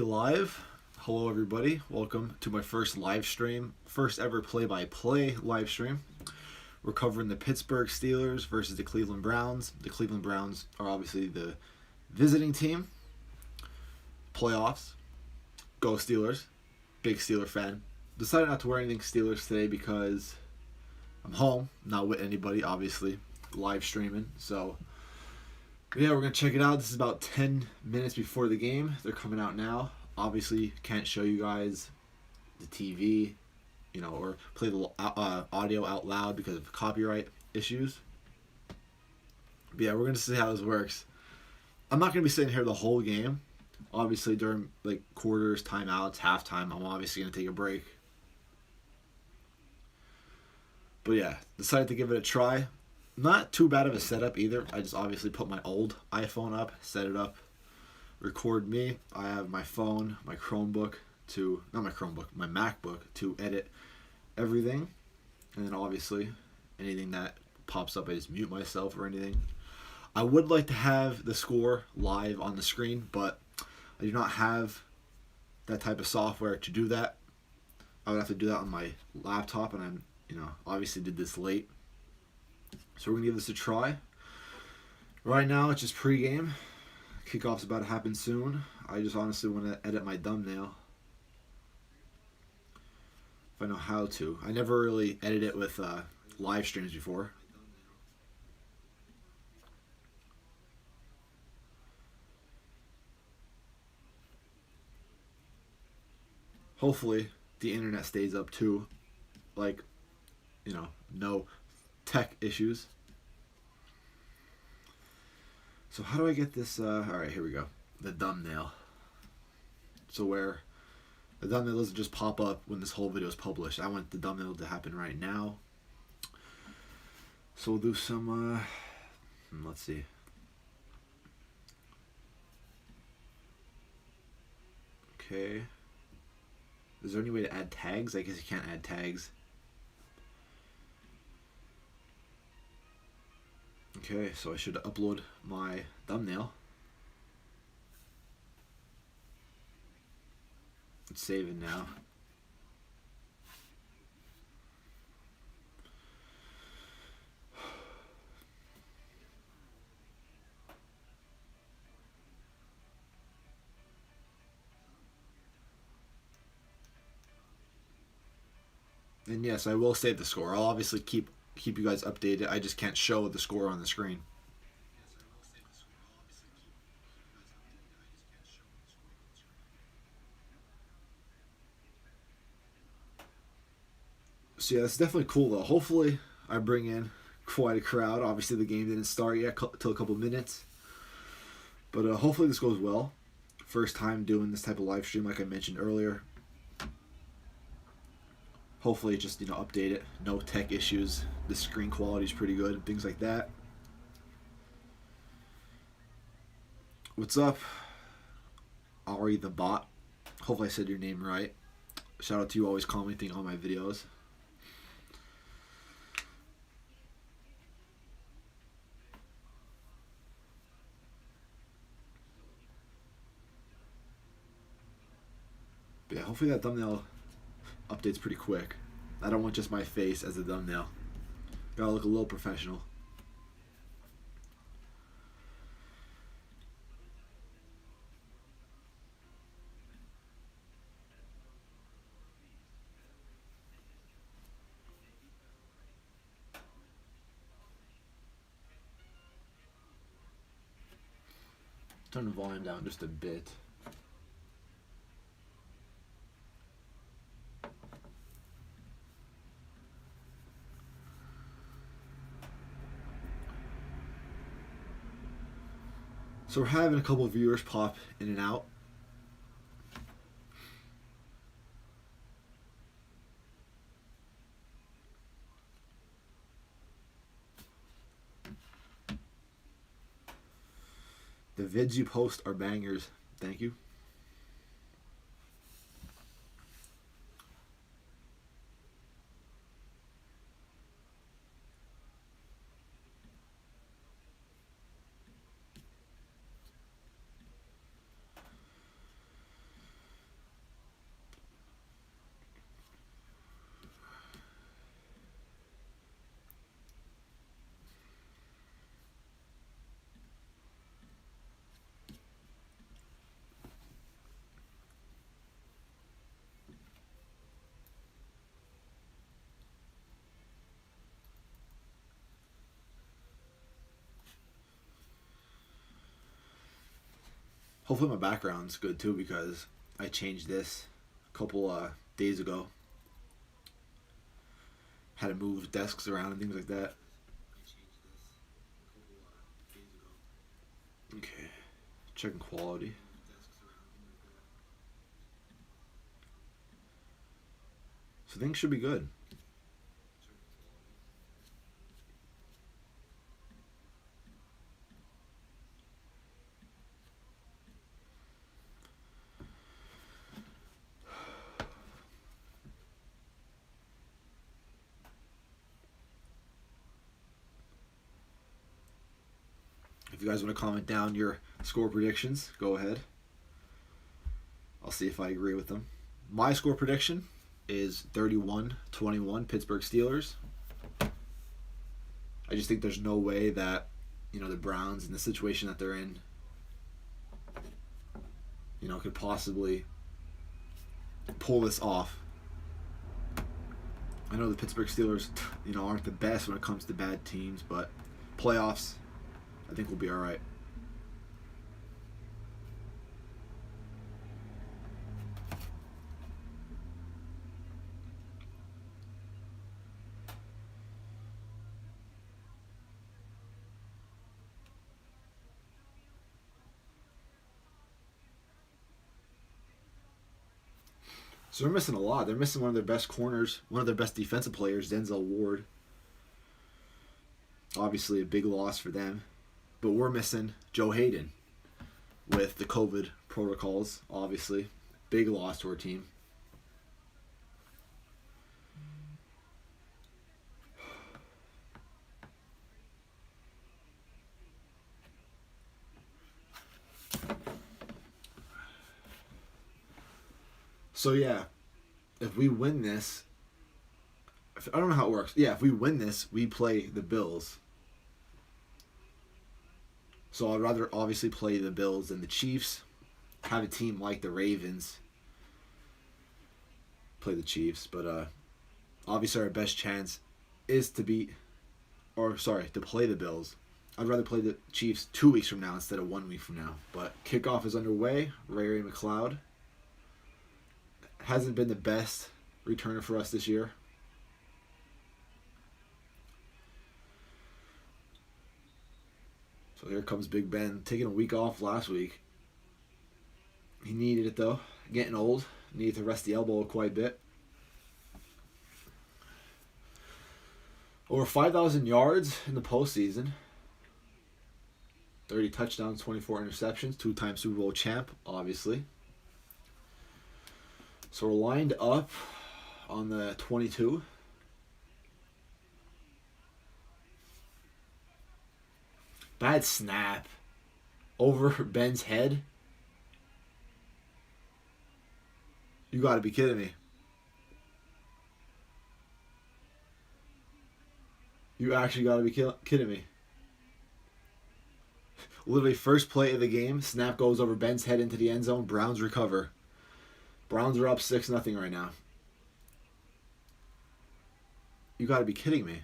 Live. Hello everybody. Welcome to my first live stream. First ever play-by-play live stream. We're covering the Pittsburgh Steelers versus the Cleveland Browns. The Cleveland Browns are obviously the visiting team. Playoffs. Go Steelers. Big Steeler fan. Decided not to wear anything Steelers today because I'm home, not with anybody, obviously. Live streaming. So yeah, we're going to check it out. This is about 10 minutes before the game. They're coming out now. Obviously, can't show you guys the TV, or play the audio out loud because of copyright issues. But yeah, we're going to see how this works. I'm not going to be sitting here the whole game. Obviously, during quarters, timeouts, halftime, I'm obviously going to take a break. But yeah, decided to give it a try. Not too bad of a setup either. I just obviously put my old iPhone up, set it up, record me. I have my phone, my Chromebook my MacBook to edit everything. And then obviously anything that pops up, I just mute myself or anything. I would like to have the score live on the screen, but I do not have that type of software to do that. I would have to do that on my laptop, and I'm, obviously did this late. So we're going to give this a try. Right now, it's just pregame. Kickoff's about to happen soon. I just honestly want to edit my thumbnail. If I know how to. I never really edited it with live streams before. Hopefully, the internet stays up too. No tech issues. So how do I get this? Alright, here we go. The thumbnail. So where the thumbnail doesn't just pop up when this whole video is published. I want the thumbnail to happen right now. So we'll do some, let's see. Okay. Is there any way to add tags? I guess you can't add tags. Okay, so I should upload my thumbnail. It's saving now. And yes, I will save the score. I'll obviously keep you guys updated. I just can't show the score on the screen. So yeah, it's definitely cool though. Hopefully I bring in quite a crowd. Obviously the game didn't start yet till a couple minutes. But hopefully this goes well. First time doing this type of live stream like I mentioned earlier. Hopefully just, update it. No tech issues. The screen quality is pretty good. Things like that. What's up? Ari the bot. Hopefully I said your name right. Shout out to you always commenting on my videos. But yeah, hopefully that thumbnail updates pretty quick. I don't want just my face as a thumbnail. Gotta look a little professional. Turn the volume down just a bit. So we're having a couple of viewers pop in and out. The vids you post are bangers. Thank you. Hopefully my background's good too, because I changed this a couple days ago. Had to move desks around and things like that. Okay, checking quality. So things should be good. If you guys want to comment down your score predictions, go ahead. I'll see if I agree with them. My score prediction is 31-21 Pittsburgh Steelers. I just think there's no way that, the Browns in the situation that they're in, could possibly pull this off. I know the Pittsburgh Steelers, aren't the best when it comes to bad teams, but playoffs, I think we'll be all right. So they're missing a lot. They're missing one of their best corners, one of their best defensive players, Denzel Ward. Obviously a big loss for them. But we're missing Joe Hayden with the COVID protocols, obviously. Big loss to our team. So yeah, if we win this, I don't know how it works. Yeah, if we win this, we play the Bills. So I'd rather obviously play the Bills than the Chiefs. Have a team like the Ravens play the Chiefs, but obviously our best chance is to play the Bills. I'd rather play the Chiefs 2 weeks from now instead of 1 week from now. But kickoff is underway. Ray McLeod hasn't been the best returner for us this year. So here comes Big Ben, taking a week off last week. He needed it though, getting old. Needed to rest the elbow quite a bit. Over 5,000 yards in the postseason. 30 touchdowns, 24 interceptions. 2-time Super Bowl champ, obviously. So we're lined up on the 22. Bad snap over Ben's head. You gotta be kidding me. You actually gotta be kidding me. Literally first play of the game, snap goes over Ben's head into the end zone, Browns recover. Browns are up 6-0 right now. You gotta be kidding me.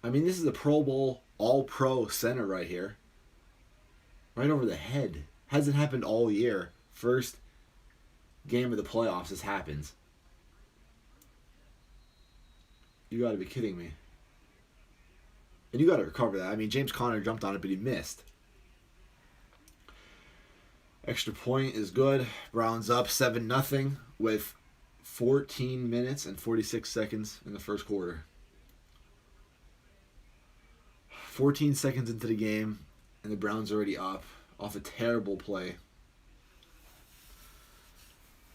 I mean, this is a Pro Bowl, all-pro center right here. Right over the head. Hasn't happened all year. First game of the playoffs, this happens. You gotta be kidding me. And you gotta recover that. I mean, James Conner jumped on it, but he missed. Extra point is good. Browns up 7-0 with 14 minutes and 46 seconds in the first quarter. 14 seconds into the game, and the Browns are already up off a terrible play.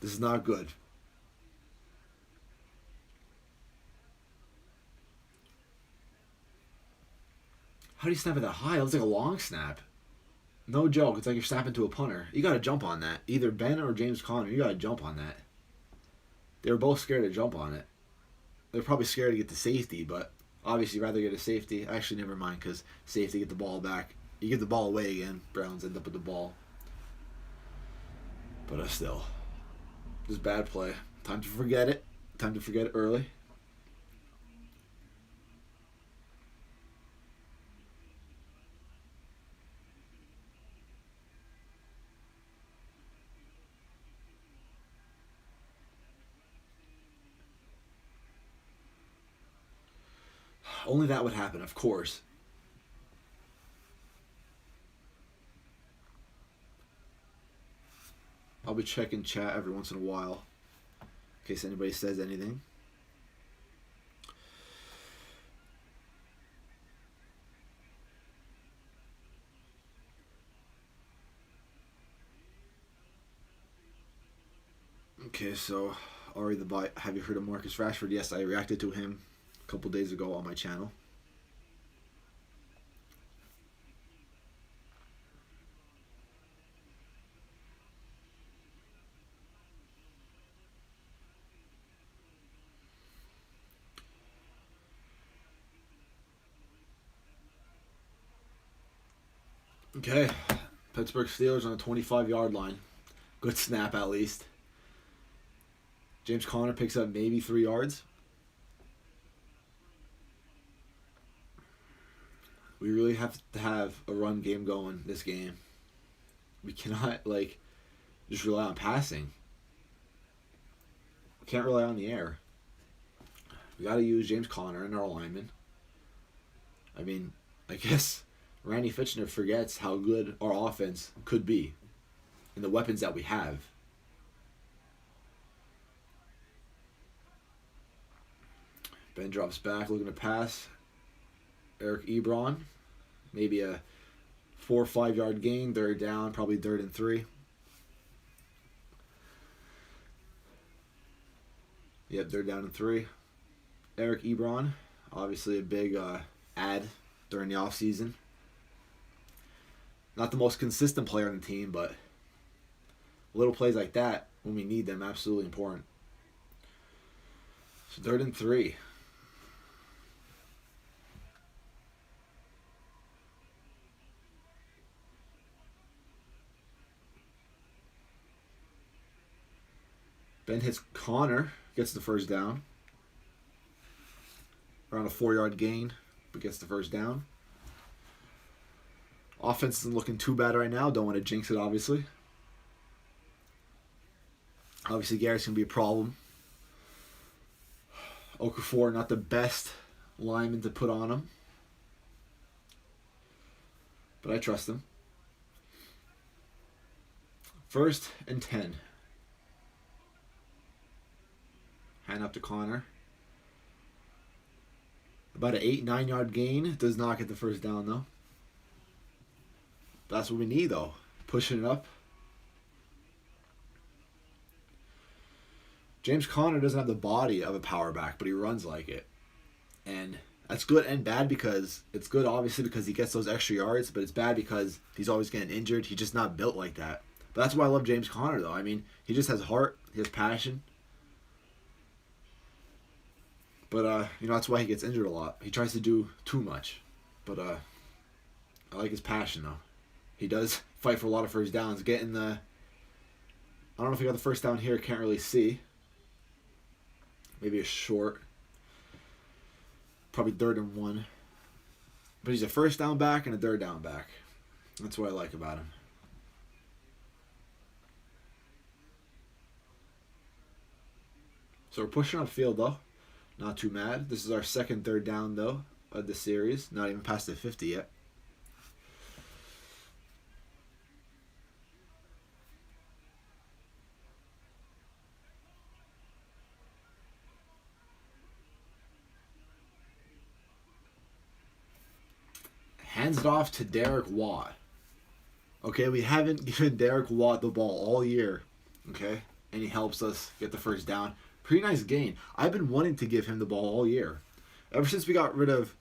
This is not good. How do you snap it that high? It looks like a long snap. No joke. It's like you're snapping to a punter. You got to jump on that. Either Ben or James Conner, you got to jump on that. They were both scared to jump on it. They're probably scared to get to safety, but obviously rather get a safety. Actually, never mind, because safety, get the ball back. You get the ball away again. Browns end up with the ball. But still, just bad play. Time to forget it. Time to forget it early. Only that would happen, of course. I'll be checking chat every once in a while in case anybody says anything. Okay, so Ari the Bite, have you heard of Marcus Rashford? Yes, I reacted to him a couple days ago on my channel. Okay, Pittsburgh Steelers on the 25-yard line. Good snap at least. James Conner picks up maybe 3 yards. We really have to have a run game going this game. We cannot, just rely on passing. We can't rely on the air. We got to use James Conner and our linemen. I mean, I guess Randy Fitchner forgets how good our offense could be and the weapons that we have. Ben drops back, looking to pass. Eric Ebron, maybe a 4 or 5 yard gain, 3rd down, probably 3rd and 3. Yep, 3rd down and 3. Eric Ebron, obviously a big ad during the offseason. Not the most consistent player on the team, but little plays like that, when we need them, absolutely important. So 3rd and 3. Ben hits Connor, gets the 1st down. Around a 4 yard gain, but gets the 1st down. Offense isn't looking too bad right now. Don't want to jinx it, obviously. Obviously, Garrett's going to be a problem. Okafor, not the best lineman to put on him. But I trust him. 1st and 10. Hand up to Connor. About an 8-9 yard gain. Does not get the 1st down, though. That's what we need, though. Pushing it up. James Conner doesn't have the body of a power back, but he runs like it. And that's good and bad, because it's good, obviously, because he gets those extra yards, but it's bad because he's always getting injured. He's just not built like that. But that's why I love James Conner, though. I mean, he just has heart. He has passion. But, that's why he gets injured a lot. He tries to do too much. But I like his passion, though. He does fight for a lot of 1st downs. Getting the... I don't know if he got the 1st down here. Can't really see. Maybe a short. Probably 3rd and 1. But he's a 1st down back and a 3rd down back. That's what I like about him. So we're pushing upfield, though. Not too mad. This is our 2nd 3rd down, though, of the series. Not even past the 50 yet. Hands it off to Derek Watt. Okay, we haven't given Derek Watt the ball all year. Okay, and he helps us get the 1st down. Pretty nice gain. I've been wanting to give him the ball all year. Ever since we got rid of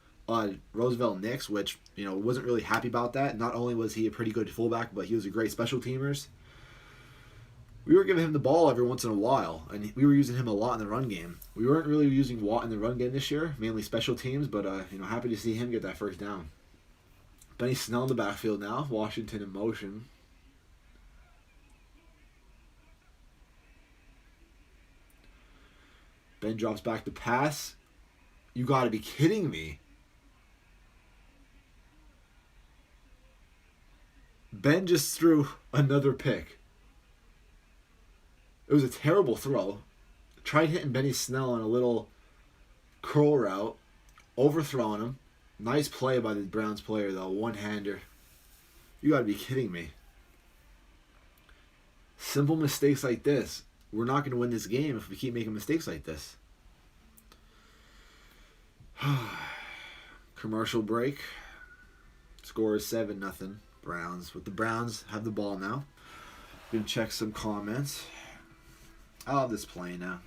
Roosevelt Nix, which, wasn't really happy about that. Not only was he a pretty good fullback, but he was a great special teamers. We were giving him the ball every once in a while, and we were using him a lot in the run game. We weren't really using Watt in the run game this year, mainly special teams, but, happy to see him get that 1st down. Benny Snell in the backfield now. Washington in motion. Ben drops back to pass. You got to be kidding me. Ben just threw another pick. It was a terrible throw. Tried hitting Benny Snell on a little curl route. overthrowing him. Nice play by the Browns player, though. One-hander. You got to be kidding me. Simple mistakes like this. We're not going to win this game if we keep making mistakes like this. Commercial break. Score is 7-0. Browns. With the Browns have the ball now. Going to check some comments. I'll have this playing now.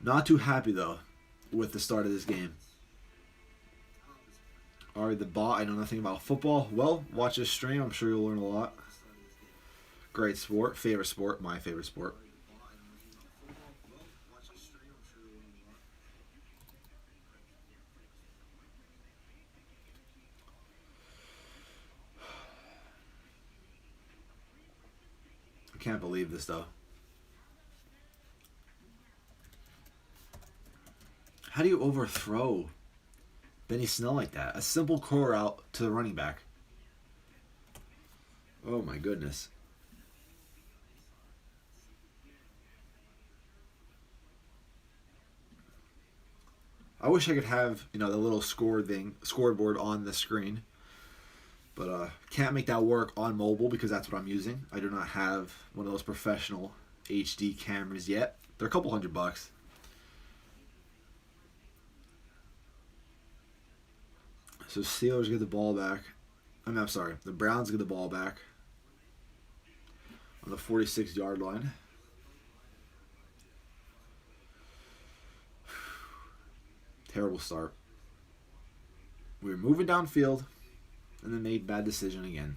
Not too happy, though, with the start of this game. Alright, the bot. I know nothing about football. Well, watch this stream. I'm sure you'll learn a lot. Great sport. Favorite sport. My favorite sport. I can't believe this, though. How do you overthrow Benny Snell like that? A simple core out to the running back. Oh my goodness. I wish I could have, the little scoreboard on the screen. But can't make that work on mobile because that's what I'm using. I do not have one of those professional HD cameras yet. They're a couple $100. So Steelers get the ball back. I'm sorry. The Browns get the ball back on the 46-yard line. Terrible start. We were moving downfield and then made bad decision again.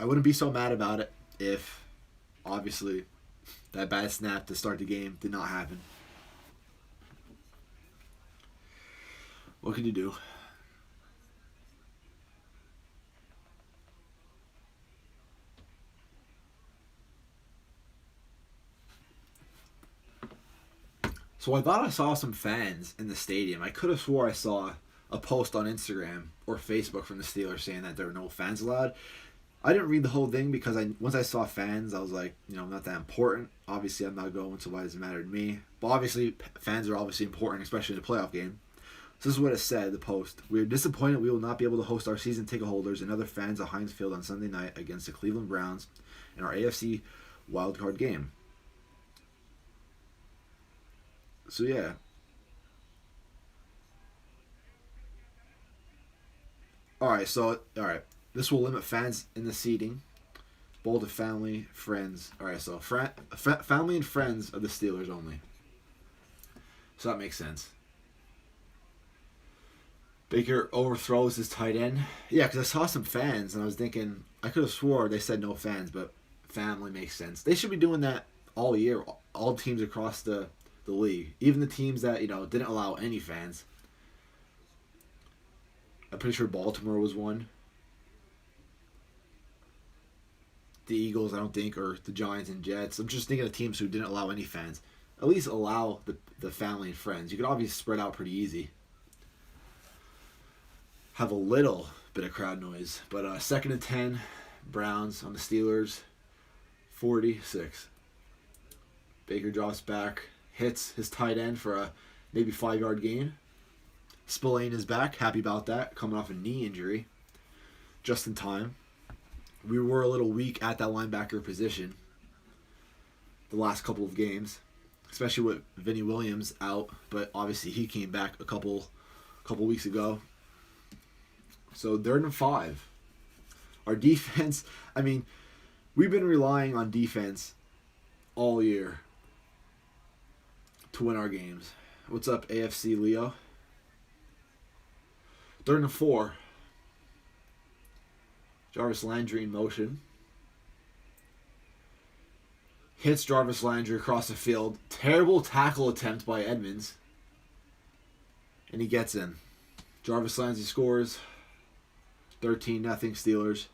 I wouldn't be so mad about it if, obviously, that bad snap to start the game did not happen. What can you do? So I thought I saw some fans in the stadium. I could have swore I saw a post on Instagram or Facebook from the Steelers saying that there were no fans allowed. I didn't read the whole thing because once I saw fans, I was like, not that important. Obviously, I'm not going, so why does it matter to me? But obviously, fans are obviously important, especially in a playoff game. So this is what it said, the post. We are disappointed we will not be able to host our season ticket holders and other fans at Heinz Field on Sunday night against the Cleveland Browns in our AFC wildcard game. So yeah. Alright. This will limit fans in the seating. Bowl to family, friends. Alright, so family and friends of the Steelers only. So that makes sense. Baker overthrows his tight end. Yeah, because I saw some fans and I was thinking, I could have swore they said no fans, but family makes sense. They should be doing that all year. All teams across the league. Even the teams that, didn't allow any fans. I'm pretty sure Baltimore was one. The Eagles, I don't think, or the Giants and Jets. I'm just thinking of teams who didn't allow any fans. At least allow the family and friends. You could obviously spread out pretty easy. Have a little bit of crowd noise. But 2nd and 10, Browns on the Steelers, 46. Baker drops back, hits his tight end for a maybe 5-yard gain. Spillane is back, happy about that, coming off a knee injury. Just in time. We were a little weak at that linebacker position the last couple of games, especially with Vinny Williams out, but obviously he came back a couple weeks ago. So 3rd and 5. Our defense, we've been relying on defense all year to win our games. What's up, AFC Leo? 3rd and 4. Jarvis Landry in motion. Hits Jarvis Landry across the field. Terrible tackle attempt by Edmonds. And he gets in. Jarvis Landry scores. 13-0 Steelers.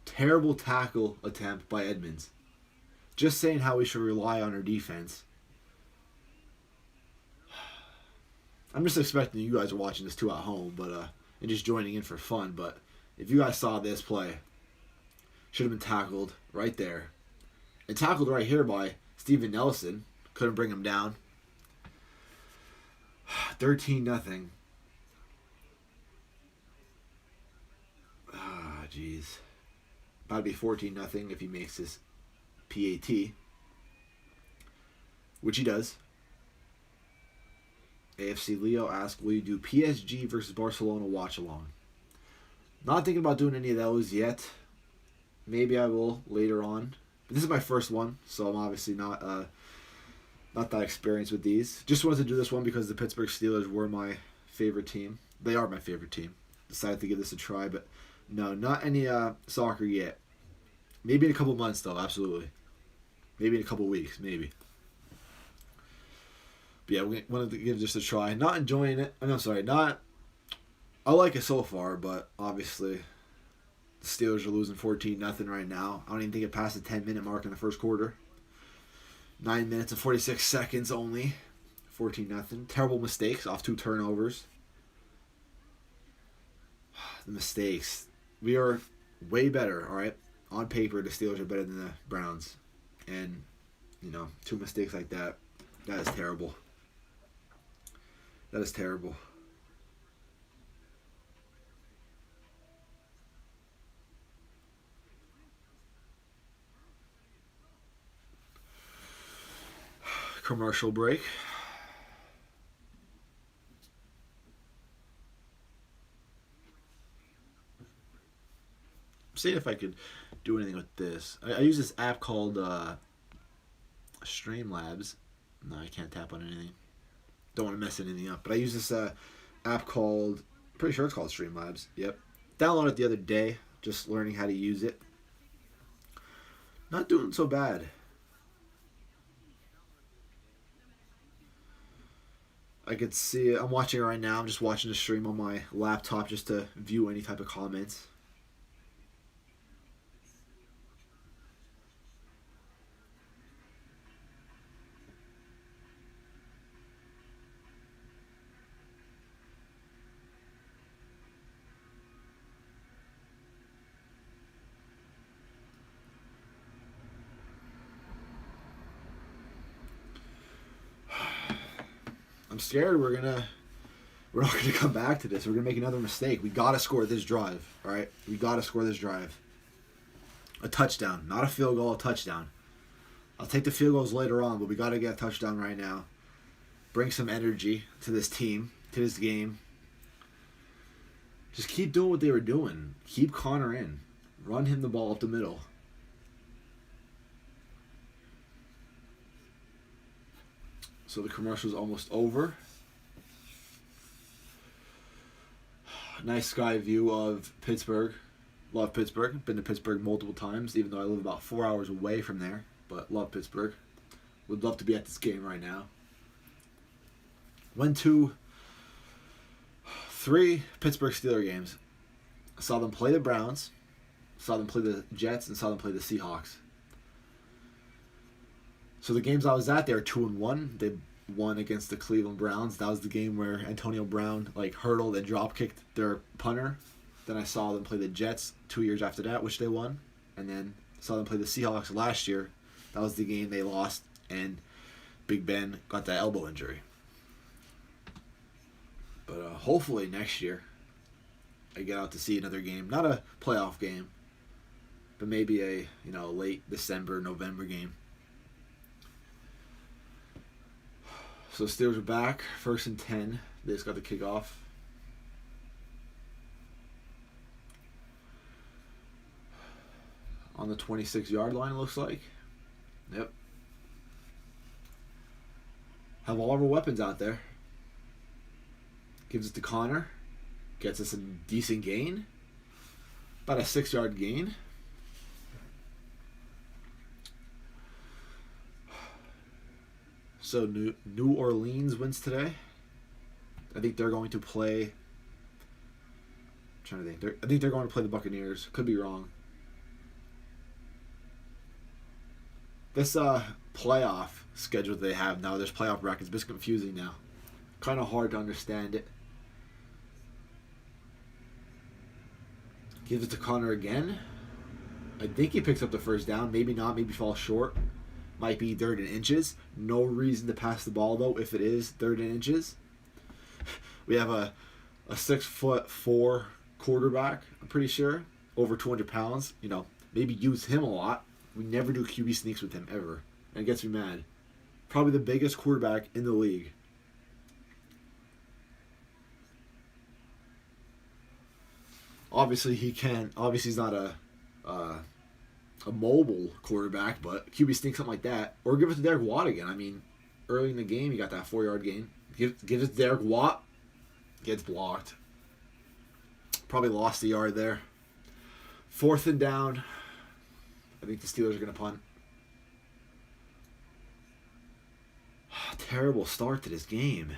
Terrible tackle attempt by Edmonds. Just saying how we should rely on our defense. I'm just expecting you guys are watching this too at home, but and just joining in for fun. But if you guys saw this play, should have been tackled right there. And tackled right here by Steven Nelson. Couldn't bring them down. 13-0. Ah, jeez. About to be 14-0 if he makes his PAT. Which he does. AFC Leo asks, will you do PSG versus Barcelona watch along? Not thinking about doing any of those yet. Maybe I will later on. But this is my first one, so I'm obviously not that experienced with these. Just wanted to do this one because the Pittsburgh Steelers were my favorite team. They are my favorite team. Decided to give this a try, but no, not any soccer yet. Maybe in a couple months, though, absolutely. Maybe in a couple weeks, maybe. But yeah, we wanted to give this a try. Not enjoying it. I'm sorry, not... I like it so far, but obviously the Steelers are losing 14-0 right now. I don't even think it passed the 10-minute mark in the first quarter. 9 minutes and 46 seconds only. 14-0. Terrible mistakes off 2 turnovers. The mistakes. We are way better, all right? On paper, the Steelers are better than the Browns. And, 2 mistakes like that, that is terrible. That is terrible. Commercial break. I'm seeing if I could do anything with this. I use this app called Streamlabs. No, I can't tap on anything. Don't want to mess anything up. But I use this app called, pretty sure it's called Streamlabs. Yep. Downloaded it the other day. Just learning how to use it. Not doing so bad. I could see it. I'm watching it right now. I'm just watching the stream on my laptop just to view any type of comments. I'm scared we're not gonna come back to this. We're gonna make another mistake. We gotta score this drive. All right, we gotta score this drive. A touchdown, not a field goal. A touchdown. I'll take the field goals later on, but we gotta get a touchdown right now. Bring some energy to this team, to this game. Just keep doing what they were doing. Keep Connor in. Run him the ball up the middle. So the commercial's almost over. Nice sky view of Pittsburgh. Love Pittsburgh. Been to Pittsburgh multiple times, even though I live about 4 hours away from there. But love Pittsburgh. Would love to be at this game right now. Went to 3 Pittsburgh Steelers games. Saw them play the Browns. Saw them play the Jets. And saw them play the Seahawks. So the games I was at, they were 2-1. They won against the Cleveland Browns. That was the game where Antonio Brown hurdled and drop kicked their punter. Then I saw them play the Jets 2 years after that, which they won. And then saw them play the Seahawks last year. That was the game they lost, and Big Ben got that elbow injury. But hopefully next year I get out to see another game. Not a playoff game, but maybe a late December, November game. So Steelers are back, 1st and 10. They just got the kickoff. On the 26-yard line, it looks like. Yep. Have all of our weapons out there. Gives it to Connor. Gets us a decent gain. About a 6-yard gain. So New Orleans wins today. I think they're going to play. I'm trying to think. I think they're going to play the Buccaneers. Could be wrong. This playoff schedule they have now, this playoff bracket is a bit confusing now. Kind of hard to understand it. Gives it to Connor again. I think he picks up the first down. Maybe not. Maybe falls short. might be 3rd and inches. No reason to pass the ball, though, if it is 3rd and inches. We have a 6'4" quarterback, I'm pretty sure, over 200 pounds. You know, maybe use him a lot. We never do QB sneaks with him, ever. And it gets me mad. Probably the biggest quarterback in the league. Obviously, he's not a mobile quarterback, but QB sneak, something like that. Or give it to Derek Watt again. I mean, early in the game, he got that 4-yard gain. Give it to Derek Watt. Gets blocked. Probably lost a yard there. 4th and down. I think the Steelers are going to punt. Terrible start to this game.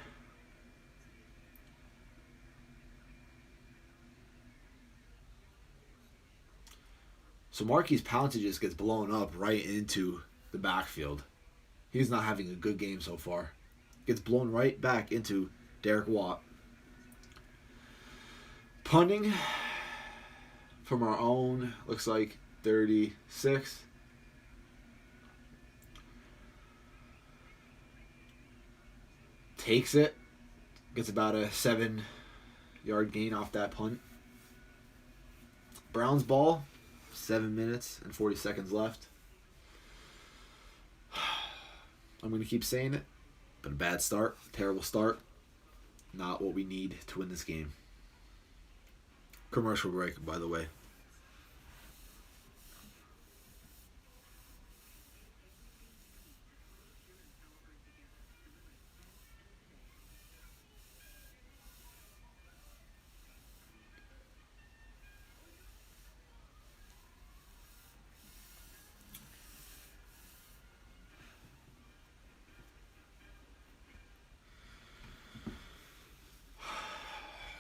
So Marquise Pouncey just gets blown up right into the backfield. He's not having a good game so far. Gets blown right back into Derek Watt. Punting from our own, looks like 36. Takes it. Gets about a 7-yard gain off that punt. Browns ball. 7 minutes and 40 seconds left. I'm going to keep saying it, but a bad start, terrible start. Not what we need to win this game. Commercial break, by the way.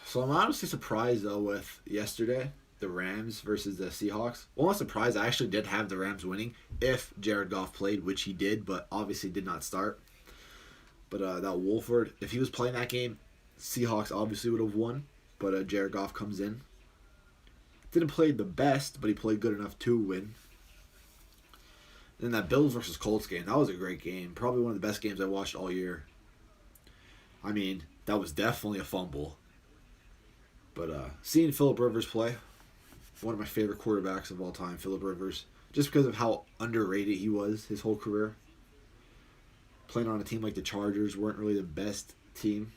So I'm honestly surprised, though, with yesterday, the Rams versus the Seahawks. Well, I'm not surprised. I actually did have the Rams winning if Jared Goff played, which he did, but obviously did not start. But that Wolford, if he was playing that game, Seahawks obviously would have won. But Jared Goff comes in. Didn't play the best, but he played good enough to win. And that Bills versus Colts game, that was a great game. Probably one of the best games I watched all year. I mean, that was definitely a fumble. But seeing Phillip Rivers play, one of my favorite quarterbacks of all time, Phillip Rivers, just because of how underrated he was his whole career. Playing on a team like the Chargers, weren't really the best team.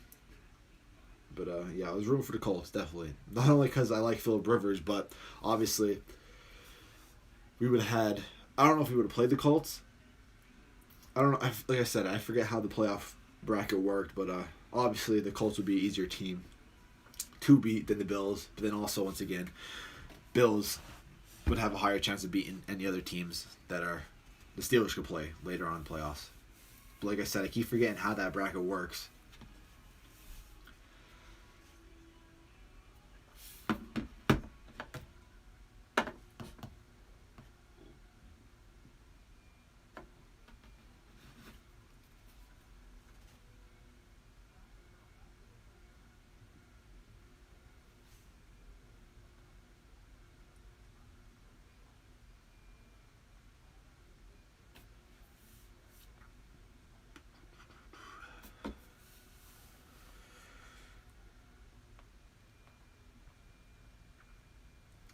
But yeah, I was rooting for the Colts, definitely. Not only because I like Phillip Rivers, but obviously we would have had, I don't know if we would have played the Colts. I don't know, like I said, I forget how the playoff bracket worked, but obviously the Colts would be an easier team to beat than the Bills, but then also, once again, Bills would have a higher chance of beating any other teams that are the Steelers could play later on in playoffs. But like I said, I keep forgetting how that bracket works.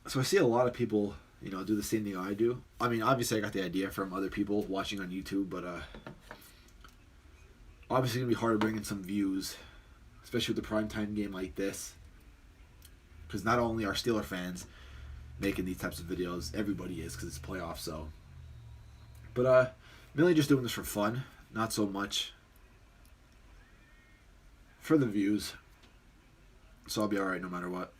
So I see a lot of people, do the same thing I do. I mean, obviously I got the idea from other people watching on YouTube, but obviously it's going to be hard to bring in some views, especially with a primetime game like this. Because not only are Steeler fans making these types of videos, everybody is because it's playoffs, so. But mainly just doing this for fun, not so much for the views. So I'll be alright no matter what.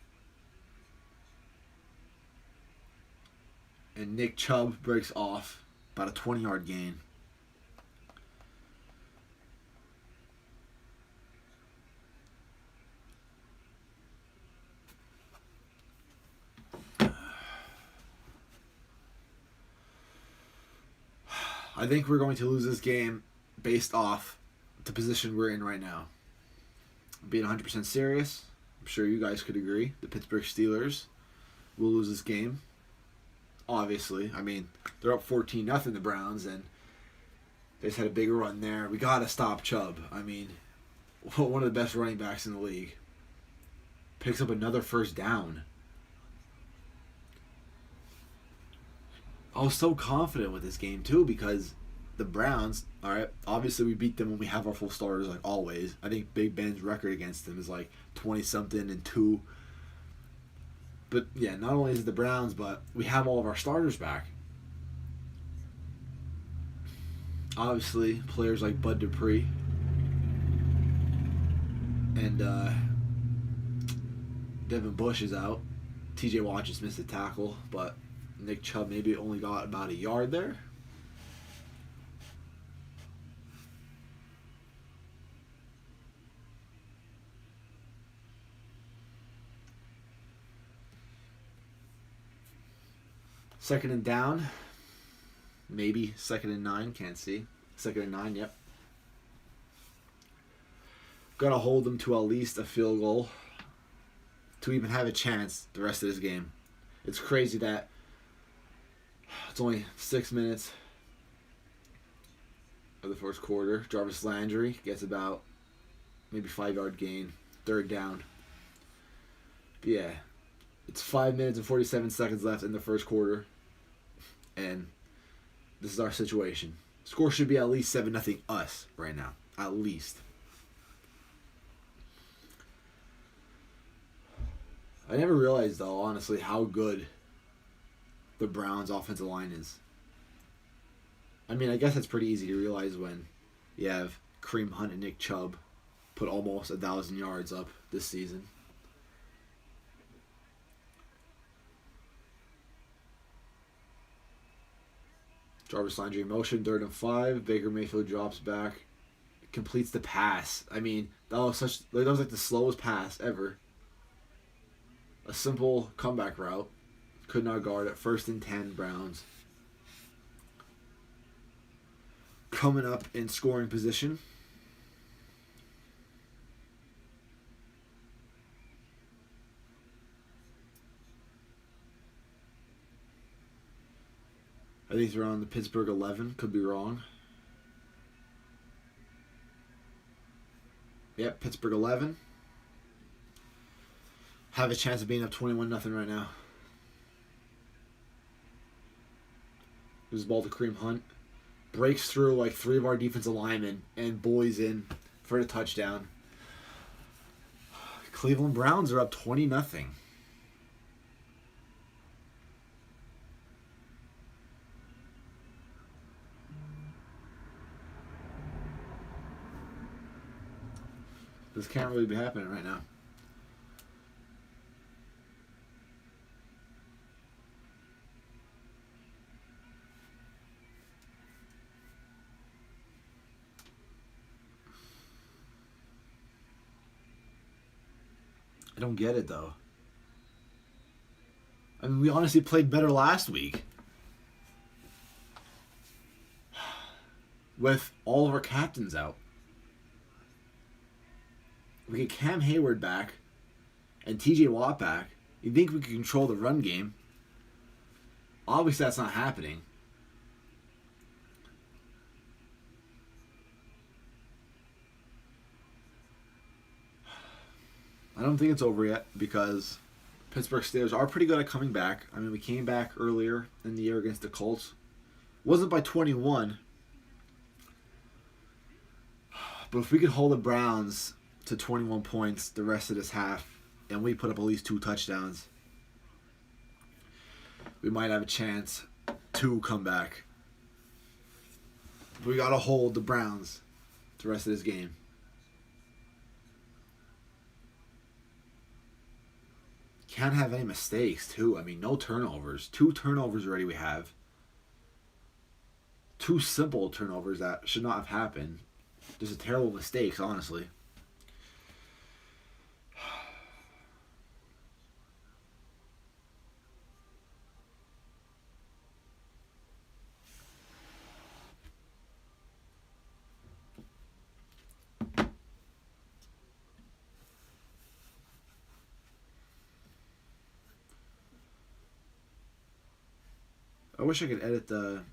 And Nick Chubb breaks off about a 20-yard gain. I think we're going to lose this game based off the position we're in right now. Being 100% serious, I'm sure you guys could agree. The Pittsburgh Steelers will lose this game. Obviously, I mean, they're up 14-0, the Browns, and They just had a bigger run there. We got to stop Chubb. I mean, one of the best running backs in the league. Picks up another first down. I was so confident with this game, too, because the Browns, all right, obviously we beat them when we have our full starters, like always. I think Big Ben's record against them is like 20-something and 2. But, yeah, not only is it the Browns, but we have all of our starters back. Obviously, players like Bud Dupree and Devin Bush is out. TJ Watt just missed a tackle, but Nick Chubb maybe only got about a yard there. Second and down. Maybe second and 9. Can't see. Second and 9, yep. Gotta hold them to at least a field goal to even have a chance the rest of this game. It's crazy that it's only 6 minutes of the first quarter. Jarvis Landry gets about maybe 5-yard gain. Third down. But yeah, it's 5 minutes and 47 seconds left in the first quarter. And this is our situation. Score should be at least 7-0 us right now. At least. I never realized, though, honestly, how good the Browns' offensive line is. I mean, I guess that's pretty easy to realize when you have Kareem Hunt and Nick Chubb put almost 1,000 yards up this season. Jarvis Landry in motion, 3rd and 5. Baker Mayfield drops back, completes the pass. I mean, that was like the slowest pass ever. A simple comeback route. Could not guard it. 1st and 10, Browns. Coming up in scoring position. I think they're on the Pittsburgh 11. Could be wrong. Yep, Pittsburgh 11. Have a chance of being up 21-0 right now. There's the ball to Kareem Hunt. Breaks through like 3 of our defensive linemen and boys in for the touchdown. Cleveland Browns are up 20-0. This can't really be happening right now. I don't get it, though. I mean, we honestly played better last week. With all of our captains out. We get Cam Hayward back and TJ Watt back. You think we could control the run game. Obviously, that's not happening. I don't think it's over yet because Pittsburgh Steelers are pretty good at coming back. I mean, we came back earlier in the year against the Colts. Wasn't by 21. But if we could hold the Browns to 21 points the rest of this half, and we put up at least 2 touchdowns, we might have a chance to come back. We got to hold the Browns the rest of this game. Can't have any mistakes, too. I mean, no turnovers. 2 turnovers already we have. 2 simple turnovers that should not have happened. Just terrible mistakes, honestly. I wish I could edit the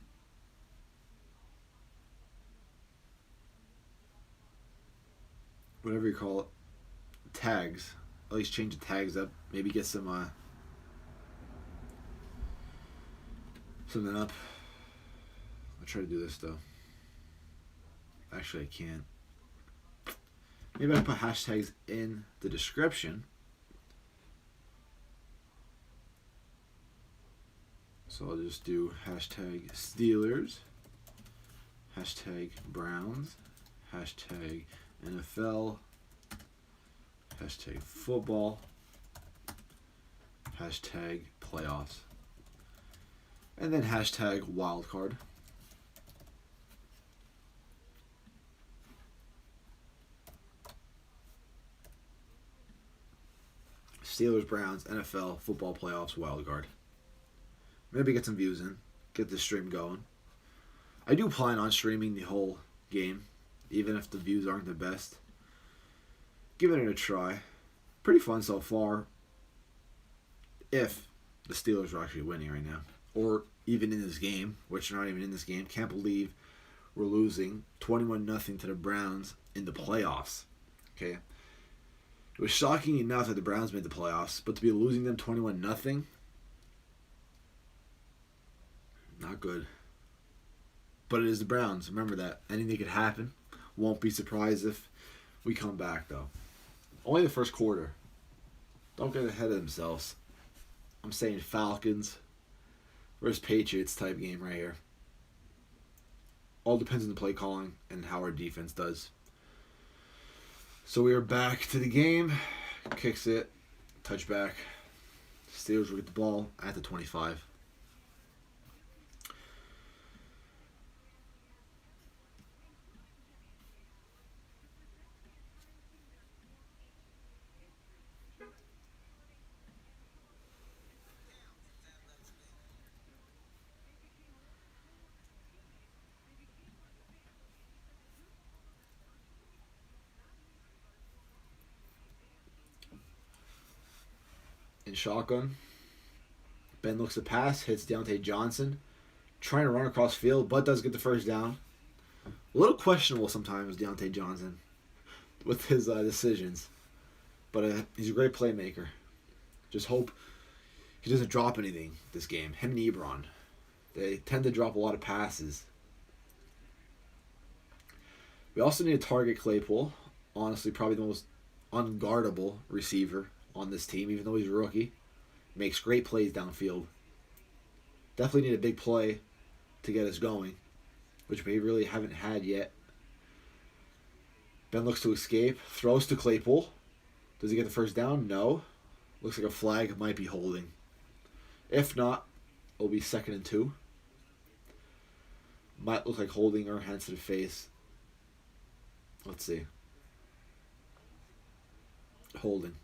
you call it, tags. At least change the tags up. Maybe get some something up. I'll try to do this though. Actually, I can't. Maybe I can put hashtags in the description. So I'll just do hashtag Steelers, hashtag Browns, hashtag NFL, hashtag football, hashtag playoffs, and then hashtag wildcard. Steelers, Browns, NFL, football playoffs, wildcard. Maybe get some views in. Get the stream going. I do plan on streaming the whole game, even if the views aren't the best. Giving it a try. Pretty fun so far. If the Steelers are actually winning right now. Or even in this game, which they're not even in this game. Can't believe we're losing 21-0 to the Browns in the playoffs. Okay. It was shocking enough that the Browns made the playoffs, but to be losing them 21-0, not good. But it is the Browns. Remember that. Anything could happen. Won't be surprised if we come back, though. Only the first quarter. Don't get ahead of themselves. I'm saying Falcons versus Patriots type game right here. All depends on the play calling and how our defense does. So we are back to the game. Kicks it. Touchback. Steelers will get the ball at the 25. In shotgun. Ben looks to pass, hits Deontay Johnson. Trying to run across field, but does get the first down. A little questionable sometimes, Deontay Johnson, with his decisions. But he's a great playmaker. Just hope he doesn't drop anything this game. Him and Ebron. They tend to drop a lot of passes. We also need to target Claypool. Honestly, probably the most unguardable receiver on this team, even though he's a rookie. Makes great plays downfield. Definitely need a big play to get us going, which we really haven't had yet. Ben looks to escape, throws to Claypool. Does he get the first down? No. Looks like a flag might be holding. If not, it'll be 2nd and 2. Might look like holding or hands to the face. Let's see. Holding.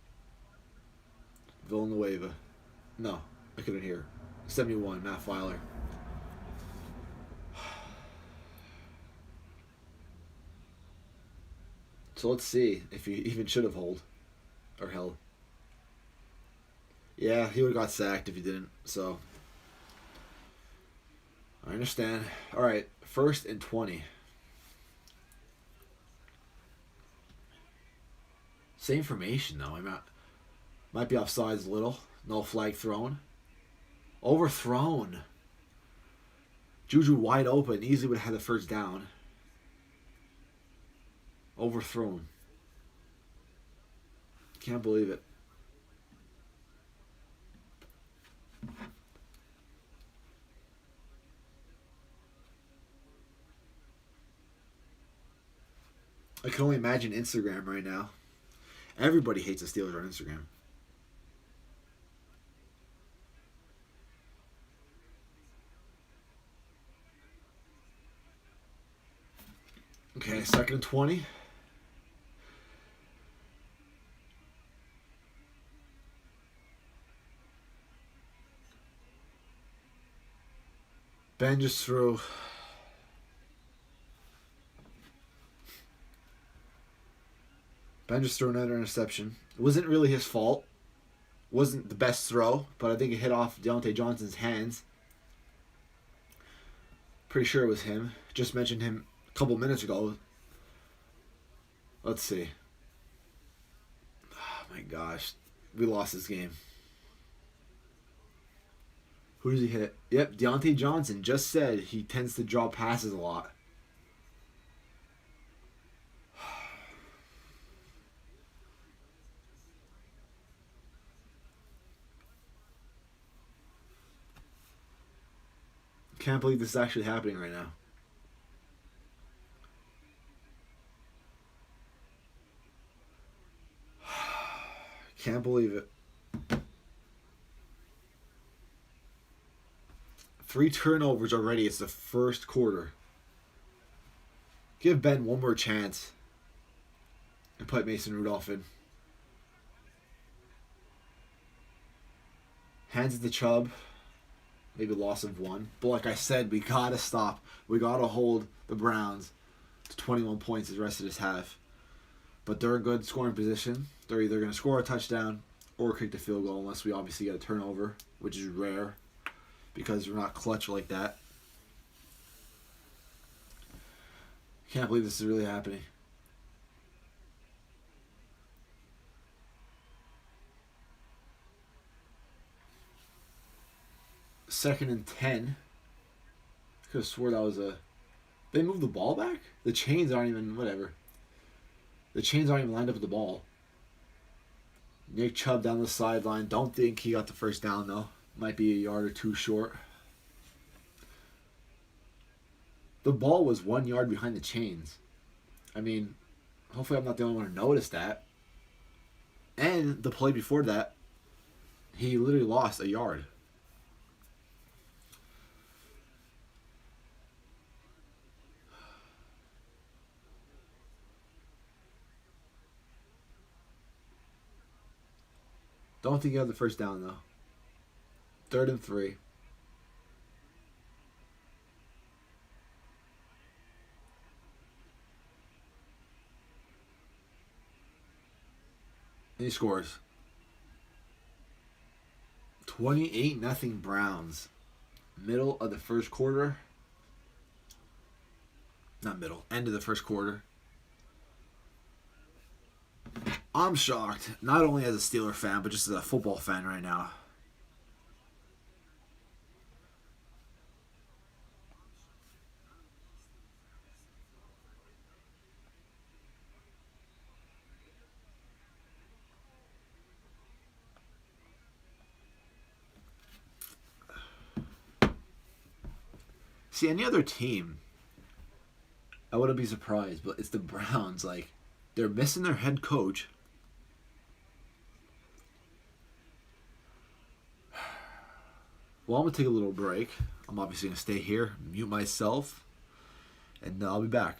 Villanueva. No, I couldn't hear. 71, Matt Filer. So let's see if he even should have held or held. Yeah, he would have got sacked if he didn't, so I understand. Alright, 1st and 20. Same formation though. Might be offsides a little. No flag thrown. Overthrown. Juju wide open. Easily would have had the first down. Overthrown. Can't believe it. I can only imagine Instagram right now. Everybody hates the Steelers on Instagram. Okay, 2nd and 20. Ben just threw. Ben just threw another interception. It wasn't really his fault. Wasn't the best throw, but I think it hit off Deontay Johnson's hands. Pretty sure it was him. Just mentioned him a couple minutes ago. Let's see. my gosh. We lost this game. Who does he hit? Yep, Deontay Johnson just said he tends to draw passes a lot. Can't believe this is actually happening right now. Can't believe it. 3 turnovers already. It's the first quarter. Give Ben one more chance and put Mason Rudolph in. Hands it to Chubb. Maybe loss of 1. But like I said, we gotta stop. We gotta hold the Browns to 21 points the rest of this half. But they're in good scoring position. They're either going to score a touchdown or kick the field goal, unless we obviously get a turnover, which is rare because we're not clutch like that. Can't believe this is really happening. Second and 10. I could have swore that was a... They moved the ball back? The chains aren't even... Whatever. The chains aren't even lined up with the ball. Nick Chubb down the sideline. Don't think he got the first down, though. Might be a yard or 2 short. The ball was 1 yard behind the chains. I mean, hopefully I'm not the only one to notice that. And the play before that, he literally lost a yard. Don't think he had the first down, though. 3rd and 3. And he scores. 28-0 Browns. Middle of the first quarter. Not middle. End of the first quarter. I'm shocked, not only as a Steeler fan, but just as a football fan right now. See, any other team, I wouldn't be surprised, but it's the Browns. Like, they're missing their head coach. Well, I'm going to take a little break. I'm obviously going to stay here, mute myself, and I'll be back.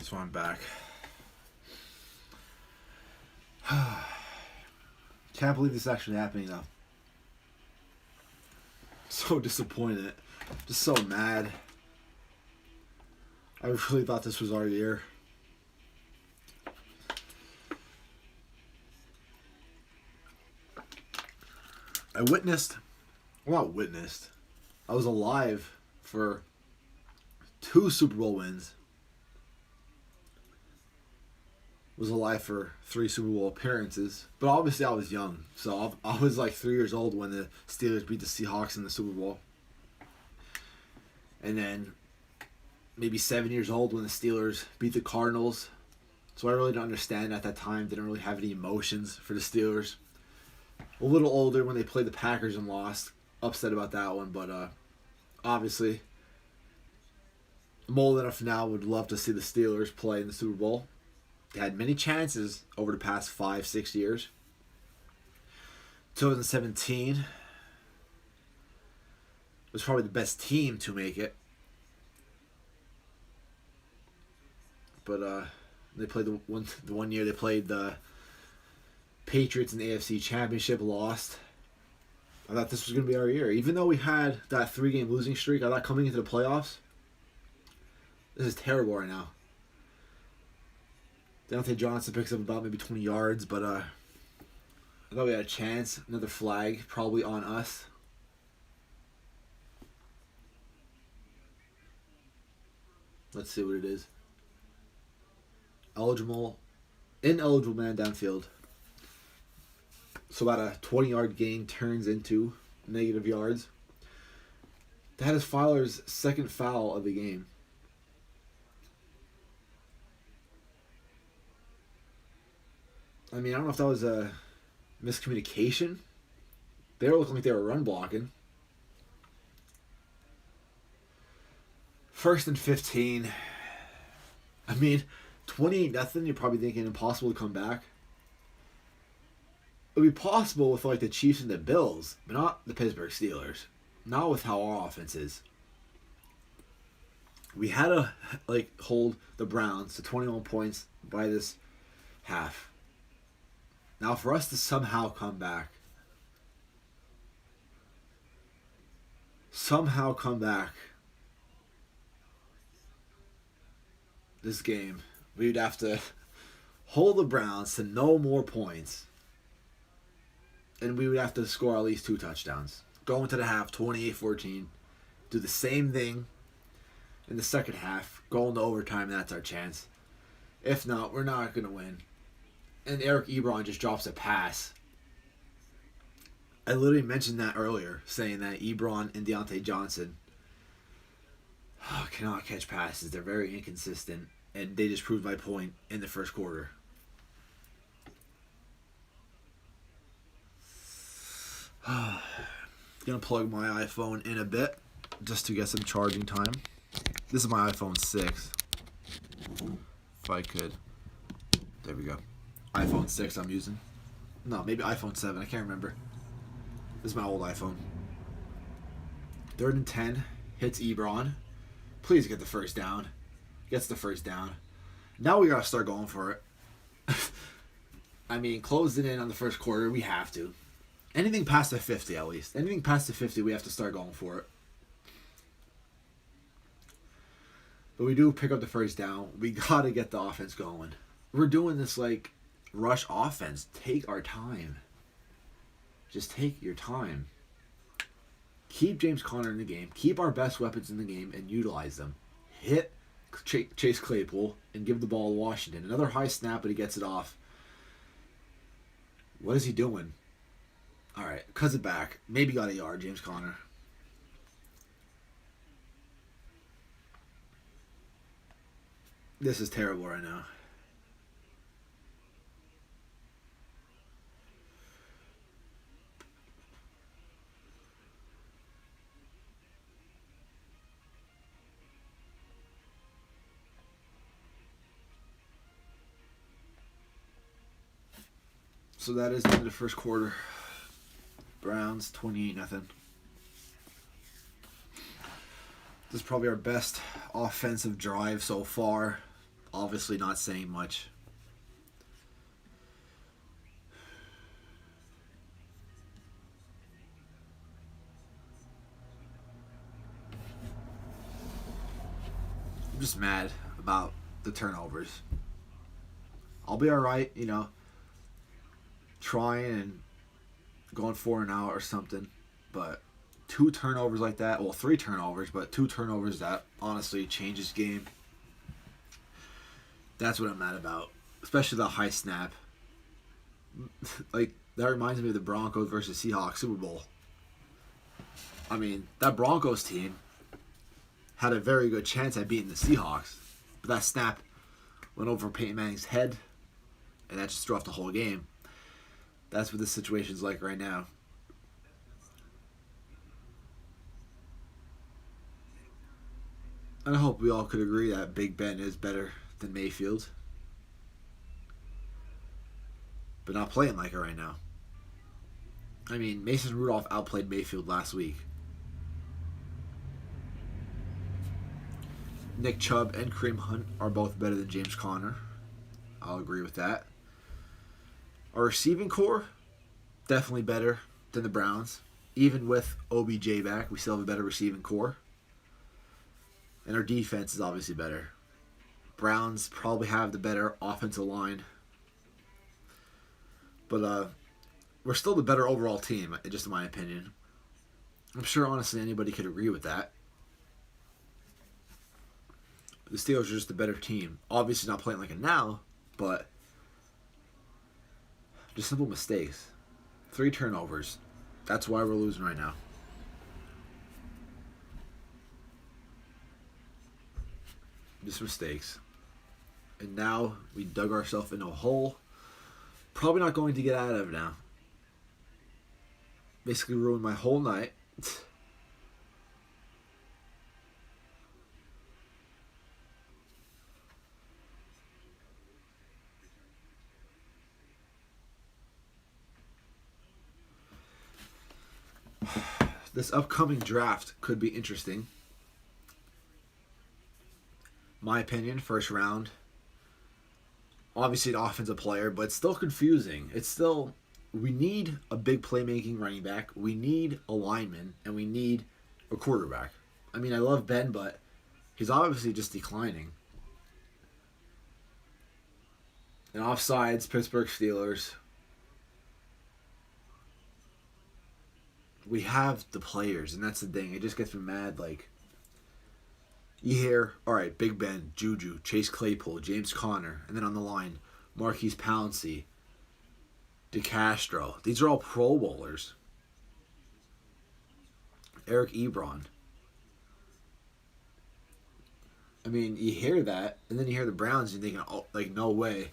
So I'm back. Can't believe this is actually happening though. So disappointed. Just so mad. I really thought this was our year. I was alive for 2 Super Bowl wins. Was alive for 3 Super Bowl appearances. But obviously I was young. So I was like 3 years old when the Steelers beat the Seahawks in the Super Bowl. And then maybe 7 years old when the Steelers beat the Cardinals. So I really didn't understand at that time. Didn't really have any emotions for the Steelers. A little older when they played the Packers and lost. Upset about that one. But obviously, I'm old enough now. Would love to see the Steelers play in the Super Bowl. They had many chances over the past 5-6 years. 2017 was probably the best team to make it. But they played the one year they played the Patriots in the AFC Championship, lost. I thought this was going to be our year. Even though we had that 3-game losing streak, I thought coming into the playoffs, this is terrible right now. Deontay Johnson picks up about maybe 20 yards, but I thought we had a chance. Another flag probably on us. Let's see what it is. Ineligible man downfield. So about a 20-yard gain turns into negative yards. That is Fowler's second foul of the game. I mean, I don't know if that was a miscommunication. They were looking like they were run blocking. 1st and 15. I mean, 28-0, you're probably thinking impossible to come back. It would be possible with like the Chiefs and the Bills, but not the Pittsburgh Steelers. Not with how our offense is. We had to hold the Browns to 21 points by this half. Now for us to somehow come back. This game, we would have to hold the Browns to no more points. And we would have to score at least 2 touchdowns. Go into the half, 28-14. Do the same thing in the second half. Go into overtime, that's our chance. If not, we're not going to win. And Eric Ebron just drops a pass. I literally mentioned that earlier, saying that Ebron and Deontay Johnson cannot catch passes. They're very inconsistent. And they just proved my point in the first quarter. Gonna plug my iPhone in a bit just to get some charging time. This is my iPhone 6. If I could. There we go. iPhone 6 I'm using. No, maybe iPhone 7. I can't remember. This is my old iPhone. 3rd and 10. Hits Ebron. Please get the first down. Gets the first down. Now we gotta start going for it. I mean, closing in on the first quarter, we have to. Anything past the 50 at least. Anything past the 50, we have to start going for it. But we do pick up the first down. We gotta get the offense going. We're doing this rush offense. Take our time. Just take your time. Keep James Conner in the game. Keep our best weapons in the game and utilize them. Hit Chase Claypool and give the ball to Washington. Another high snap, but he gets it off. What is he doing? All right, cuts it back. Maybe got a yard, James Conner. This is terrible right now. So that is the end of the first quarter. Browns 28-0. This is probably our best offensive drive so far. Obviously not saying much. I'm just mad about the turnovers. I'll be alright, trying and going 4-and-out or something. But 2 turnovers like that, well, 3 turnovers, but 2 turnovers that honestly changes game. That's what I'm mad about. Especially the high snap. Like, that reminds me of the Broncos versus Seahawks Super Bowl. I mean, that Broncos team had a very good chance at beating the Seahawks. But that snap went over Peyton Manning's head, and that just threw off the whole game. That's what this situation's like right now. And I hope we all could agree that Big Ben is better than Mayfield. But not playing like it right now. I mean, Mason Rudolph outplayed Mayfield last week. Nick Chubb and Kareem Hunt are both better than James Conner. I'll agree with that. Our receiving core, definitely better than the Browns. Even with OBJ back, we still have a better receiving core. And our defense is obviously better. Browns probably have the better offensive line. But we're still the better overall team, just in my opinion. I'm sure, honestly, anybody could agree with that. The Steelers are just a better team. Obviously not playing like it now, but just simple mistakes. 3 turnovers. That's why we're losing right now. Just mistakes. And now we dug ourselves into a hole. Probably not going to get out of it now. Basically ruined my whole night. This upcoming draft could be interesting. My opinion, first round. Obviously an offensive player, but it's still confusing. We need a big playmaking running back. We need a lineman, and we need a quarterback. I mean, I love Ben, but he's obviously just declining. And offsides, Pittsburgh Steelers. We have the players, and that's the thing. It just gets me mad. Like, you hear, all right, Big Ben, Juju, Chase Claypool, James Conner, and then on the line, Marquise Pouncey, DeCastro. These are all Pro Bowlers. Eric Ebron. I mean, you hear that, and then you hear the Browns, and you're thinking, oh, like, no way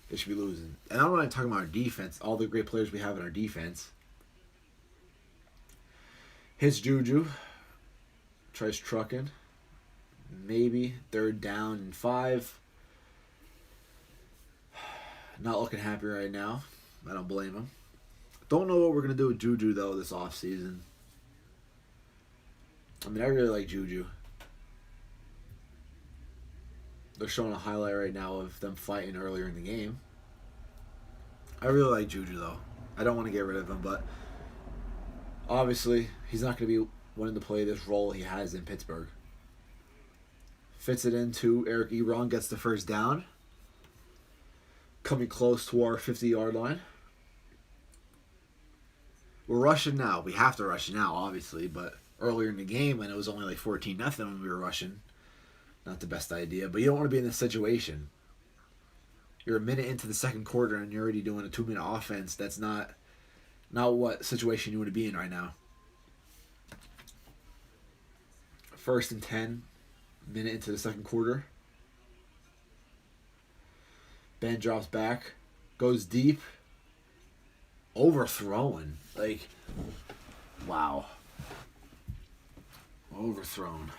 they should be losing. And I'm not talking about our defense, all the great players we have in our defense. Hits Juju. Tries trucking. Maybe 3rd down and 5. Not looking happy right now. I don't blame him. Don't know what we're going to do with Juju, though, this offseason. I mean, I really like Juju. They're showing a highlight right now of them fighting earlier in the game. I really like Juju, though. I don't want to get rid of him, but obviously, he's not going to be wanting to play this role he has in Pittsburgh. Fits it into Eric Ebron, gets the first down. Coming close to our 50-yard line. We're rushing now. We have to rush now, obviously, but earlier in the game when it was only like 14-0 when we were rushing, not the best idea. But you don't want to be in this situation. You're a minute into the second quarter and you're already doing a 2-minute offense. That's not what situation you want to be in right now. 1st and 10, minute into the second quarter. Ben drops back, goes deep, overthrown. Like, wow. Overthrown.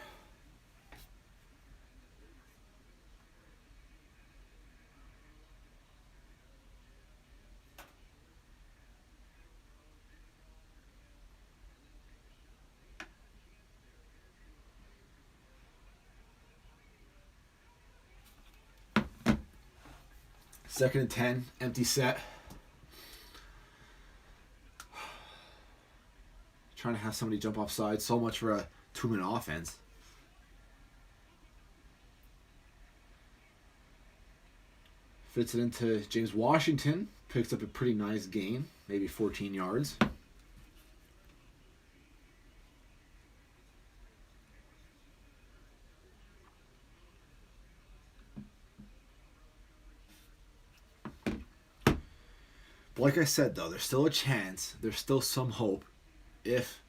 Second and 10, empty set. Trying to have somebody jump offside. So much for a 2-minute offense. Fits it into James Washington. Picks up a pretty nice gain, maybe 14 yards. But like I said, though, there's still a chance. There's still some hope if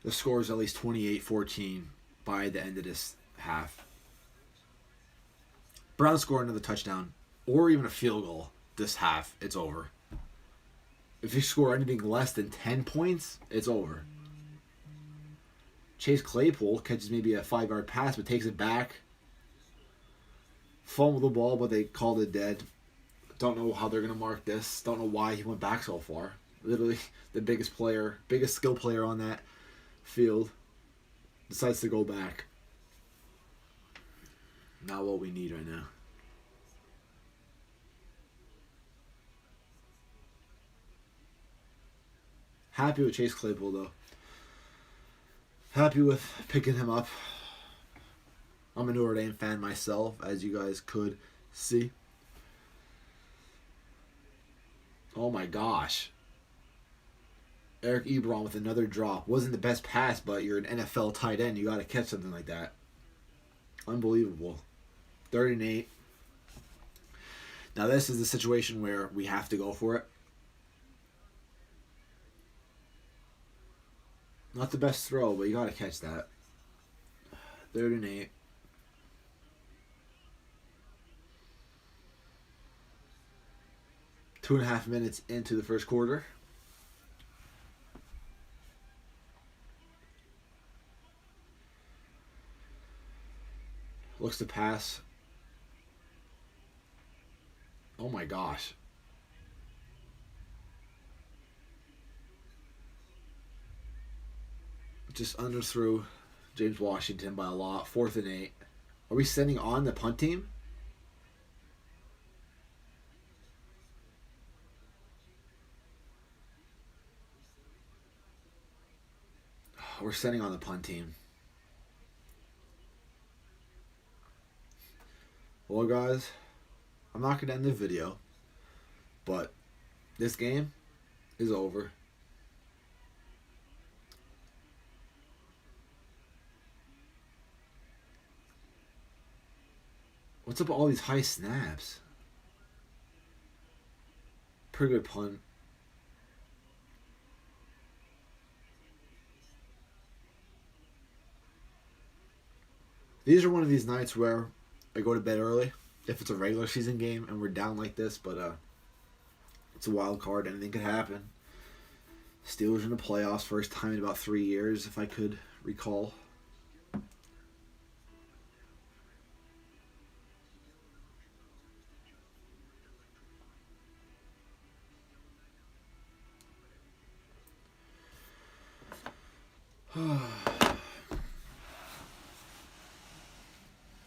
the score is at least 28-14 by the end of this half. Browns score another touchdown or even a field goal this half, it's over. If you score anything less than 10 points, it's over. Chase Claypool catches maybe a 5-yard pass but takes it back. Fumble the ball, but they called it dead. Don't know how they're going to mark this. Don't know why he went back so far. Literally the biggest skill player on that field decides to go back. Not what we need right now. Happy with Chase Claypool, though. Happy with picking him up. I'm a Notre Dame fan myself, as you guys could see. Oh my gosh. Eric Ebron with another drop. Wasn't the best pass, but you're an NFL tight end. You got to catch something like that. Unbelievable. 3rd and 8. Now this is the situation where we have to go for it. Not the best throw, but you got to catch that. 3rd and 8. Two and a half minutes into the first quarter. Looks to pass. Oh my gosh. Just underthrew James Washington by a lot. 4th and 8. Are we sending on the punt team? We're sending on the punt team. Well, guys, I'm not going to end the video, but this game is over. What's up with all these high snaps? Pretty good punt. These are one of these nights where I go to bed early if it's a regular season game and we're down like this, but it's a wild card. Anything could happen. Steelers in the playoffs, first time in about 3 years, if I could recall.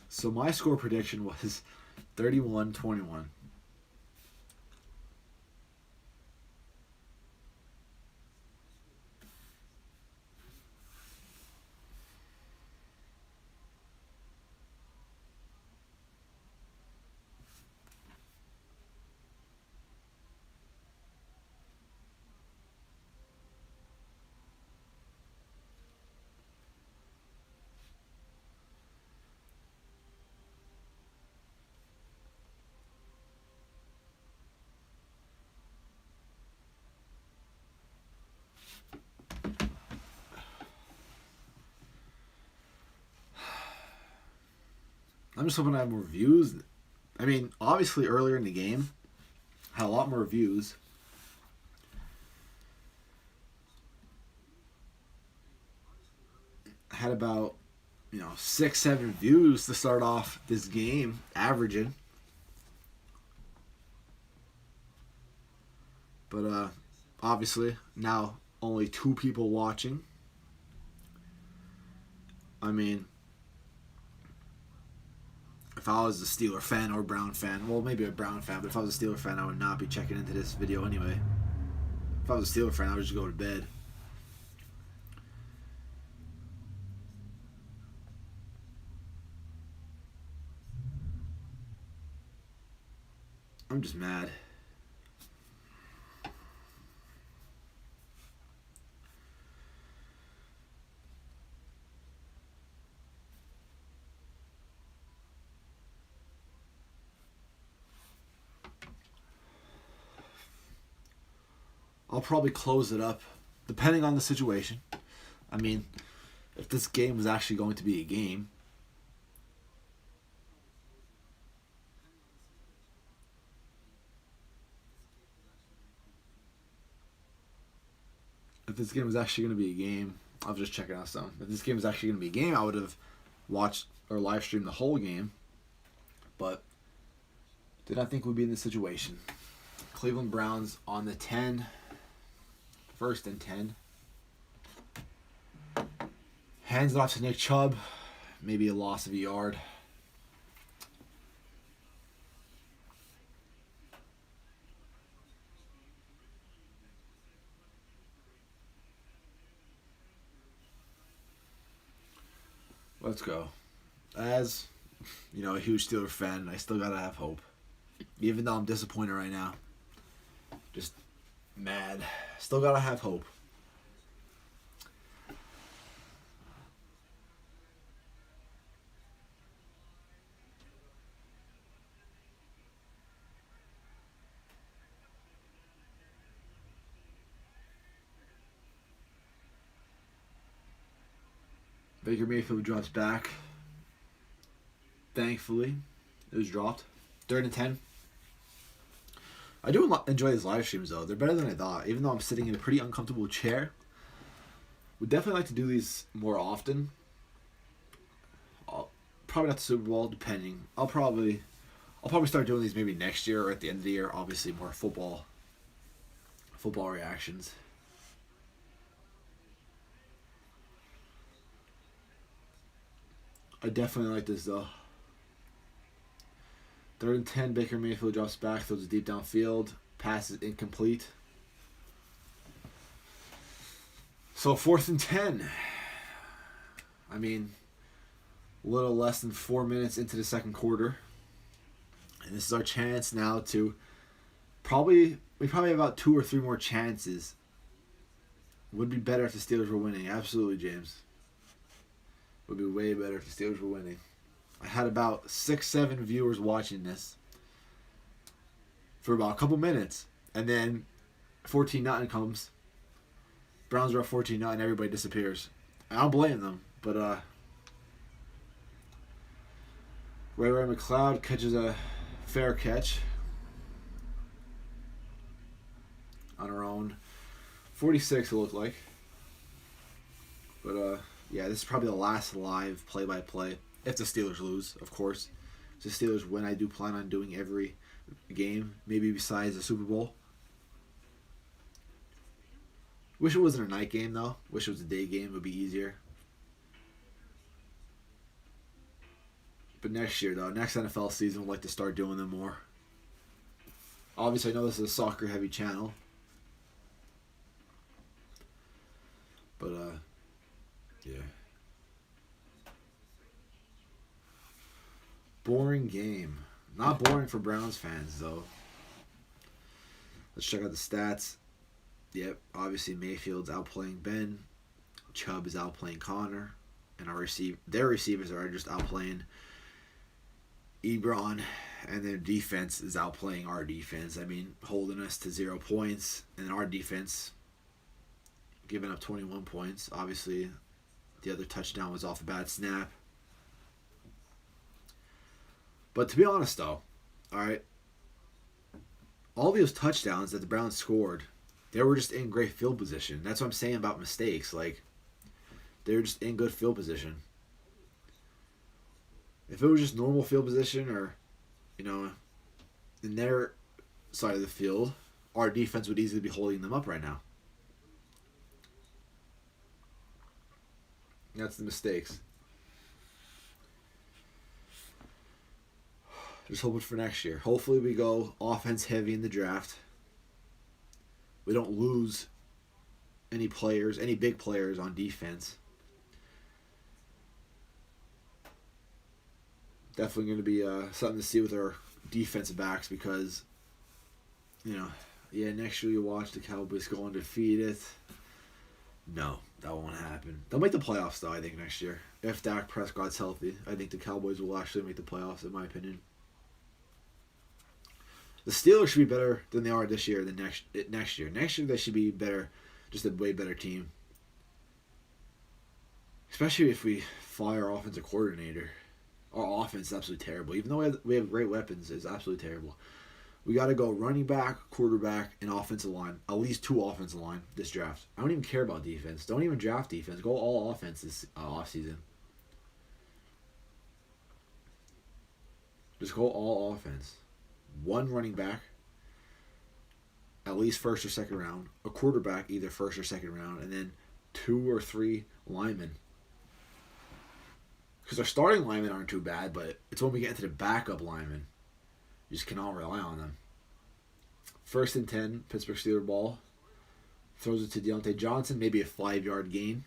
So my score prediction was 31-21. I'm just hoping I have more views. I mean, obviously earlier in the game, had a lot more views. Had about, 6-7 views to start off this game, averaging. But obviously now only 2 people watching. I mean, if I was a Steeler fan or Brown fan, well, maybe a Brown fan, but if I was a Steeler fan, I would not be checking into this video anyway. If I was a Steeler fan, I would just go to bed. I'm just mad. I'll probably close it up, depending on the situation. I mean, if this game was actually going to be a game, I was just checking out some. If this game was actually going to be a game, I would have watched or live streamed the whole game. But did not think we'd be in this situation. Cleveland Browns on the 10. First and 10. Hands it off to Nick Chubb. Maybe a loss of a yard. Let's go. As, a huge Steelers fan, I still gotta have hope. Even though I'm disappointed right now. Just mad. Still gotta have hope. Baker Mayfield drops back. Thankfully, it was dropped. 3rd and 10. I do enjoy these live streams, though. They're better than I thought. Even though I'm sitting in a pretty uncomfortable chair. Would definitely like to do these more often. Probably not the Super Bowl, depending. I'll probably start doing these maybe next year or at the end of the year. Obviously, more football reactions. I definitely like this, though. 3rd and 10, Baker Mayfield drops back, throws it deep downfield. Pass is incomplete. So 4th and 10. I mean, a little less than 4 minutes into the second quarter. And this is our chance now to we probably have about 2 or 3 more chances. Would be better if the Steelers were winning. Absolutely, James. Would be way better if the Steelers were winning. I had about 6-7 viewers watching this for about a couple minutes. And then 14-0 comes. Browns are up 14-0 and everybody disappears. I don't blame them. But Ray McLeod catches a fair catch on her own. 46 it looked like. But yeah, this is probably the last live play-by-play. If the Steelers lose, of course. If the Steelers win, I do plan on doing every game, maybe besides the Super Bowl. Wish it wasn't a night game, though. Wish it was a day game. It would be easier. But next year, though, next NFL season, we'd like to start doing them more. Obviously, I know this is a soccer-heavy channel. But, yeah. Boring game. Not boring for Browns fans, though. Let's check out the stats. Yep, obviously Mayfield's outplaying Ben. Chubb is outplaying Connor. And their receivers are just outplaying Ebron. And their defense is outplaying our defense. I mean, holding us to 0 points. And our defense giving up 21 points. Obviously, the other touchdown was off a bad snap. But to be honest, though, alright, all those touchdowns that the Browns scored, they were just in great field position. That's what I'm saying about mistakes. Like, they were just in good field position. If it was just normal field position or, in their side of the field, our defense would easily be holding them up right now. That's the mistakes. Just hoping for next year. Hopefully we go offense heavy in the draft. We don't lose any big players on defense. Definitely going to be something to see with our defensive backs because Next year you watch the Cowboys go undefeated. No, that won't happen. They'll make the playoffs, though, I think, next year. If Dak Prescott's healthy, I think the Cowboys will actually make the playoffs, in my opinion. The Steelers should be better than they are this year than next year. Next year, they should be better, just a way better team. Especially if we fire our offensive coordinator. Our offense is absolutely terrible. Even though we have great weapons, it's absolutely terrible. We got to go running back, quarterback, and offensive line. At least 2 offensive line this draft. I don't even care about defense. Don't even draft defense. Go all offense this offseason. Just go all offense. 1 running back, at least first or second round. A quarterback, either first or second round. And then 2 or 3 linemen. Because our starting linemen aren't too bad, but it's when we get into the backup linemen. You just cannot rely on them. 1st and 10, Pittsburgh Steelers ball. Throws it to Deontay Johnson, maybe a 5-yard gain.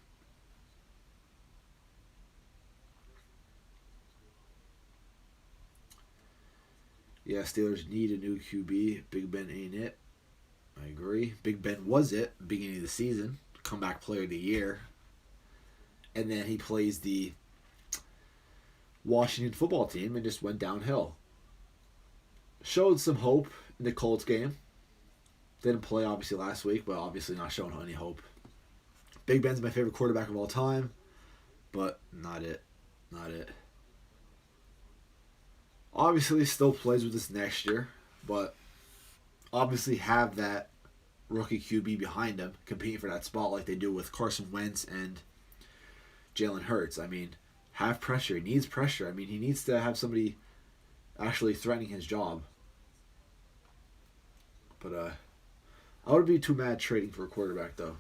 Yeah, Steelers need a new QB. Big Ben ain't it. I agree. Big Ben was it beginning of the season. Comeback player of the year. And then he plays the Washington football team and just went downhill. Showed some hope in the Colts game. Didn't play, obviously, last week, but obviously not showing any hope. Big Ben's my favorite quarterback of all time, but not it. Not it. Obviously, still plays with us next year, but obviously have that rookie QB behind him competing for that spot like they do with Carson Wentz and Jalen Hurts. I mean, have pressure. He needs pressure. I mean, he needs to have somebody actually threatening his job. But I would be too mad trading for a quarterback, though.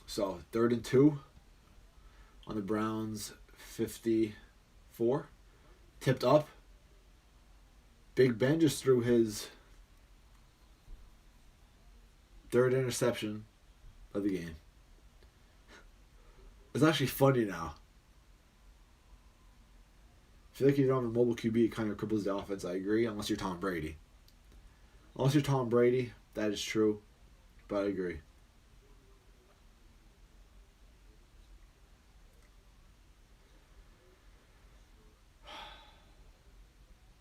So, 3rd and 2 on the Browns' 54. Tipped up. Big Ben just threw his 3rd interception of the game. It's actually funny now. I feel like if you don't have a mobile QB, it kind of cripples the offense, I agree, unless you're Tom Brady. Unless you're Tom Brady, that is true, but I agree.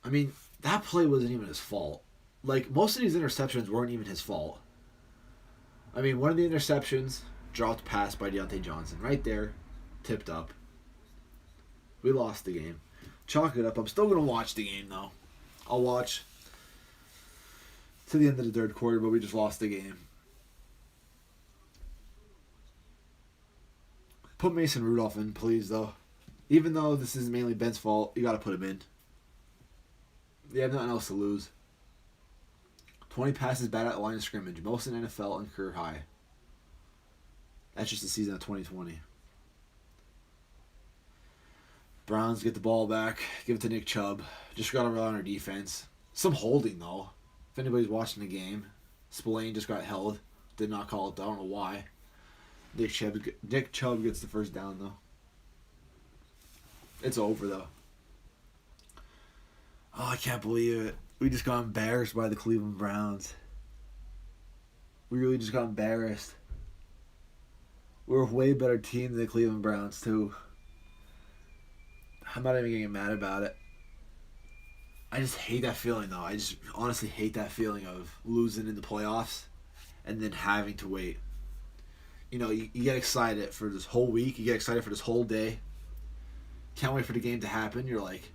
I mean, that play wasn't even his fault. Like, most of these interceptions weren't even his fault. I mean, one of the interceptions, dropped pass by Deontay Johnson. Right there, tipped up. We lost the game. Chalk it up. I'm still going to watch the game, though. I'll watch to the end of the 3rd quarter, but we just lost the game. Put Mason Rudolph in, please, though. Even though this is mainly Ben's fault, you got to put him in. They have nothing else to lose. 20 passes bad at the line of scrimmage. Most in NFL and career high. That's just the season of 2020. Browns get the ball back. Give it to Nick Chubb. Just got to rely on our defense. Some holding, though. If anybody's watching the game. Spillane just got held. Did not call it, though. I don't know why. Nick Chubb gets the first down, though. It's over, though. Oh, I can't believe it. We just got embarrassed by the Cleveland Browns. We really just got embarrassed. We're a way better team than the Cleveland Browns, too. I'm not even getting mad about it. I just hate that feeling, though. I just honestly hate that feeling of losing in the playoffs and then having to wait. You know, you get excited for this whole week. You get excited for this whole day. Can't wait for the game to happen. You're like,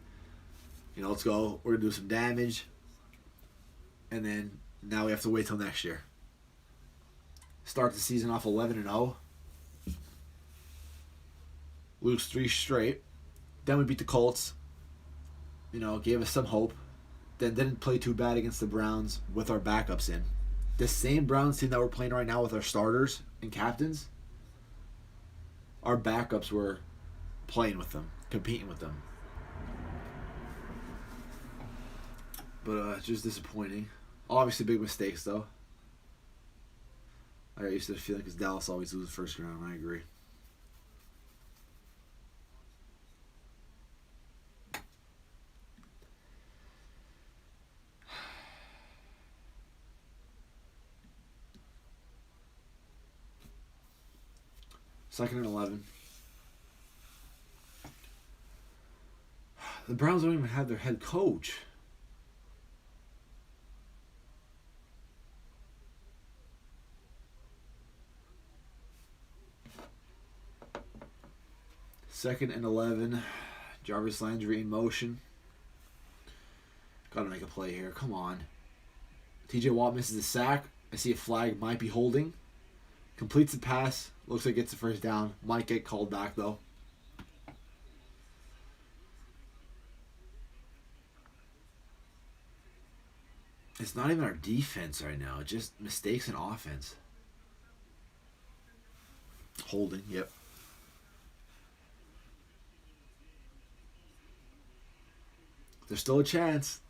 let's go. We're going to do some damage. And then now we have to wait till next year. Start the season off 11-0. Lose 3 straight. Then we beat the Colts. Gave us some hope. Then didn't play too bad against the Browns with our backups in. This same Browns team that we're playing right now with our starters and captains, our backups were playing with them, competing with them. But just disappointing. Obviously big mistakes, though. I got used to the feeling because Dallas always loses first round. I agree. 2nd and 11. The Browns don't even have their head coach. Second and 11. Jarvis Landry in motion. Gotta make a play here. Come on. TJ Watt misses a sack. I see a flag. Might be holding. Completes the pass. Looks like it's the first down. Might get called back though. It's not even our defense right now. It's just mistakes in offense. Holding, yep. There's still a chance.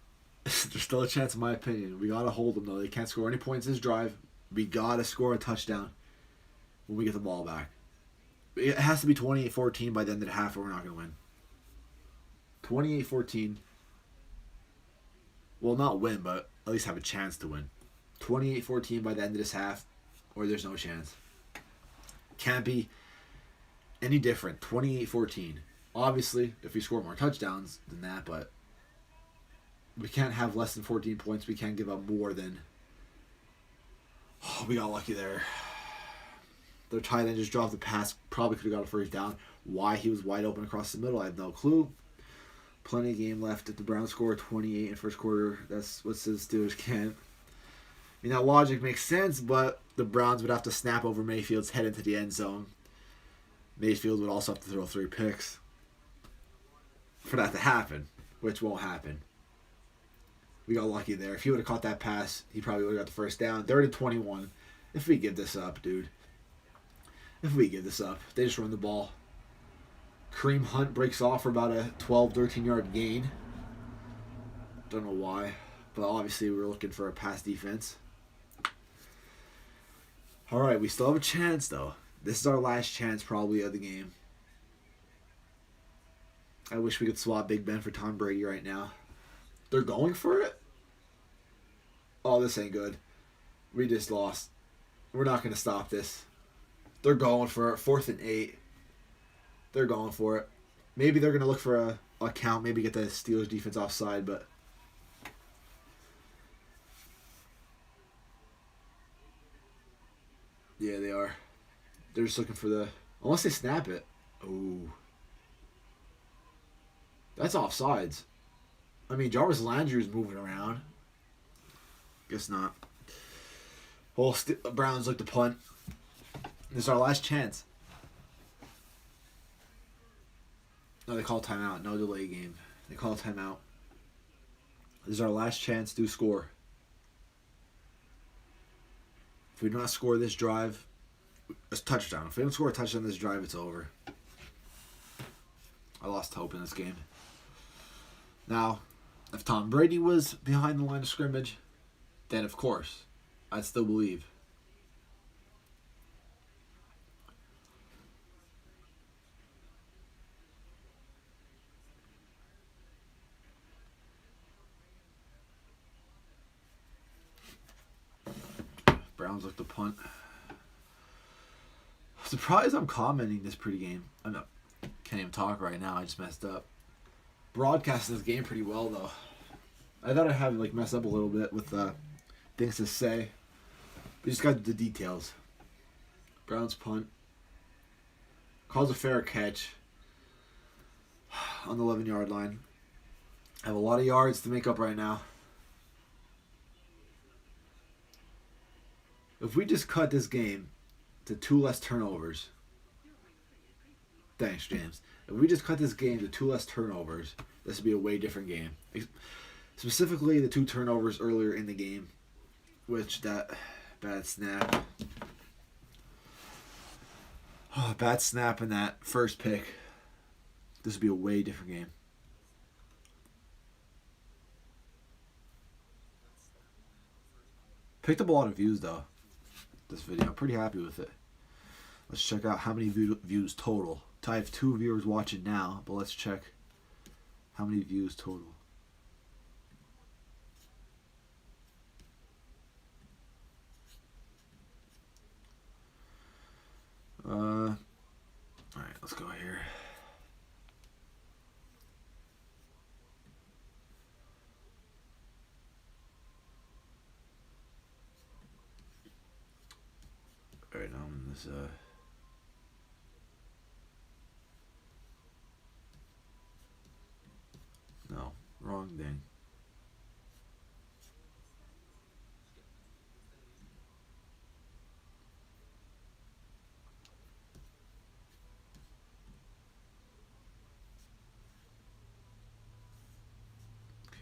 There's still a chance in my opinion. We gotta hold them though. They can't score any points this drive. We gotta score a touchdown when we get the ball back. It has to be 28-14 by the end of the half or we're not gonna win. 28-14. Well, not win, but at least have a chance to win. 28-14 by the end of this half, or there's no chance. Can't be any different. 28-14. Obviously, if we score more touchdowns than that, but we can't have less than 14 points. We can't give up more than... Oh, we got lucky there. Their tight end just dropped the pass. Probably could have got a first down. Why he was wide open across the middle, I have no clue. Plenty of game left. If the Browns score 28 in first quarter, that's what the Steelers can't. I mean, that logic makes sense, but the Browns would have to snap over Mayfield's head into the end zone. Mayfield would also have to throw 3 picks for that to happen, which won't happen. We got lucky there. If he would have caught that pass, he probably would have got the first down. 3rd and 21. If we give this up, dude. If we give this up. They just run the ball. Kareem Hunt breaks off for about a 12, 13-yard gain. Don't know why. But obviously we were looking for a pass defense. Alright, we still have a chance, though. This is our last chance, probably, of the game. I wish we could swap Big Ben for Tom Brady right now. They're going for it? Oh, this ain't good. We just lost. We're not going to stop this. They're going for it. 4th and 8. They're going for it. Maybe they're going to look for a count. Maybe get the Steelers defense offside, but... Yeah, they are. They're just looking for the... Unless they snap it. Ooh. That's offsides. I mean, Jarvis Landry's moving around. Guess not. Well, Browns look to punt. This is our last chance. No, they call timeout. No delay game. They call timeout. This is our last chance to score. If we do not score this drive, it's a touchdown. If we don't score a touchdown this drive, it's over. I lost hope in this game. Now, if Tom Brady was behind the line of scrimmage, then of course, I'd still believe. Browns look to punt. Surprised I'm commenting this pregame. I know, can't even talk right now. I just messed up. Broadcasting this game pretty well though. I thought I'd have messed up a little bit with things to say. We just got the details. Browns punt. Calls a fair catch on the 11-yard line. I have a lot of yards to make up right now. If we just cut this game to 2 less turnovers. Thanks, James. If we just cut this game to 2 less turnovers, this would be a way different game. Specifically, the 2 turnovers earlier in the game, which that bad snap. Oh, bad snap in that first pick. This would be a way different game. Picked up a lot of views, though, this video. I'm pretty happy with it. Let's check out how many views total. I have 2 viewers watching now, but let's check how many views total. Let's go here. Alright, now I'm in this, no, wrong thing.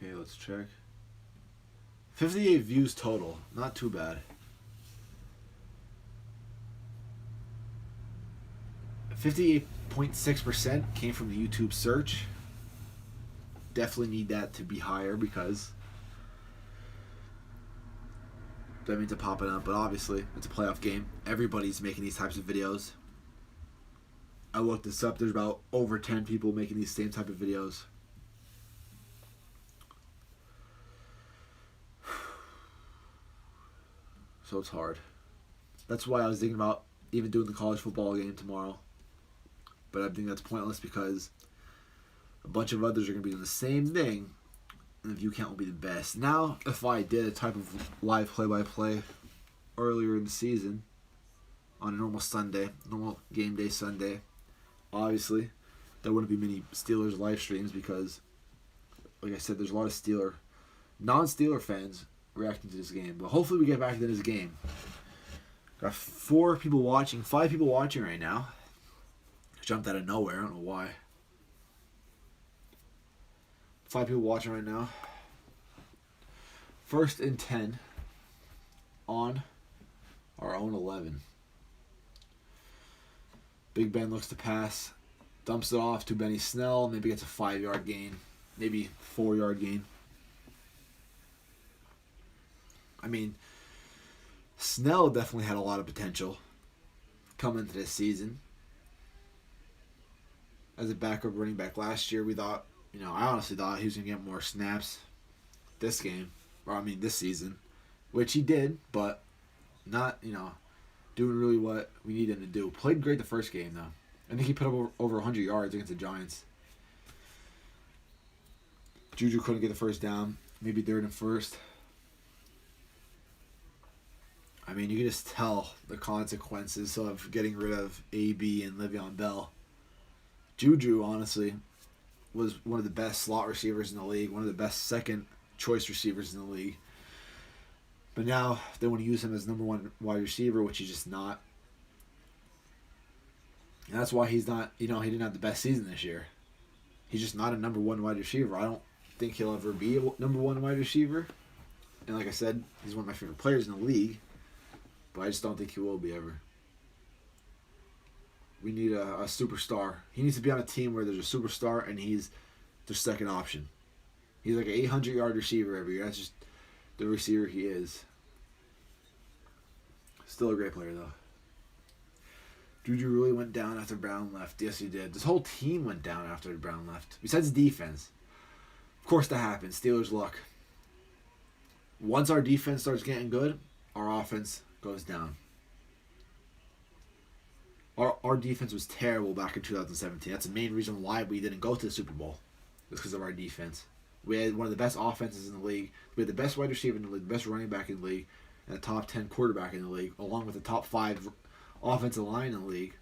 Okay, let's check. 58 views total. Not too bad. 58.6% came from the YouTube search. Definitely need that to be higher because that means it's popping up. But obviously, it's a playoff game. Everybody's making these types of videos. I looked this up. There's about over 10 people making these same type of videos. So it's hard. That's why I was thinking about even doing the college football game tomorrow. But I think that's pointless because a bunch of others are going to be doing the same thing, and the view count will be the best. Now, if I did a type of live play-by-play earlier in the season on a normal Sunday, normal game day Sunday, obviously there wouldn't be many Steelers live streams because, like I said, there's a lot of non-Steeler fans reacting to this game. But hopefully we get back into this game. Got 5 people watching right now. Jumped out of nowhere, I don't know why. 5 people watching right now. 1st and 10 on our own 11. Big Ben looks to pass. Dumps it off to Benny Snell. Maybe gets a 5-yard gain. Maybe 4-yard gain. I mean, Snell definitely had a lot of potential coming into this season. As a backup running back last year, we thought, I honestly thought he was going to get more snaps this season, which he did, but not, doing really what we needed him to do. Played great the first game, though. I think he put up over 100 yards against the Giants. Juju couldn't get the first down, maybe 3rd and 1st. I mean, you can just tell the consequences of getting rid of AB and Le'Veon Bell. Juju, honestly, was one of the best slot receivers in the league, one of the best second-choice receivers in the league. But now they want to use him as number 1 wide receiver, which he's just not. And that's why he's not, he didn't have the best season this year. He's just not a number 1 wide receiver. I don't think he'll ever be a number 1 wide receiver. And like I said, he's one of my favorite players in the league. But I just don't think he will be ever. We need a superstar. He needs to be on a team where there's a superstar and he's the second option. He's like an 800-yard receiver every year. That's just the receiver he is. Still a great player, though. Juju really went down after Brown left. Yes, he did. This whole team went down after Brown left. Besides defense. Of course that happens. Steelers' luck. Once our defense starts getting good, our offense goes down. Our defense was terrible back in 2017. That's the main reason why we didn't go to the Super Bowl. It's because of our defense. We had one of the best offenses in the league. We had the best wide receiver in the league, the best running back in the league, and the top 10 quarterback in the league, along with the top 5 offensive line in the league.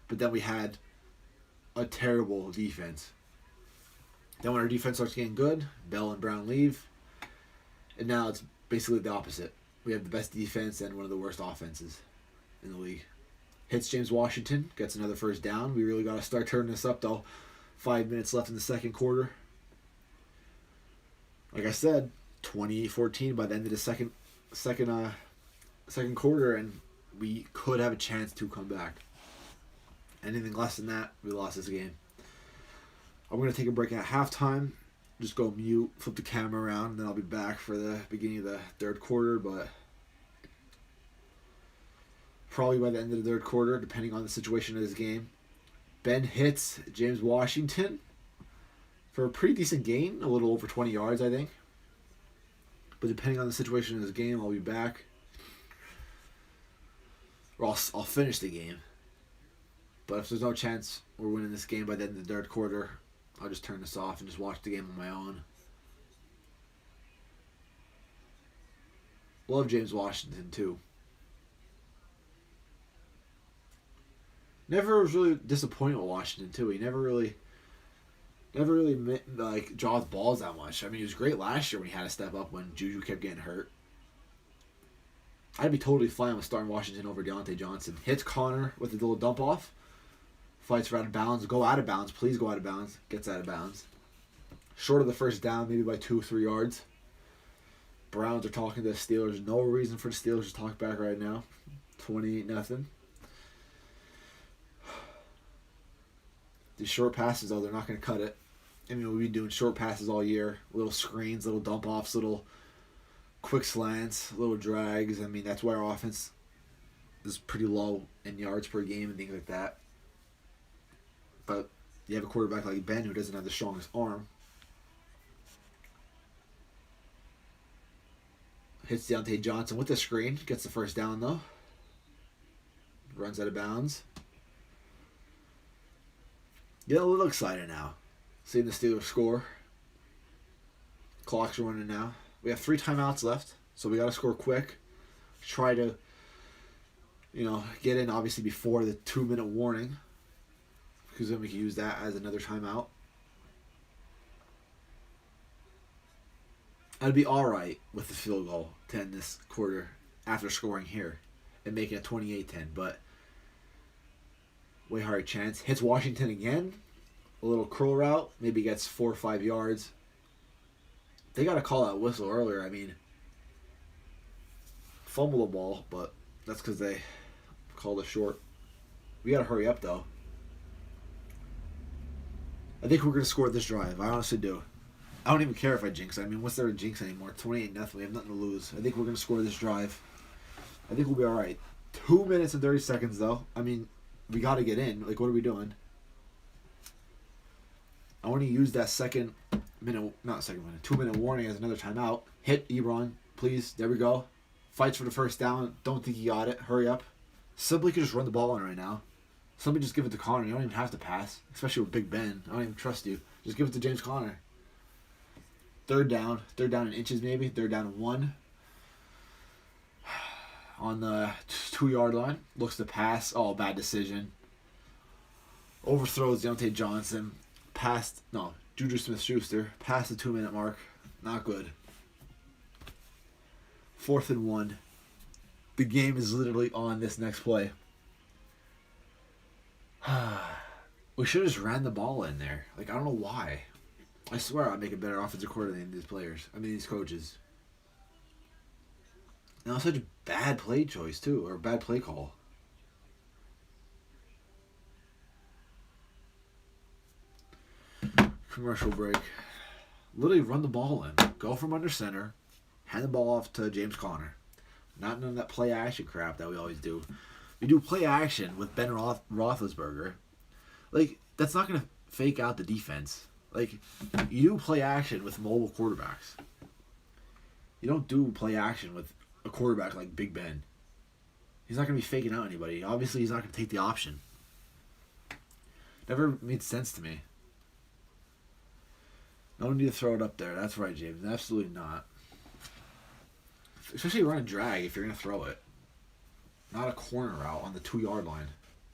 But then we had a terrible defense. Then when our defense starts getting good, Bell and Brown leave. And now it's basically the opposite. We have the best defense and one of the worst offenses in the league. Hits James Washington, gets another first down. We really got to start turning this up, though. 5 minutes left in the second quarter. Like I said, 28-14 by the end of the second quarter, and we could have a chance to come back. Anything less than that, we lost this game. I'm going to take a break at halftime. Just go mute, flip the camera around, and then I'll be back for the beginning of the third quarter, but probably by the end of the third quarter, depending on the situation of this game. Ben hits James Washington for a pretty decent gain, a little over 20 yards, I think. But depending on the situation of this game, I'll be back. Or I'll finish the game. But if there's no chance we're winning this game by the end of the third quarter, I'll just turn this off and just watch the game on my own. Love James Washington too. Never was really disappointed with Washington too. He never really like draws balls that much. I mean, he was great last year when he had to step up when Juju kept getting hurt. I'd be totally fine with starting Washington over Deontay Johnson. Hits Connor with a little dump off. Fights for out of bounds. Go out of bounds. Please go out of bounds. Gets out of bounds. Short of the first down, maybe by 2-3 yards. Browns are talking to the Steelers. No reason for the Steelers to talk back right now. 28-0. These short passes, though, they're not going to cut it. I mean, we've been doing short passes all year. Little screens, little dump-offs, little quick slants, little drags. I mean, that's why our offense is pretty low in yards per game and things like that. But you have a quarterback like Ben who doesn't have the strongest arm. Hits Deontay Johnson with the screen. Gets the first down, though. Runs out of bounds. Get a little excited now. Seeing the Steelers score. Clock's running now. We have 3 timeouts left, so we got to score quick. Try to, get in obviously before the 2-minute warning, because then we can use that as another timeout. I'd be all right with the field goal to end this quarter after scoring here and making it 28-10, but way higher chance. Hits Washington again. A little curl route. Maybe gets 4 or 5 yards. They got to call that whistle earlier. I mean, fumble the ball, but that's because they called it short. We got to hurry up, though. I think we're going to score this drive. I honestly do. I don't even care if I jinx. I mean, what's there to jinx anymore? 28-0. We have nothing to lose. I think we're going to score this drive. I think we'll be all right. 2 minutes and 30 seconds, though. I mean, we got to get in. Like, what are we doing? I want to use that 2-minute warning as another timeout. Hit Ebron, please. There we go. Fights for the first down. Don't think he got it. Hurry up. Simply could just run the ball on right now. Somebody just give it to Connor. You don't even have to pass, especially with Big Ben. I don't even trust you. Just give it to James Conner. Third down in inches maybe. Third down and 1. On the 2-yard line. Looks to pass. Oh, bad decision. Overthrows Deontay Johnson. Juju Smith-Schuster. Past the 2-minute mark. Not good. 4th and 1. The game is literally on this next play. We should have just ran the ball in there. Like, I don't know why. I swear I'd make a better offensive coordinator than these players. These coaches. Now, such a bad play choice, too. Or bad play call. Commercial break. Literally run the ball in. Go from under center. Hand the ball off to James Conner. Not none of that play action crap that we always do. We do play action with Ben Roethlisberger. Like, that's not going to fake out the defense. Like, you do play action with mobile quarterbacks. You don't do play action with a quarterback like Big Ben. He's not going to be faking out anybody. Obviously, he's not going to take the option. Never made sense to me. No need to throw it up there. That's right, James. Absolutely not. Especially run a drag if you're going to throw it. Not a corner route on the 2-yard line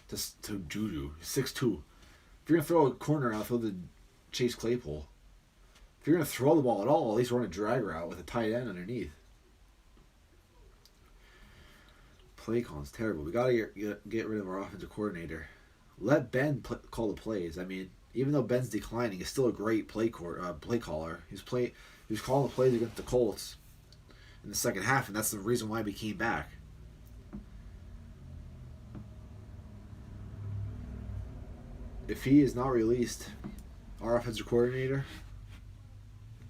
to Juju. 6'2". If you're going to throw a corner out, throw the Chase Claypool. If you're going to throw the ball at all, at least run a drag route with a tight end underneath. Play calling's terrible. We got to get rid of our offensive coordinator. Let Ben call the plays. I mean, even though Ben's declining, he's still a great play caller. He was calling the plays against the Colts in the second half, and that's the reason why we came back. If he is not released, our offensive coordinator,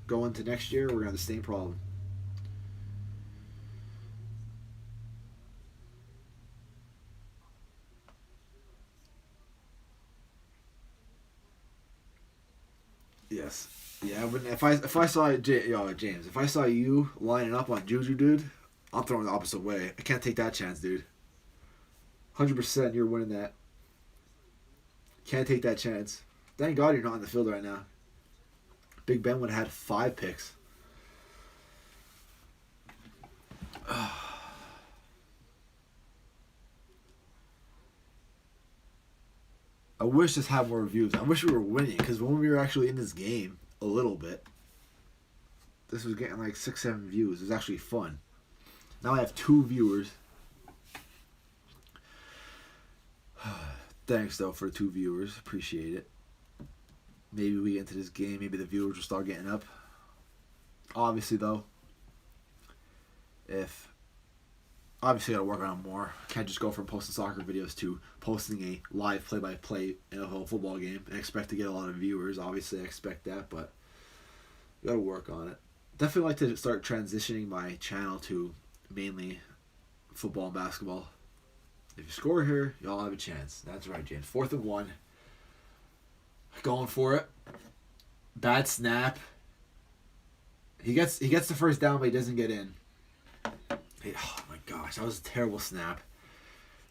going to next year, we're going to have the same problem. Yes. Yeah, but if I saw James, if I saw you lining up on Juju, dude, I'm throwing the opposite way. I can't take that chance, dude. 100% you're winning that. Can't take that chance. Thank God you're not on the field right now. Big Ben would have had 5 picks. I wish this had more views. I wish we were winning, because when we were actually in this game a little bit, this was getting like 6, 7 views. It was actually fun. Now I have 2 viewers. Thanks though for 2 viewers. Appreciate it. Maybe we get into this game. Maybe the viewers will start getting up. Obviously though, obviously I gotta work on it more. I can't just go from posting soccer videos to posting a live play-by-play NFL football game and expect to get a lot of viewers. Obviously I expect that, but we gotta work on it. Definitely like to start transitioning my channel to mainly football and basketball. If you score here, y'all have a chance. That's right, James. 4th and 1. Going for it. Bad snap. He gets the first down, but he doesn't get in. Oh my gosh, that was a terrible snap.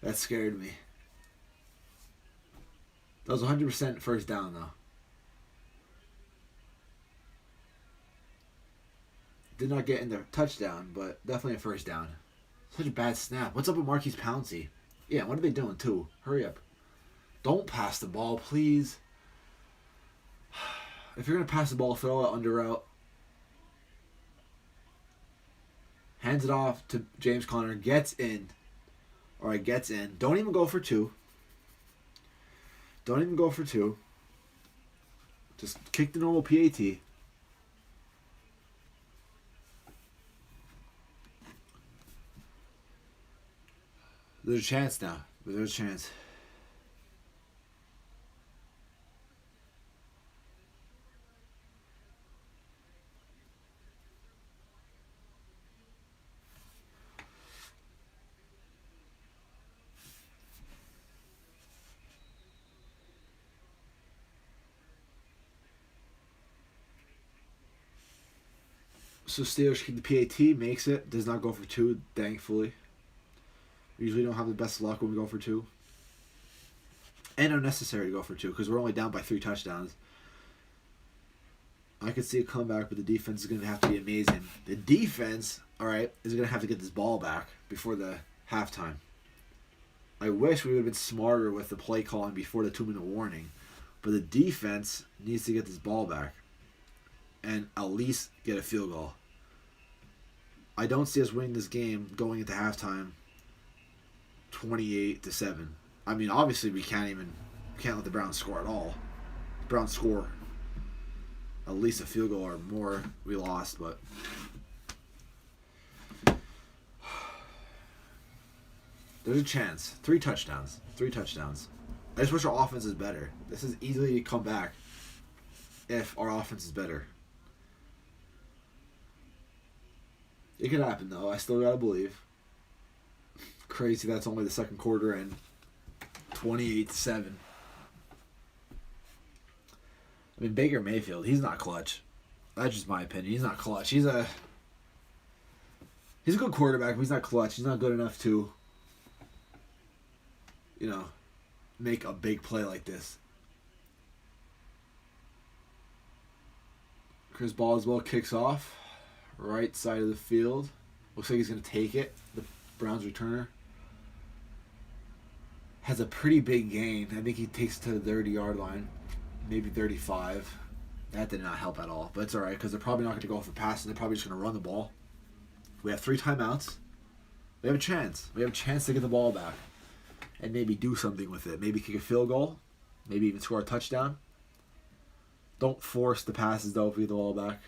That scared me. That was 100% first down though. Did not get in the touchdown, but definitely a first down. Such a bad snap. What's up with Marquise Pouncey? Yeah, what are they doing too? Hurry up. Don't pass the ball, please. If you're going to pass the ball, throw it under route. Hands it off to James Conner. Gets in. Alright, gets in. Don't even go for 2. Don't even go for 2. Just kick the normal PAT. There's a chance now. There's a chance. So Steelers kick the PAT, makes it, does not go for 2, thankfully. We usually don't have the best luck when we go for 2. And unnecessary to go for 2, because we're only down by 3 touchdowns. I could see a comeback, but the defense is going to have to be amazing. The defense, alright, is going to have to get this ball back before the halftime. I wish we would have been smarter with the play calling before the 2-minute warning. But the defense needs to get this ball back. And at least get a field goal. I don't see us winning this game going into halftime 28-7. I mean, obviously we can't let the Browns score at all. The Browns score at least a field goal or more, we lost, but there's a chance. 3 touchdowns. 3 touchdowns. I just wish our offense is better. This is easily come back if our offense is better. It could happen though. I still gotta believe. Crazy that's only the second quarter and 28-7. I mean, Baker Mayfield, he's not clutch. That's just my opinion. He's not clutch. He's a good quarterback, but he's not clutch. He's not good enough to, make a big play like this. Chris Boswell kicks off. Right side of the field. Looks like he's going to take it. The Browns returner has a pretty big gain. I think he takes it to the 30-yard line. Maybe 35. That did not help at all. But it's alright because they're probably not going to go for passing. They're probably just going to run the ball. We have 3 timeouts. We have a chance. We have a chance to get the ball back. And maybe do something with it. Maybe kick a field goal. Maybe even score a touchdown. Don't force the passes though if we get the ball back.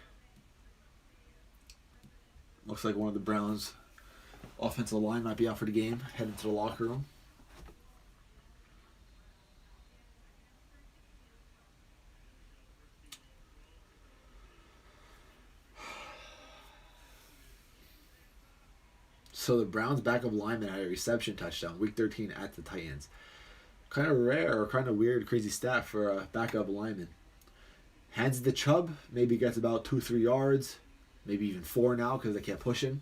Looks like one of the Browns' offensive line might be out for the game, heading to the locker room. So the Browns' backup lineman had a reception touchdown, week 13 at the Titans. Kind of rare or kind of weird, crazy stat for a backup lineman. Hands it to Chubb, maybe gets about 2-3 yards. Maybe even 4 now because they kept pushing.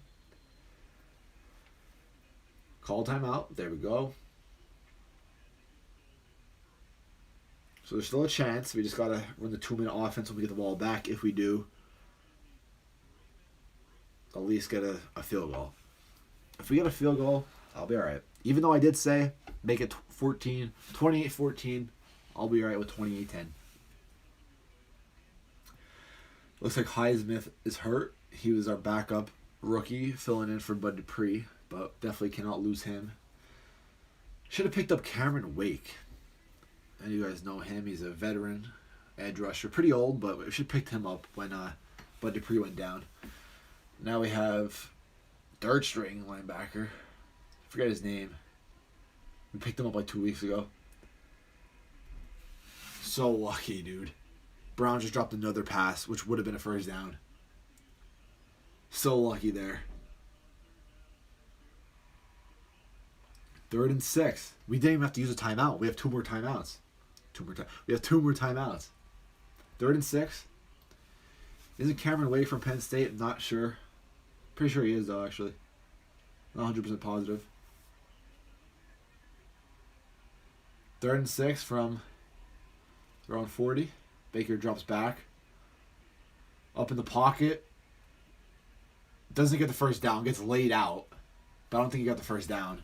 Call timeout. There we go. So there's still a chance. We just got to run the 2-minute offense when we get the ball back. If we do, at least get a field goal. If we get a field goal, I'll be all right. Even though I did say make it 28-14, I'll be all right with 28-10. Looks like Highsmith is hurt. He was our backup rookie filling in for Bud Dupree, but definitely cannot lose him. Should have picked up Cameron Wake. And you guys know him. He's a veteran edge rusher. Pretty old, but we should have picked him up when Bud Dupree went down. Now we have third string linebacker. I forget his name. We picked him up like 2 weeks ago. So lucky, dude. Brown just dropped another pass, which would have been a first down. So lucky there. 3rd and 6. We didn't even have to use a timeout. We have 2 more timeouts. We have 2 more timeouts. 3rd and 6. Isn't Cameron Wake from Penn State? I'm not sure. Pretty sure he is, though, actually. Not 100% positive. 3rd and 6 from around 40. Baker drops back. Up in the pocket. Doesn't get the first down. Gets laid out. But I don't think he got the first down.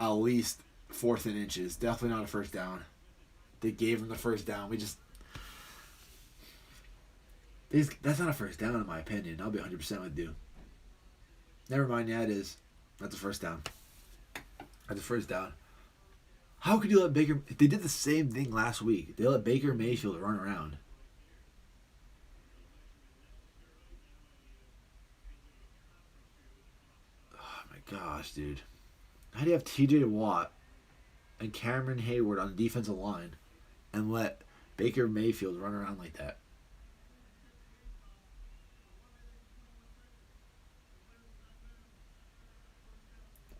At least 4th and inches. Definitely not a first down. They gave him the first down. That's not a first down in my opinion. I'll be 100% with you. Never mind. Yeah, it is. That's a first down. That's a first down. How could you let Baker... They did the same thing last week. They let Baker Mayfield run around. Oh my gosh, dude. How do you have TJ Watt and Cameron Hayward on the defensive line and let Baker Mayfield run around like that?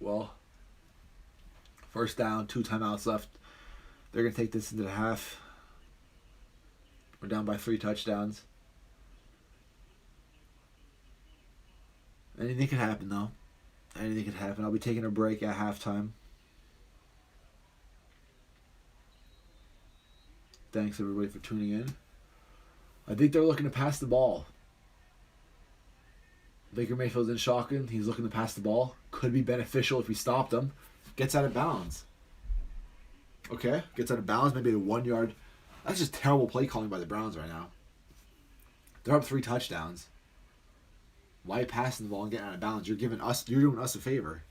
Well, first down, 2 timeouts left. They're going to take this into the half. We're down by 3 touchdowns. Anything could happen, though. Anything could happen. I'll be taking a break at halftime. Thanks, everybody, for tuning in. I think they're looking to pass the ball. Baker Mayfield's in shotgun. He's looking to pass the ball. Could be beneficial if we stopped him. Gets out of bounds. Okay, gets out of bounds. Maybe a 1 yard. That's just terrible play calling by the Browns right now. They're up 3 touchdowns. Why passing the ball and getting out of bounds? You're doing us a favor.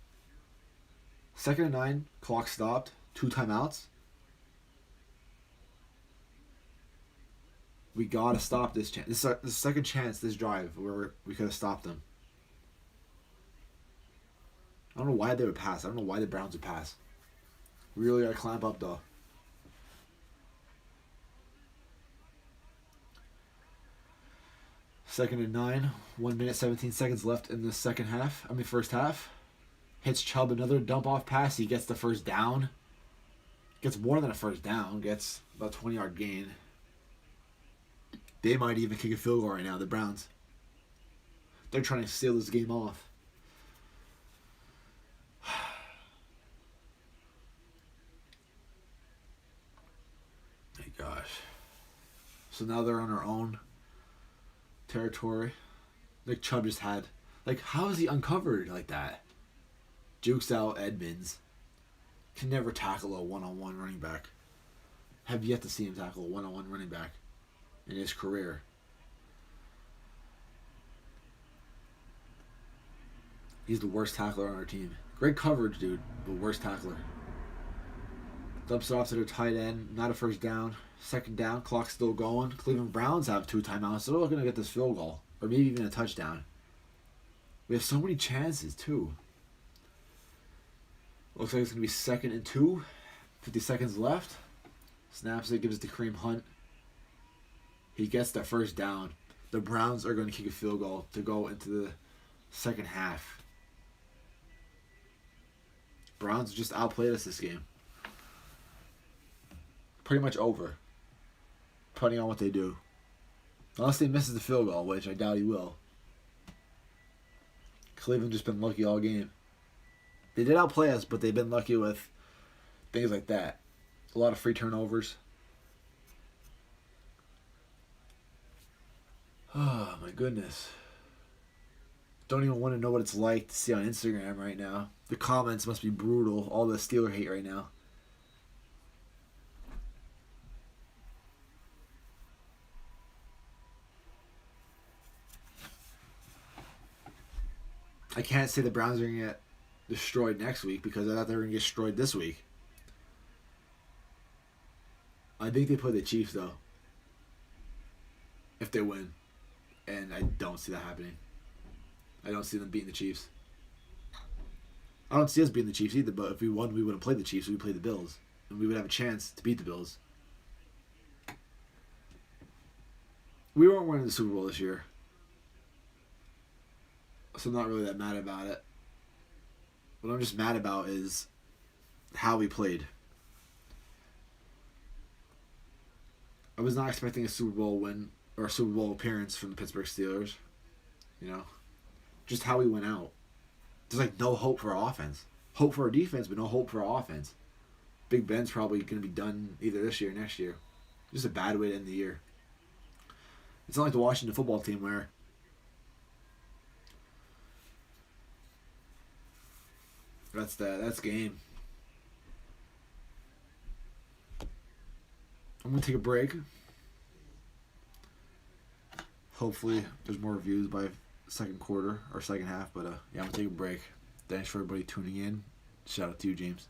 2nd and 9, clock stopped. 2 timeouts. We gotta stop this chance. This is the second chance this drive where we could have stopped them. I don't know why they would pass. I don't know why the Browns would pass. We really gotta clamp up though. Second and 9, 1 minute 17 seconds left in the first half. Hits Chubb another dump off pass. He gets the first down. Gets more than a first down. Gets about 20-yard gain. They might even kick a field goal right now, the Browns. They're trying to seal this game off. My gosh. So now they're on our own territory. Nick Chubb just had... how is he uncovered like that? Jukes out Edmonds. Can never tackle a one-on-one running back. Have yet to see him tackle a one-on-one running back in his career. He's the worst tackler on our team. Great coverage, dude, but worst tackler. Dumps it off to their tight end. Not a first down. 2nd down. Clock's still going. Cleveland Browns have 2 timeouts. So they're looking to get this field goal. Or maybe even a touchdown. We have so many chances, too. Looks like it's going to be 2nd and 2. 50 seconds left. Snaps it. Gives it to Kareem Hunt. He gets that first down. The Browns are going to kick a field goal to go into the second half. Browns just outplayed us this game. Pretty much over. Depending on what they do. Unless they misses the field goal, which I doubt he will. Cleveland just been lucky all game. They did outplay us, but they've been lucky with things like that. A lot of free turnovers. Oh, my goodness. Don't even want to know what it's like to see on Instagram right now. The comments must be brutal. All the Steeler hate right now. I can't say the Browns are going to get destroyed next week because I thought they were going to get destroyed this week. I think they play the Chiefs, though. If they win. And I don't see that happening. I don't see them beating the Chiefs. I don't see us beating the Chiefs either, but if we won, we wouldn't play the Chiefs. We would play the Bills. And we would have a chance to beat the Bills. We weren't winning the Super Bowl this year. So I'm not really that mad about it. What I'm just mad about is how we played. I was not expecting a Super Bowl win or a Super Bowl appearance from the Pittsburgh Steelers. You know? Just how we went out. There's like no hope for our offense. Hope for our defense, but no hope for our offense. Big Ben's probably going to be done either this year or next year. Just a bad way to end the year. It's not like the Washington football team where that's game. I'm going to take a break. Hopefully there's more reviews by second quarter or second half, but yeah, I'm going to take a break. Thanks for everybody tuning in. Shout out to you, James.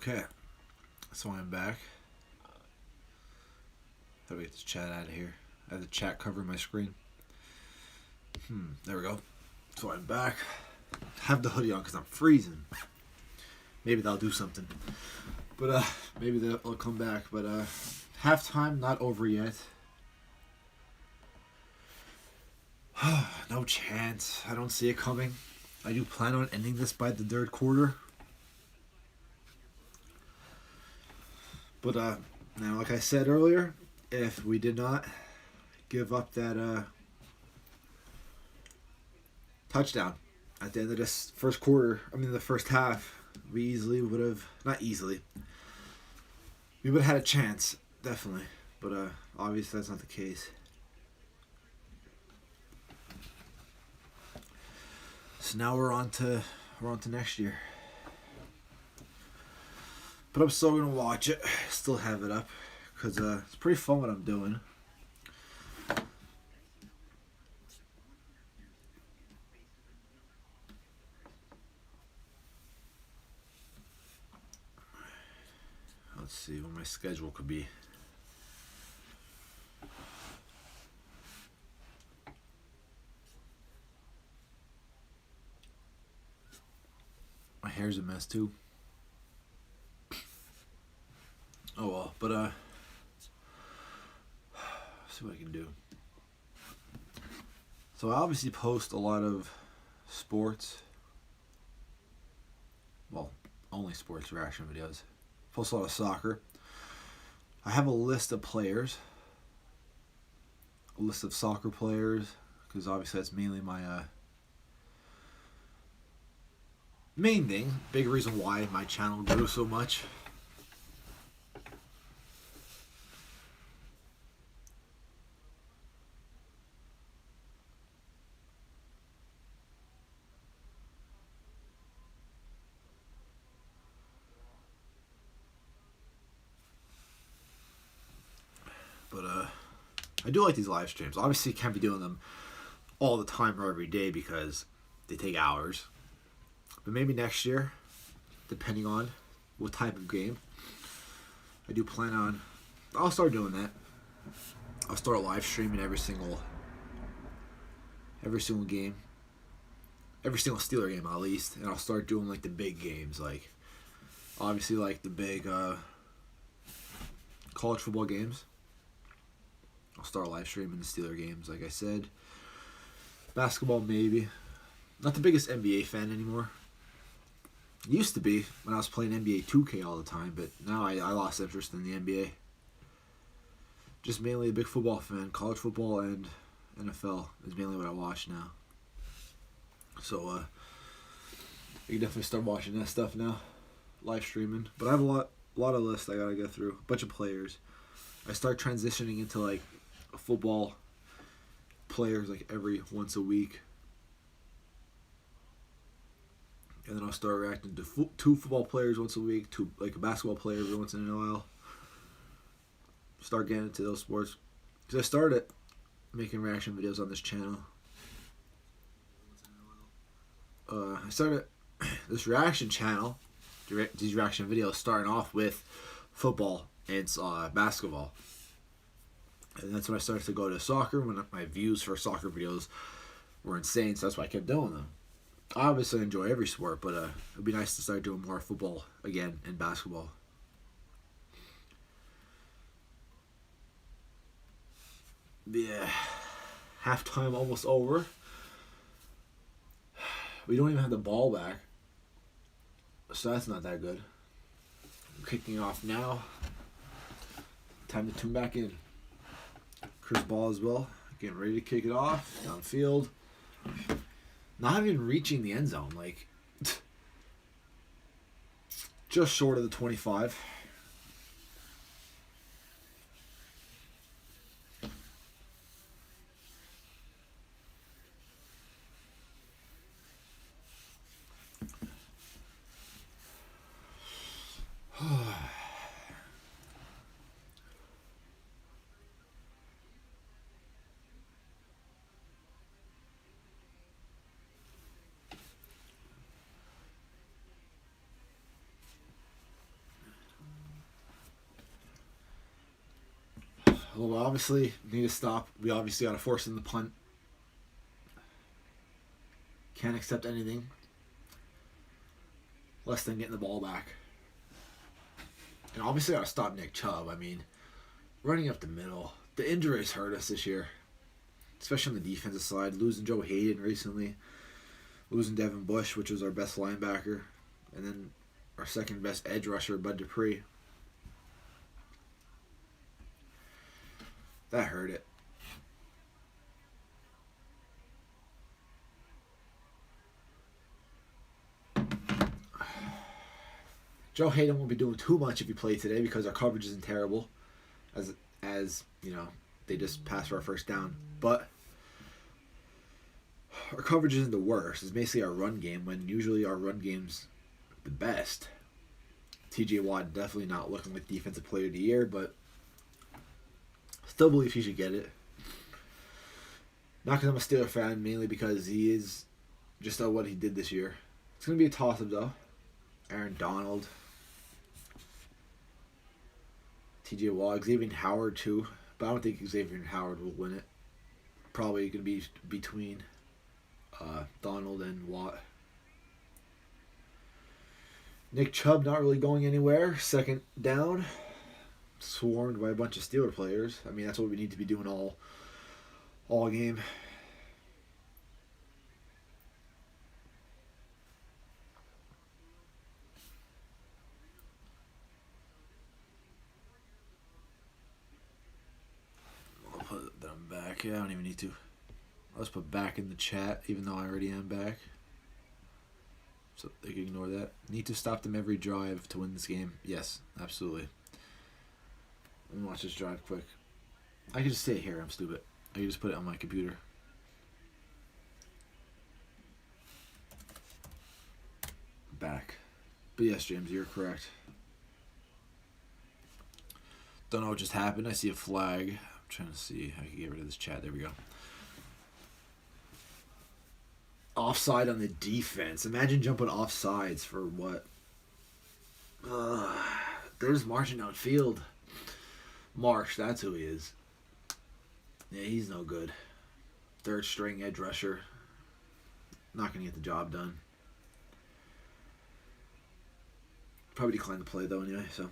Okay, so I'm back. How do we get this chat out of here? I have the chat covering my screen. There we go. So I'm back. Have the hoodie on because I'm freezing. Maybe that'll do something. But maybe they'll come back. But halftime not over yet. No chance. I don't see it coming. I do plan on ending this by the third quarter. But now, like I said earlier, if we did not give up that touchdown at the end of this first quarter, the first half, we easily would have, not easily, we would have had a chance, definitely. But obviously that's not the case. So now we're on to next year. But I'm still gonna watch it. Still have it up because it's pretty fun what I'm doing. Let's see what my schedule could be. My hair's a mess too. Oh well, but see what I can do. So I obviously post a lot of sports. Well, only sports reaction videos. Post a lot of soccer. I have a list of players. A list of soccer players, because obviously that's mainly my main thing. Big reason why my channel grew so much. But I do like these live streams. Obviously, can't be doing them all the time or every day because they take hours. But maybe next year, depending on what type of game, I do plan on. I'll start doing that. I'll start live streaming every single game, every single Steeler game at least, and I'll start doing like the big games, like obviously like the big college football games. I'll start live streaming the Steeler games, like I said. Basketball, maybe. Not the biggest NBA fan anymore. Used to be when I was playing NBA 2K all the time, but now I lost interest in the NBA. Just mainly a big football fan. College football and NFL is mainly what I watch now. So I can definitely start watching that stuff now, live streaming. But I have a lot of lists I gotta go through. A bunch of players. I start transitioning into like football players like every once a week, and then I'll start reacting to two football players once a week, to like a basketball player every once in a while. Start getting into those sports because I started making reaction videos on this channel. I started this reaction channel, these reaction videos, starting off with football and basketball. And that's when I started to go to soccer, when my views for soccer videos were insane, so that's why I kept doing them. I obviously enjoy every sport, but it would be nice to start doing more football again and basketball. Yeah, halftime almost over. We don't even have the ball back, so that's not that good. I'm kicking off now. Time to tune back in. Chris Ball as well, getting ready to kick it off downfield. Not even reaching the end zone, like just short of the 25. Well, we obviously need to stop. We obviously got to force in the punt. Can't accept anything less than getting the ball back. And obviously got to stop Nick Chubb. I mean, running up the middle. The injuries hurt us this year, especially on the defensive side. Losing Joe Hayden recently. Losing Devin Bush, which was our best linebacker. And then our second best edge rusher, Bud Dupree. That hurt it. Joe Hayden won't be doing too much if he plays today because our coverage isn't terrible. As you know, they just passed for our first down. But our coverage isn't the worst. It's basically our run game, when usually our run game's the best. TJ Watt definitely not looking like Defensive Player of the Year, but still believe he should get it. Not because I'm a Steeler fan, mainly because he is just what he did this year. It's going to be a toss-up, though. Aaron Donald. TJ Watt. Xavier Howard, too. But I don't think Xavier Howard will win it. Probably going to be between Donald and Watt. Nick Chubb not really going anywhere. Second down. Swarmed by a bunch of Steeler players. I mean, that's what we need to be doing all game. I'll put them back. Yeah, I don't even need to. I'll just put back in the chat, even though I already am back. So they can ignore that. Need to stop them every drive to win this game. Yes, absolutely. Let me watch this drive quick. I can just stay here. I'm stupid. I can just put it on my computer. Back. But yes, James, you're correct. Don't know what just happened. I see a flag. I'm trying to see how I can get rid of this chat. There we go. Offside on the defense. Imagine jumping offsides for what? There's marching downfield. Marsh, that's who he is. Yeah, he's no good. Third string edge rusher. Not going to get the job done. Probably declined the play though anyway, so.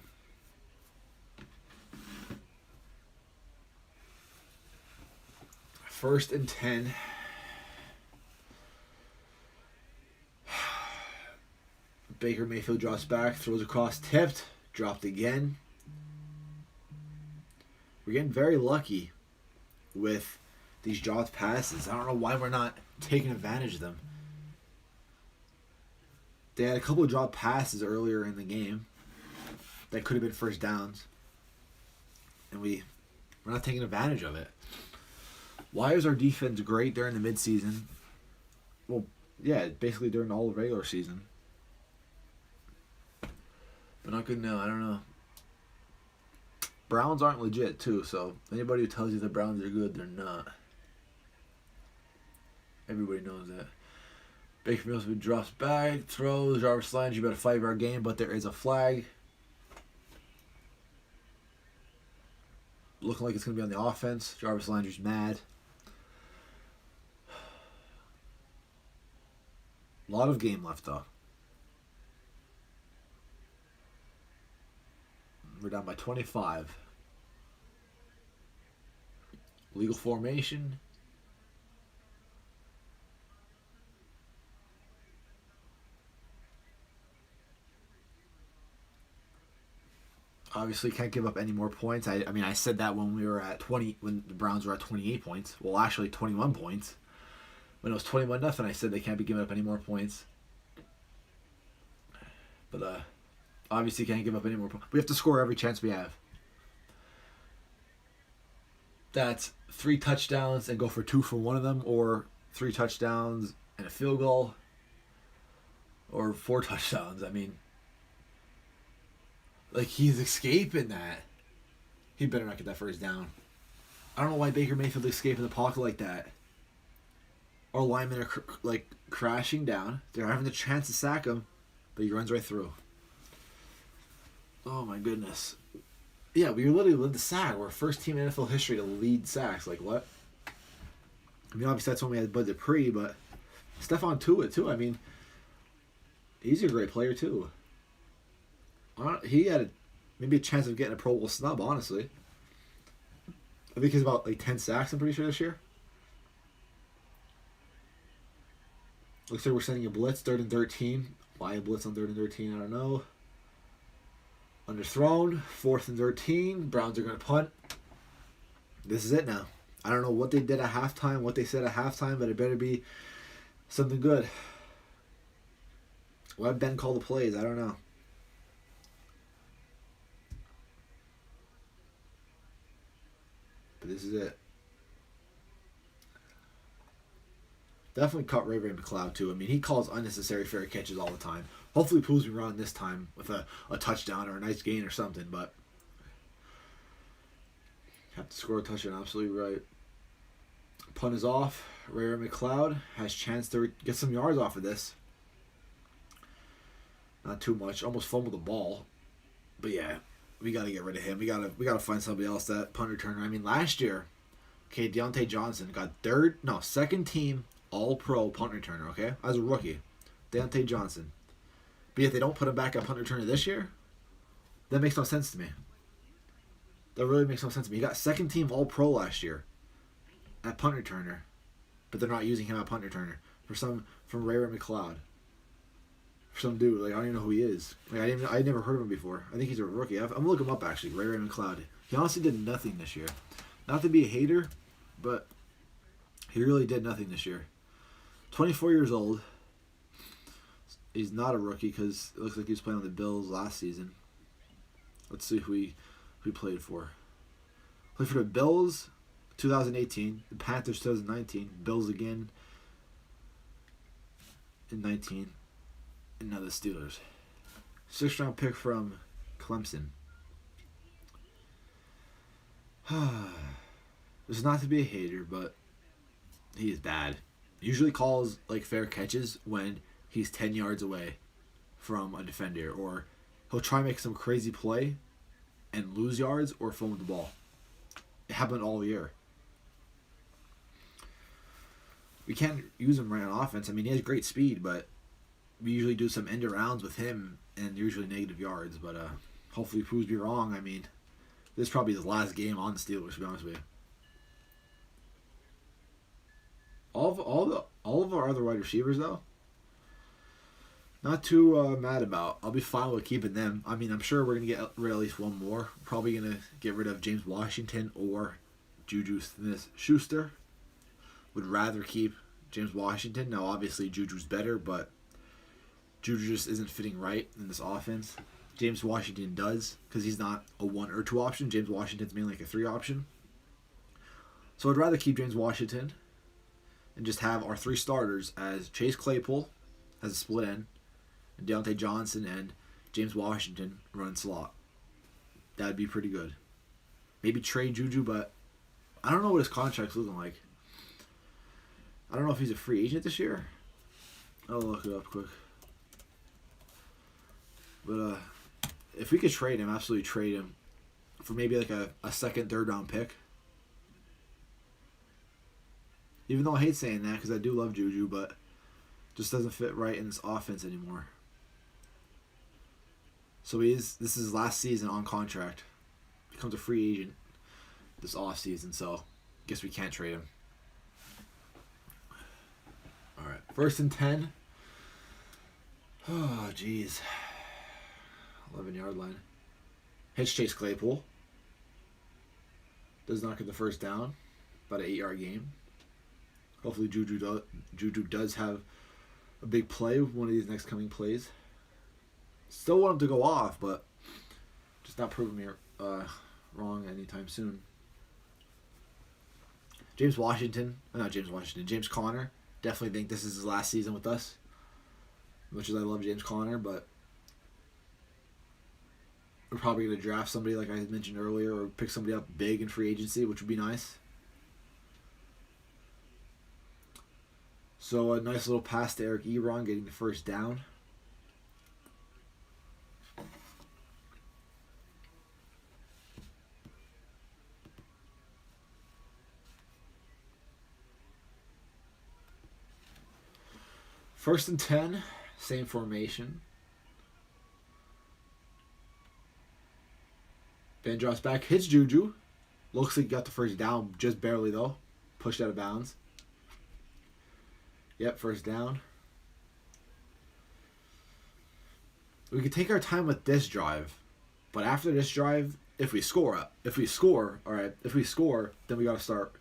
First and 10. Baker Mayfield drops back, throws across, tipped, dropped again. We're getting very lucky with these dropped passes. I don't know why we're not taking advantage of them. They had a couple of dropped passes earlier in the game that could have been first downs. And we're not taking advantage of it. Why is our defense great during the midseason? Well, yeah, basically during all the regular season. But not good now. I don't know. Browns aren't legit, too, so anybody who tells you the Browns are good, they're not. Everybody knows that. Baker Mayfield drops back, throws, Jarvis Landry, about a 5-yard game, but there is a flag. Looking like it's going to be on the offense. Jarvis Landry's mad. A lot of game left, though. We're down by 25. Legal formation. Obviously can't give up any more points. I mean, I said that when we were at 20, when the Browns were at 28 points. Well, actually 21 points. When it was 21-0, I said they can't be giving up any more points. But obviously can't give up any more points. We have to score every chance we have. That's 3 touchdowns and go for 2 for one of them, or 3 touchdowns and a field goal, or 4 touchdowns. I mean, like, he's escaping that. He better not get that first down. I don't know why Baker Mayfield escaping the pocket like that. Our linemen are crashing down. They're having the chance to sack him, but he runs right through. Oh my goodness. Yeah, we literally led the sack. We're first team in NFL history to lead sacks. Like, what? I mean, obviously that's when we had Bud Dupree, but Stephon Tuitt, too. I mean, he's a great player, too. He had maybe a chance of getting a Pro Bowl snub, honestly. I think he's about like 10 sacks, I'm pretty sure, this year. Looks like we're sending a blitz, 3rd and 13. Why a blitz on 3rd and 13? I don't know. Underthrown, 4th and 13. Browns are going to punt. This is it now. I don't know what they did at halftime, what they said at halftime, but it better be something good. Why Ben call the plays? I don't know. But this is it. Definitely cut Ray McCloud too. I mean, he calls unnecessary fair catches all the time. Hopefully proves me wrong this time with a touchdown or a nice gain or something, but have to score a touchdown, absolutely right. Punt is off. Ray McCloud has chance to get some yards off of this. Not too much. Almost fumbled the ball. But yeah, we got to get rid of him. We gotta find somebody else, that punt returner. I mean, last year, okay, Deontay Johnson got second team All-Pro punt returner, okay? As a rookie. Deontay Johnson. But yet they don't put him back at punt returner this year? That makes no sense to me. That really makes no sense to me. He got second team All-Pro last year at punt returner. But they're not using him at punt returner. From Ray McCloud. For some dude. Like, I don't even know who he is. Like, I never heard of him before. I think he's a rookie. I'm gonna look him up, actually. Ray McCloud. He honestly did nothing this year. Not to be a hater, but he really did nothing this year. 24 years old. He's not a rookie because it looks like he was playing on the Bills last season. Let's see who he played for. Played for the Bills 2018, the Panthers 2019, Bills again in 19, and now the Steelers. 6th round pick from Clemson. This is not to be a hater, but he is bad. Usually calls like fair catches when he's 10 yards away from a defender, or he'll try and make some crazy play and lose yards or fumble the ball. It happened all year. We can't use him right on offense. I mean, he has great speed, but we usually do some end arounds with him and usually negative yards. But hopefully he proves me wrong. I mean, this is probably his last game on the Steelers, to be honest with you. All of our other wide receivers, though, not too mad about. I'll be fine with keeping them. I mean, I'm sure we're going to get rid of at least one more. Probably going to get rid of James Washington or Juju Smith-Schuster. Would rather keep James Washington. Now, obviously, Juju's better, but Juju just isn't fitting right in this offense. James Washington does, because he's not a 1 or 2 option. James Washington's mainly like a 3 option. So I'd rather keep James Washington and just have our 3 starters as Chase Claypool as a split end, and Deontay Johnson and James Washington run slot. That'd be pretty good. Maybe trade Juju, but I don't know what his contract's looking like. I don't know if he's a free agent this year. I'll look it up quick. But if we could trade him, absolutely trade him for maybe like a 2nd, 3rd round pick. Even though I hate saying that because I do love Juju, but just doesn't fit right in this offense anymore. So this is his last season on contract. Becomes a free agent this offseason, so guess we can't trade him. Alright, 1st and 10. Oh, jeez. 11-yard line. Hits Chase Claypool. Does not get the first down. About an 8-yard game. Hopefully Juju does have a big play with one of these next coming plays. Still want him to go off, but just not proving me wrong anytime soon. James Conner. Definitely think this is his last season with us. Much as I love James Conner, but we're probably going to draft somebody like I mentioned earlier, or pick somebody up big in free agency, which would be nice. So a nice little pass to Eric Ebron, getting the first down. First and 10, same formation. Ben drops back, hits Juju. Looks like he got the first down, just barely though. Pushed out of bounds. Yep, first down. We could take our time with this drive, but after this drive, if we score, all right. If we score, then we gotta start.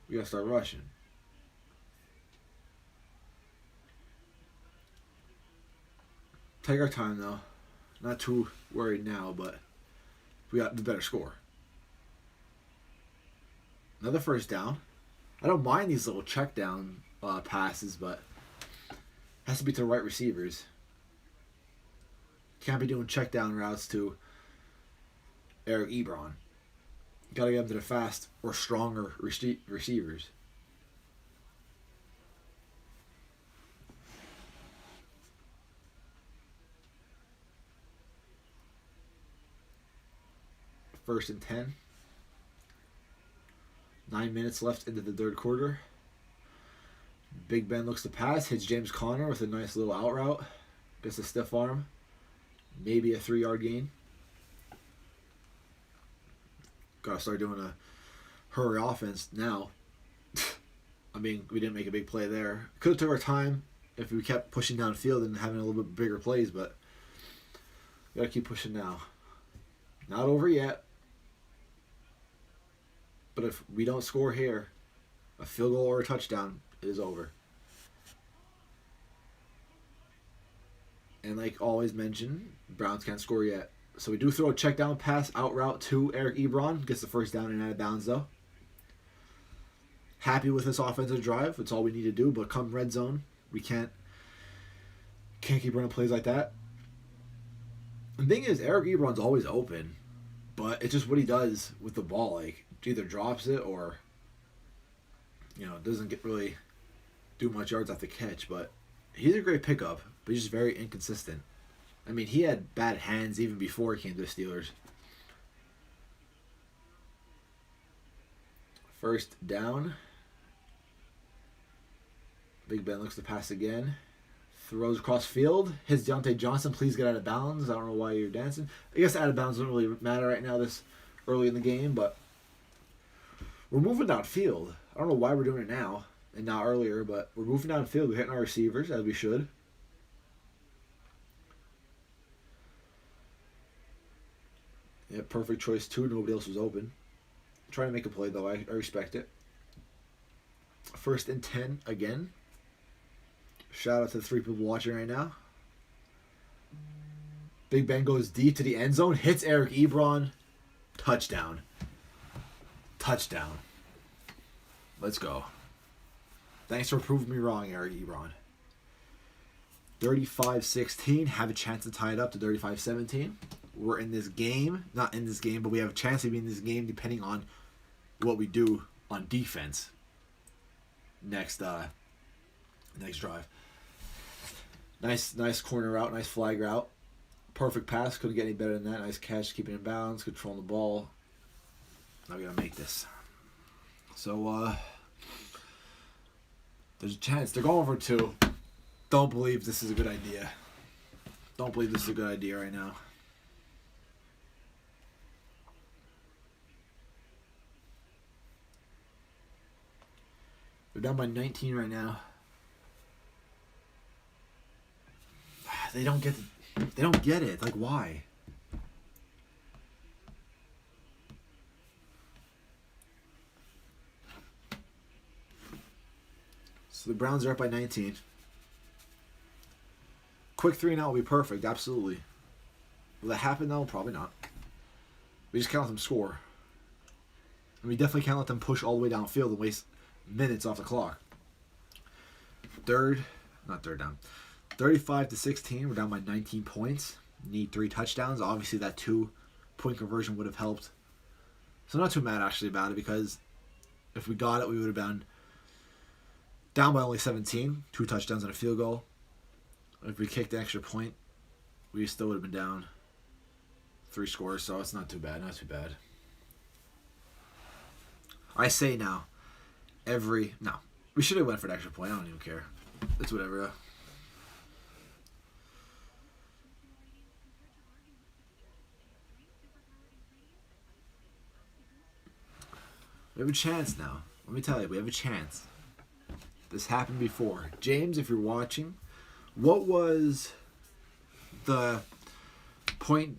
We gotta start rushing. Take our time though. Not too worried now, but we got the better score. Another first down. I don't mind these little check down passes, but it has to be to the right receivers. Can't be doing check down routes to Eric Ebron. Gotta get them to the fast or stronger receivers. First and 10. 9 minutes left into the third quarter. Big Ben looks to pass, hits James Conner with a nice little out route. Gets a stiff arm. Maybe a 3-yard gain. Gotta start doing a hurry offense now. I mean, we didn't make a big play there. Could have took our time if we kept pushing downfield and having a little bit bigger plays, but we gotta keep pushing now. Not over yet. But if we don't score here, a field goal or a touchdown is over. And like always mentioned, Browns can't score yet. So we do throw a check down pass out route to Eric Ebron. Gets the first down and out of bounds though. Happy with this offensive drive. That's all we need to do. But come red zone, we can't keep running plays like that. The thing is, Eric Ebron's always open. But it's just what he does with the ball. Like, either drops it or, doesn't really do much yards off the catch. But he's a great pickup, but he's just very inconsistent. I mean, he had bad hands even before he came to the Steelers. First down. Big Ben looks to pass again. Throws across field. Hits Deontay Johnson. Please get out of bounds. I don't know why you're dancing. I guess out of bounds doesn't really matter right now this early in the game, but we're moving downfield. I don't know why we're doing it now and not earlier, but we're moving downfield. We're hitting our receivers as we should. Yeah, perfect choice too. Nobody else was open. Trying to make a play though. I respect it. First and 10 again. Shout out to the 3 people watching right now. Big Ben goes deep to the end zone. Hits Eric Ebron. Touchdown. Touchdown. Let's go. Thanks for proving me wrong, Eric Ebron. 35-16. Have a chance to tie it up to 35-17. We're in this game. Not in this game, but we have a chance to be in this game depending on what we do on defense. Next drive. Nice corner route, nice flag route. Perfect pass, couldn't get any better than that. Nice catch, keeping it in bounds, controlling the ball. Now we gotta make this. So there's a chance. They're going for 2. Don't believe this is a good idea. Don't believe this is a good idea right now. They're down by 19 right now. They don't get it. Like, why? So the Browns are up by 19. Quick 3-and-out will be perfect. Absolutely. Will that happen though? Probably not. We just can't let them score. And we definitely can't let them push all the way downfield and waste minutes off the clock. Not third down. 35-16. We're down by 19 points. Need 3 touchdowns. Obviously, that 2-point conversion would have helped. So I'm not too mad actually about it because if we got it, we would have been down by only 17. 2 touchdowns and a field goal. If we kicked the extra point, we still would have been down 3 scores. So it's not too bad. Not too bad. I say now, we should have went for the extra point. I don't even care. It's whatever. We have a chance now. Let me tell you, we have a chance. This happened before. James, if you're watching, what was the point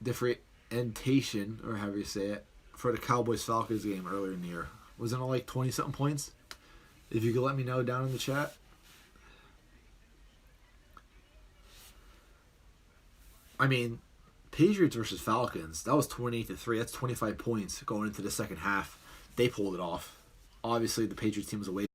differentiation, or however you say it, for the Cowboys-Falcons game earlier in the year? Wasn't it like 20-something points? If you could let me know down in the chat. I mean, Patriots versus Falcons, that was 28-3. That's 25 points going into the second half. They pulled it off. Obviously, the Patriots team was away.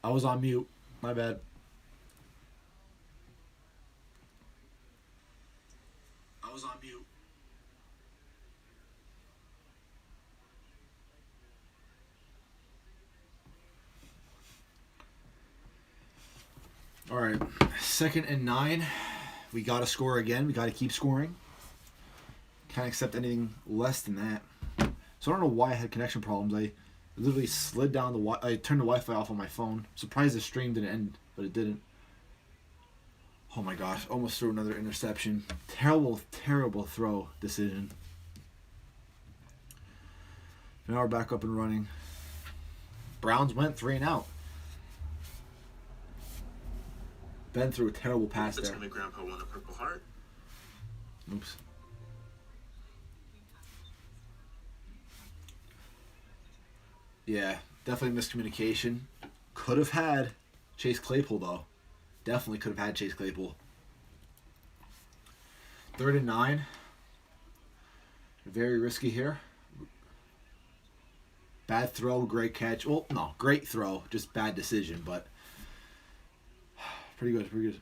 I was on mute. My bad. I was on mute. All right, 2nd and 9. We got to score again. We got to keep scoring. Can't accept anything less than that. So I don't know why I had connection problems. I literally slid down I turned the Wi-Fi off on my phone. Surprised the stream didn't end, but it didn't. Oh my gosh, almost threw another interception. Terrible, terrible throw decision. Now we're back up and running. Browns went 3 and out. Ben threw a terrible pass there. Make Grandpa want a Purple Heart. Oops. Yeah, definitely miscommunication. Could have had Chase Claypool, though. Definitely could have had Chase Claypool. 3rd and 9. Very risky here. Bad throw, great catch. Well, no, great throw, just bad decision, but pretty good, pretty good.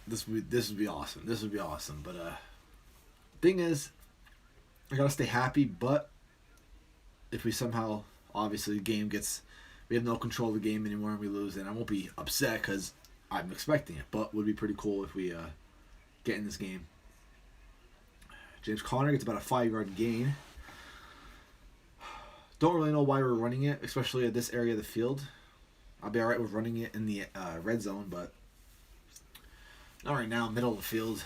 This would be awesome. This would be awesome. But thing is, I gotta stay happy. But if we somehow, obviously, we have no control of the game anymore and we lose, then I won't be upset because I'm expecting it. But it would be pretty cool if we get in this game. James Conner gets about a 5-yard gain. Don't really know why we're running it, especially at this area of the field. I'll be alright with running it in the red zone, but not right now, middle of the field.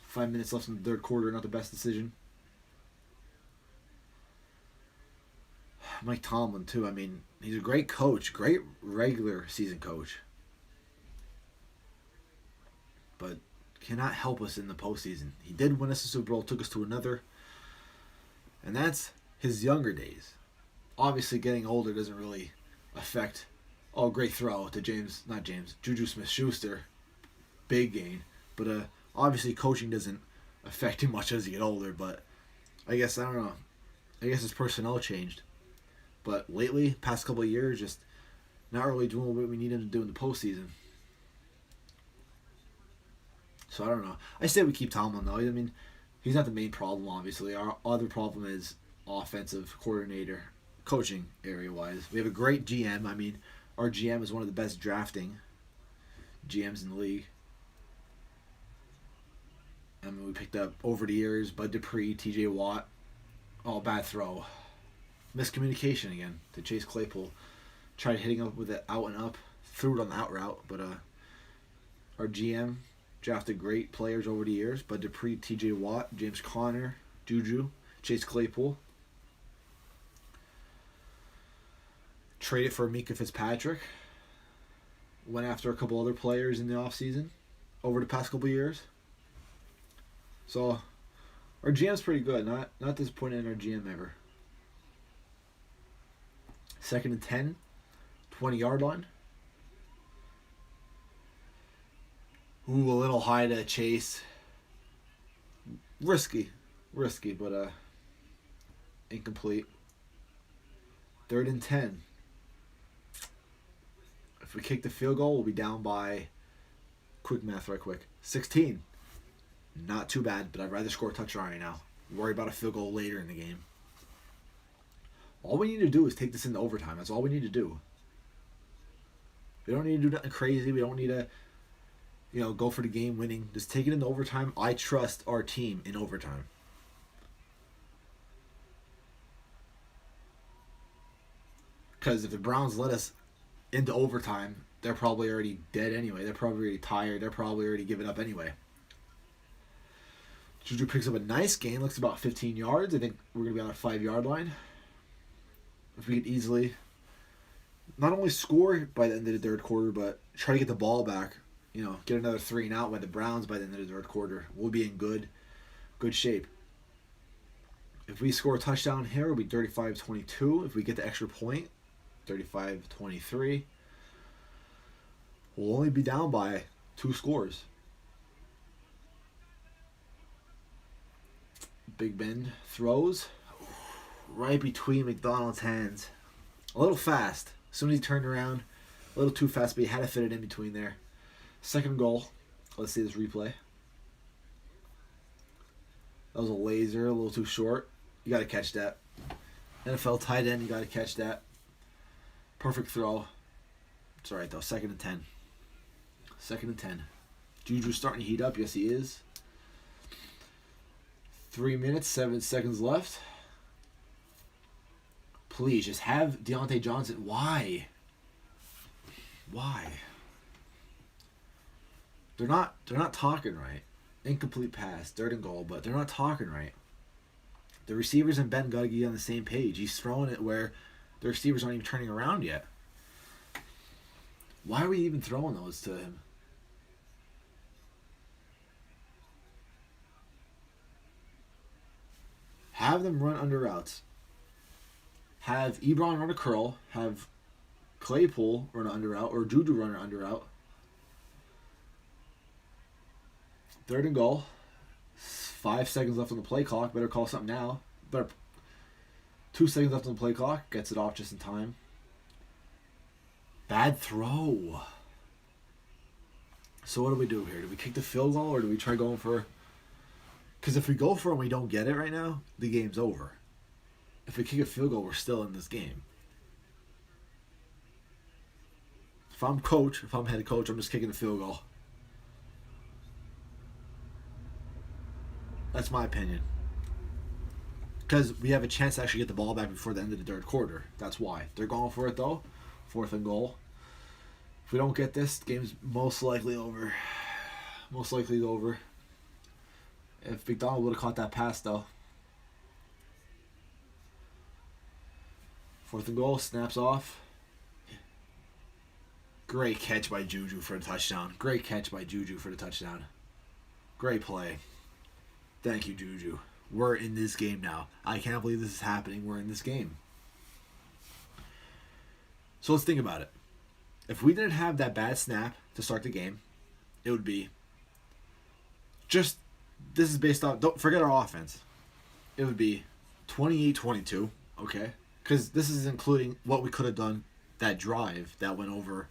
5 minutes left in the 3rd quarter, not the best decision. Mike Tomlin, too. I mean, he's a great coach, great regular season coach. But cannot help us in the postseason. He did win us a Super Bowl, took us to another. And that's his younger days. Obviously, getting older doesn't really affect. Oh, great throw to Juju Smith-Schuster. Big gain. But obviously, coaching doesn't affect him much as you get older. But I guess, I don't know. I guess his personnel changed. But lately, past couple of years, just not really doing what we need him to do in the postseason. So I don't know. I say we keep Tomlin, though. I mean, he's not the main problem, obviously. Our other problem is offensive coordinator, coaching area-wise. We have a great GM. I mean, our GM is one of the best drafting GMs in the league. I mean, we picked up, over the years, Bud Dupree, TJ Watt. Oh, bad throw. Miscommunication again to Chase Claypool. Tried hitting up with it out and up. Threw it on the out route, but our GM Drafted great players over the years. Bud Dupree, T.J. Watt, James Conner, Juju, Chase Claypool. Traded for Mika Fitzpatrick. Went after a couple other players in the offseason over the past couple years. So, our GM's pretty good. Not disappointed in our GM ever. 2nd and 10, 20-yard line. Ooh, a little high to chase. Risky, but incomplete. 3rd and 10. If we kick the field goal, we'll be down by, quick math right quick, 16. Not too bad, but I'd rather score a touchdown right now. Worry about a field goal later in the game. All we need to do is take this into overtime. That's all we need to do. We don't need to do nothing crazy. We don't need to, go for the game winning. Just take it into overtime. I trust our team in overtime. Because if the Browns let us into overtime, they're probably already dead anyway. They're probably already tired. They're probably already giving up anyway. Juju picks up a nice gain. Looks about 15 yards. I think we're going to be on a 5-yard line. If we could easily not only score by the end of the 3rd quarter, but try to get the ball back, get another 3 and out by the Browns by the end of the 3rd quarter, we'll be in good shape. If we score a touchdown here, it'll be 35-22. If we get the extra point, 35-23. We'll only be down by 2 scores. Big Ben throws right between McDonald's hands. A little fast. As soon as he turned around, a little too fast, but he had to fit it in between there. 2nd goal. Let's see this replay. That was a laser, a little too short. You got to catch that. NFL tight end, you got to catch that. Perfect throw. It's all right, though. 2nd and 10. 2nd and 10. Juju's starting to heat up. Yes, he is. 3 minutes, 7 seconds left. Please, just have Deontay Johnson. Why? They're not talking right. Incomplete pass, 3rd and goal, but they're not talking right. The receivers and Ben got to get on the same page. He's throwing it where the receivers aren't even turning around yet. Why are we even throwing those to him? Have them run under routes. Have Ebron run a curl. Have Claypool run an under route. Or Juju run an under route. 3rd and goal. 5 seconds left on the play clock. Better call something now. 2 seconds left on the play clock. Gets it off just in time. Bad throw. So what do we do here? Do we kick the field goal or do we try going for... Because if we go for it and we don't get it right now, the game's over. If we kick a field goal, we're still in this game. If I'm head coach, I'm just kicking the field goal. That's my opinion. Because we have a chance to actually get the ball back before the end of the 3rd quarter. That's why. They're going for it, though. 4th and goal. If we don't get this, the game's most likely over. Most likely over. If McDonald would have caught that pass, though. 4th and goal, snaps off. Great catch by Juju for a touchdown. Great catch by Juju for the touchdown. Great play. Thank you, Juju. We're in this game now. I can't believe this is happening. We're in this game. So let's think about it. If we didn't have that bad snap to start the game, it would be just, this is based on, don't forget our offense. It would be 28-22, okay? Because this is including what we could have done, that drive that went over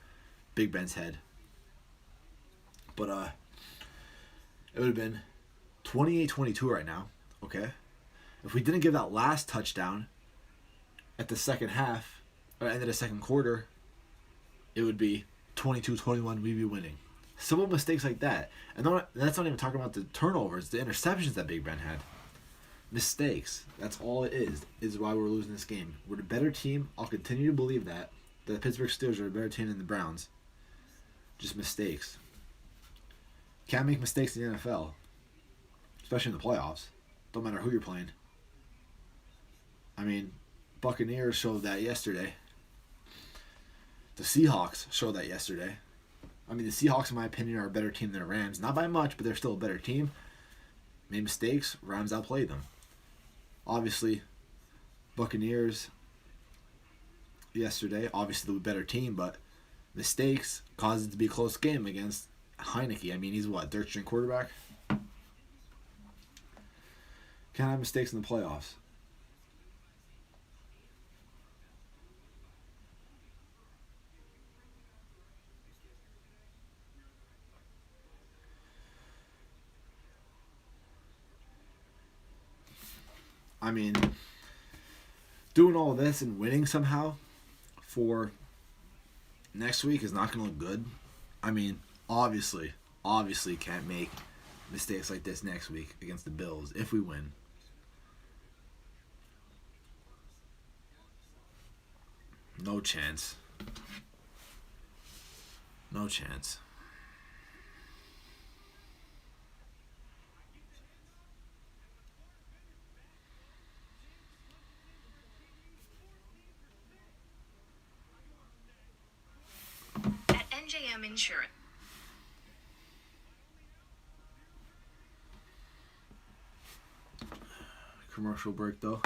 Big Ben's head. But it would have been 28-22 right now, okay? If we didn't give that last touchdown at the second half, or end of the 2nd quarter, it would be 22-21, we'd be winning. Simple mistakes like that. And that's not even talking about the turnovers, the interceptions that Big Ben had. Mistakes. That's all it is why we're losing this game. We're the better team. I'll continue to believe that. The Pittsburgh Steelers are a better team than the Browns. Just mistakes. Can't make mistakes in the NFL, especially in the playoffs. Don't matter who you're playing. I mean, Buccaneers showed that yesterday. The Seahawks showed that yesterday. I mean, the Seahawks, in my opinion, are a better team than the Rams. Not by much, but they're still a better team. Made mistakes. Rams outplayed them. Obviously, Buccaneers yesterday, obviously the better team, but mistakes caused it to be a close game against Heineke. I mean, he's what, third string quarterback? Can't have mistakes in the playoffs. I mean, doing all this and winning somehow for next week is not going to look good. I mean, obviously can't make mistakes like this next week against the Bills if we win. No chance. No chance. At NJM Insurance. Commercial break though.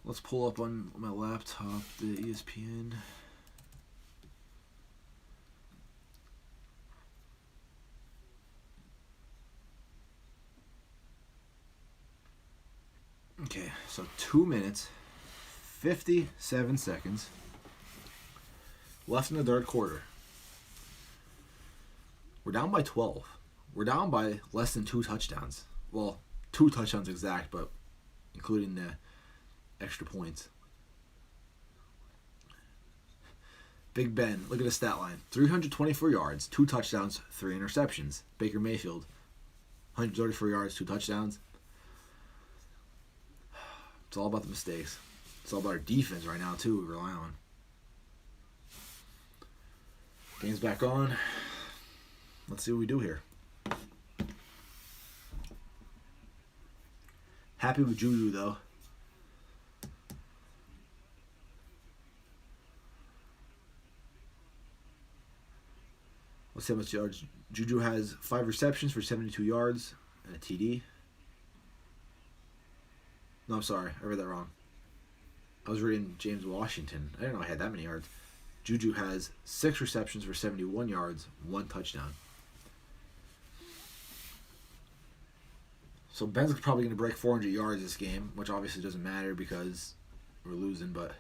Let's pull up on my laptop the ESPN. Okay, so 2 minutes, 57 seconds left in the third quarter. We're down by 12. We're down by less than 2 touchdowns. Well, 2 touchdowns exact, but including the extra points. Big Ben, look at the stat line. 324 yards, 2 touchdowns, 3 interceptions. Baker Mayfield, 134 yards, 2 touchdowns. It's all about the mistakes. It's all about our defense right now, too, we rely on. Game's back on. Let's see what we do here. Happy with Juju, though. Let's see how much yards. Juju has 5 receptions for 72 yards and a TD. No, I'm sorry. I read that wrong. I was reading James Washington. I didn't know I had that many yards. Juju has 6 receptions for 71 yards, 1 touchdown. So Ben's probably going to break 400 yards this game, which obviously doesn't matter because we're losing, but...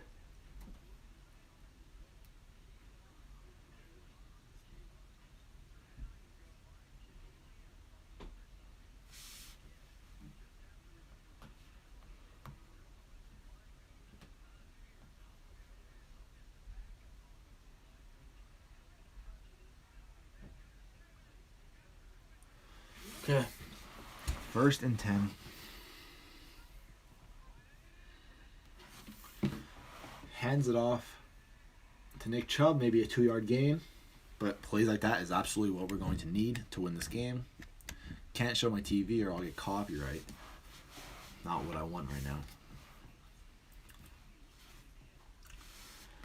Okay. 1st and 10. Hands it off to Nick Chubb, maybe a 2-yard gain. But plays like that is absolutely what we're going to need to win this game. Can't show my TV or I'll get copyright. Not what I want right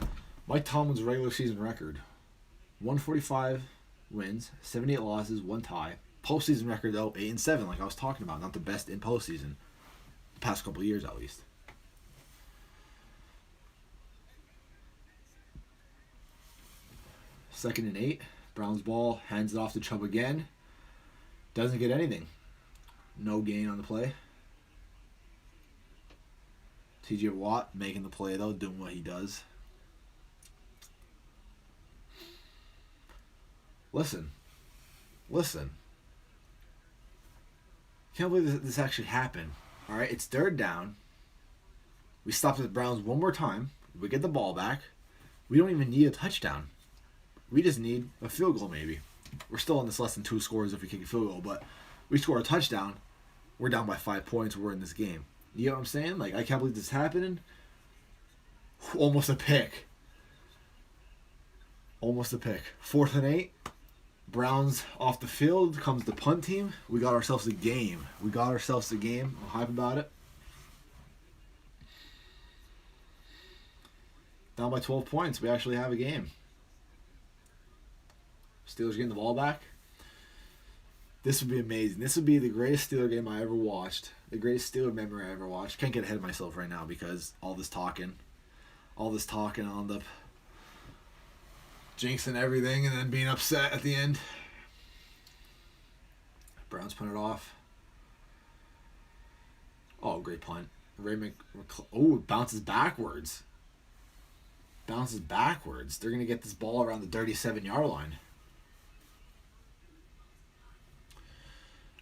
now. Mike Tomlin's regular season record. 145 wins, 78 losses, 1 tie. Postseason record, though, 8-7, like I was talking about. Not the best in postseason. The past couple of years, at least. Second and 8. Browns ball. Hands it off to Chubb again. Doesn't get anything. No gain on the play. TJ Watt making the play, though, doing what he does. Listen. Can't believe this actually happened. All right, it's 3rd down. We stop the Browns one more time. We get the ball back. We don't even need a touchdown. We just need a field goal, maybe. We're still on this less than 2 scores if we kick a field goal, but we score a touchdown. We're down by 5 points. We're in this game. You know what I'm saying? Like, I can't believe this is happening. Almost a pick. 4th and 8. Browns off the field comes the punt team. We got ourselves a game. I'm hype about it. Down by 12 points. We actually have a game. Steelers getting the ball back. This would be amazing. This would be the greatest Steeler game I ever watched. The greatest Steeler memory I ever watched. Can't get ahead of myself right now because all this talking, I'll end up jinxing everything and then being upset at the end. Browns punt it off. Oh, great punt. It bounces backwards. They're going to get this ball around the 37-yard line.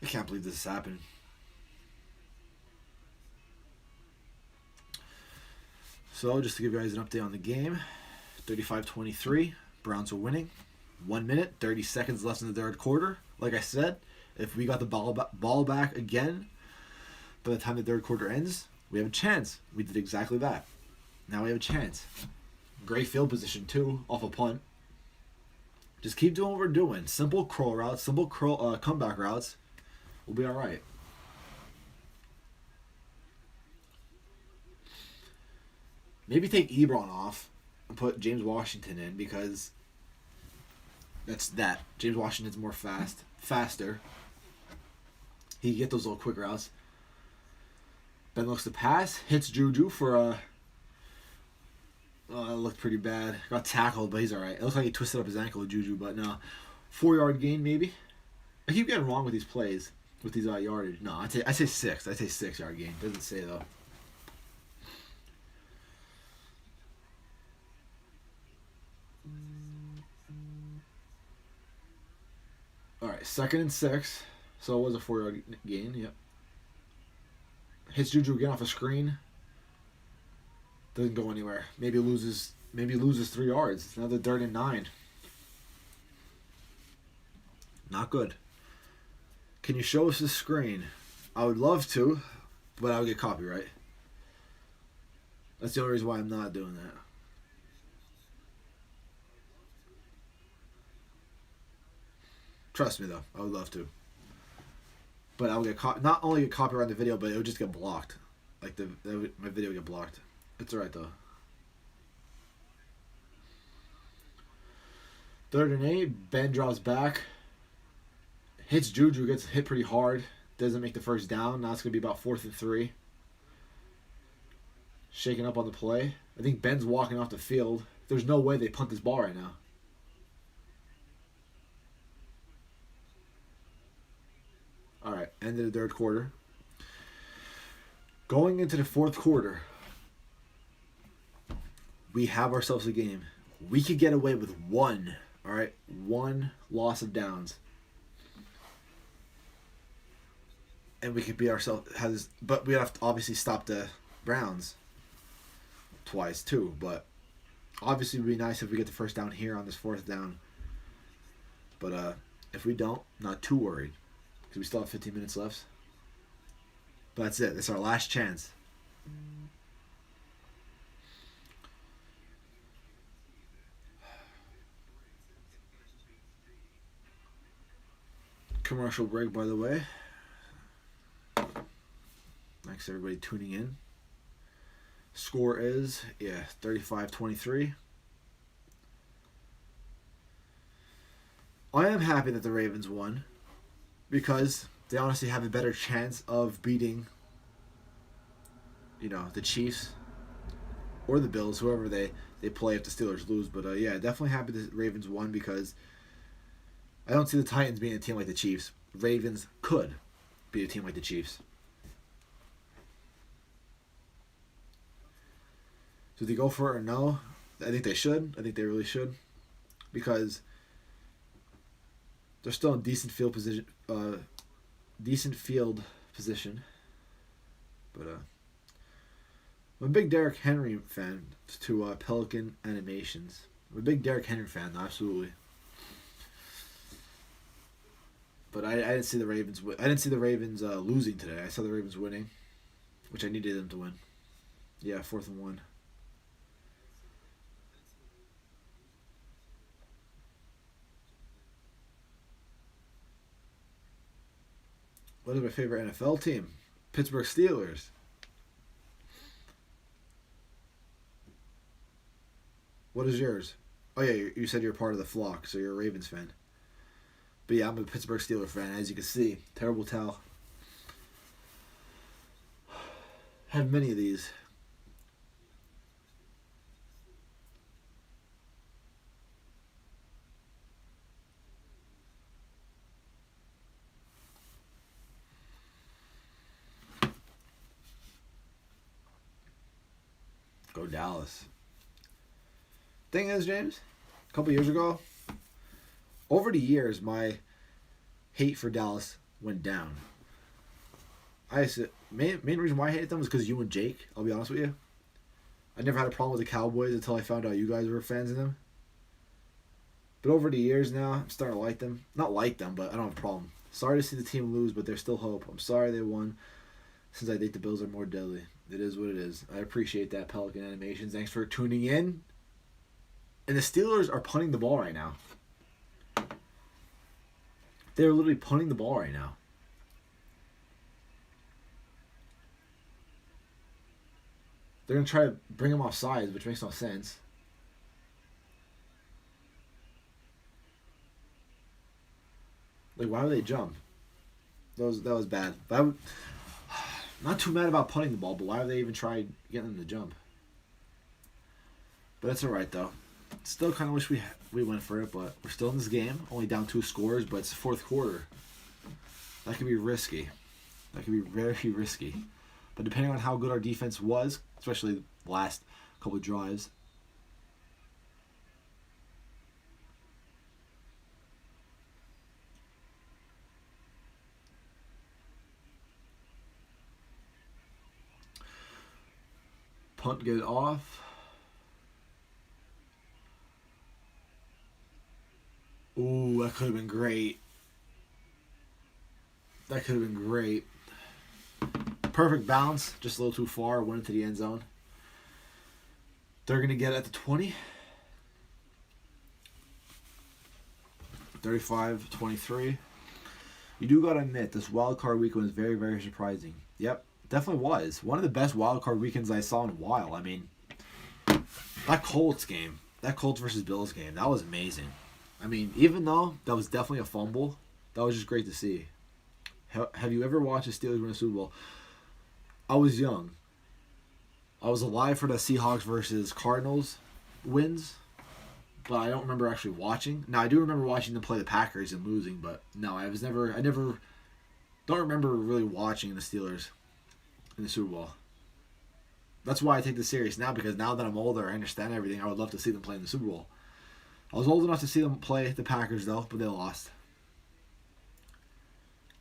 I can't believe this has happened. So, just to give you guys an update on the game, 35-23, Browns are winning. 1 minute, 30 seconds left in the third quarter. Like I said, if we got the ball back again by the time the third quarter ends, we have a chance. We did exactly that. Now we have a chance. Great field position, too, off a punt. Just keep doing what we're doing. Simple curl routes, comeback routes. We'll be all right. Maybe take Ebron off and put James Washington in because that's. James Washington's more faster. He can get those little quick routes. Ben looks to pass, hits Juju for a... Oh, that looked pretty bad. Got tackled, but he's all right. It looks like he twisted up his ankle with Juju, but no. 4-yard gain, maybe. I keep getting wrong with these plays, with these yardage. No, I say 6. I say 6-yard gain. Doesn't say, though. All right, 2nd and 6. So it was a 4-yard gain, yep. Hits Juju again off a screen. Doesn't go anywhere. Maybe loses 3 yards. It's another 3rd and 9. Not good. Can you show us the screen? I would love to, but I would get copyright. That's the only reason why I'm not doing that. Trust me, though. I would love to. But I would get not only get copyright on the video, but it would just get blocked. Like my video would get blocked. It's alright, though. 3rd and 8. Ben drops back. Hits Juju. Gets hit pretty hard. Doesn't make the first down. Now it's going to be about 4th and 3. Shaking up on the play. I think Ben's walking off the field. There's no way they punt this ball right now. Alright, end of the 3rd quarter. Going into the 4th quarter, we have ourselves a game. We could get away with one loss of downs. And we could be ourselves, but we have to obviously stop the Browns twice too. But obviously it would be nice if we get the first down here on this 4th down. But if we don't, not too worried. Because we still have 15 minutes left. But that's it. It's our last chance. Commercial break, by the way. Thanks everybody tuning in. Score is 35-23. I am happy that the Ravens won because they honestly have a better chance of beating, the Chiefs or the Bills, whoever they play if the Steelers lose. But definitely happy the Ravens won because I don't see the Titans being a team like the Chiefs. Ravens could be a team like the Chiefs. Do they go for it or no? I think they should. I think they really should. Because they're still in decent field position. But I'm a big Derrick Henry fan to Pelican Animations. I'm a big Derrick Henry fan, absolutely. But I didn't see the Ravens. I didn't see the Ravens losing today. I saw the Ravens winning, which I needed them to win. Yeah, 4th and 1. What is my favorite NFL team? Pittsburgh Steelers. What is yours? Oh yeah, you said you're part of the flock, so you're a Ravens fan. But yeah, I'm a Pittsburgh Steelers fan, as you can see. Terrible towel. Have many of these. Go Dallas. Thing is, James, a couple years ago, over the years, my hate for Dallas went down. Main reason why I hated them was because you and Jake, I'll be honest with you. I never had a problem with the Cowboys until I found out you guys were fans of them. But over the years now, I'm starting to like them. Not like them, but I don't have a problem. Sorry to see the team lose, but there's still hope. I'm sorry they won, since I think the Bills are more deadly. It is what it is. I appreciate that, Pelican Animations. Thanks for tuning in. And the Steelers are punting the ball right now. They're literally punting the ball right now. They're going to try to bring them off sides, which makes no sense. Like, why would they jump? That was bad. But not too mad about punting the ball, but why would they even try getting them to jump? But it's alright, though. Still kind of wish we went for it, but we're still in this game. Only down 2 scores, but it's the fourth quarter. That could be risky. That could be very risky. But depending on how good our defense was, especially the last couple of drives. Punt, get it off. Ooh, that could have been great. That could have been great. Perfect bounce, just a little too far, went into the end zone. They're going to get it at the 20. 35-23. You do got to admit, this wild card weekend was very surprising. Yep, definitely was. One of the best wild card weekends I saw in a while. I mean, that Colts game, that Colts versus Bills game, that was amazing. I mean, even though that was definitely a fumble, that was just great to see. Have you ever watched the Steelers win a Super Bowl? I was young. I was alive for the Seahawks versus Cardinals wins, but I don't remember actually watching. Now, I do remember watching them play the Packers and losing, but no, I never don't remember really watching the Steelers in the Super Bowl. That's why I take this serious now, because now that I'm older, I understand everything. I would love to see them play in the Super Bowl. I was old enough to see them play the Packers, though, but they lost.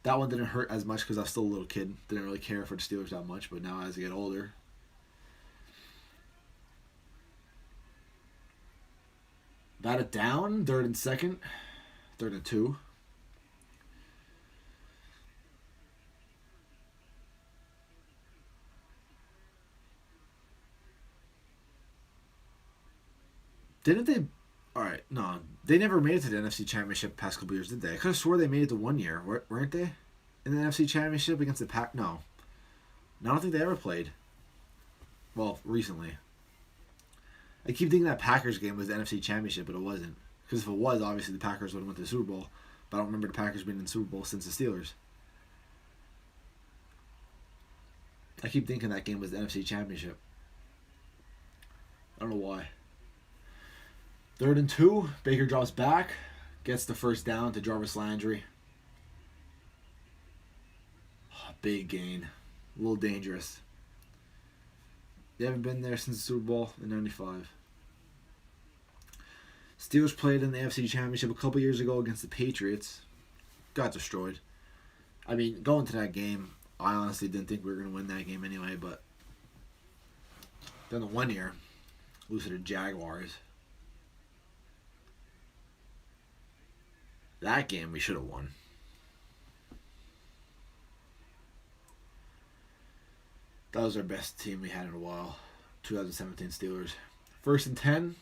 That one didn't hurt as much because I was still a little kid. Didn't really care for the Steelers that much, but now as I get older. Bat it down, 3rd and 2nd. 3rd and 2. Didn't they... Alright, no. They never made it to the NFC Championship past couple years, did they? I could have swore they made it to 1 year, weren't they? In the NFC Championship against the Pack? No. I don't think they ever played. Well, recently. I keep thinking that Packers game was the NFC Championship, but it wasn't. Because if it was, obviously the Packers would have went to the Super Bowl. But I don't remember the Packers being in the Super Bowl since the Steelers. I keep thinking that game was the NFC Championship. I don't know why. 3rd and 2. Baker drops back. Gets the first down to Jarvis Landry. Oh, big gain. A little dangerous. They haven't been there since the Super Bowl in 95. Steelers played in the AFC Championship a couple years ago against the Patriots. Got destroyed. I mean, going to that game, I honestly didn't think we were going to win that game anyway, but then the 1 year, lose to the Jaguars. That game we should have won. That was our best team we had in a while. 2017 Steelers. 1st and 10.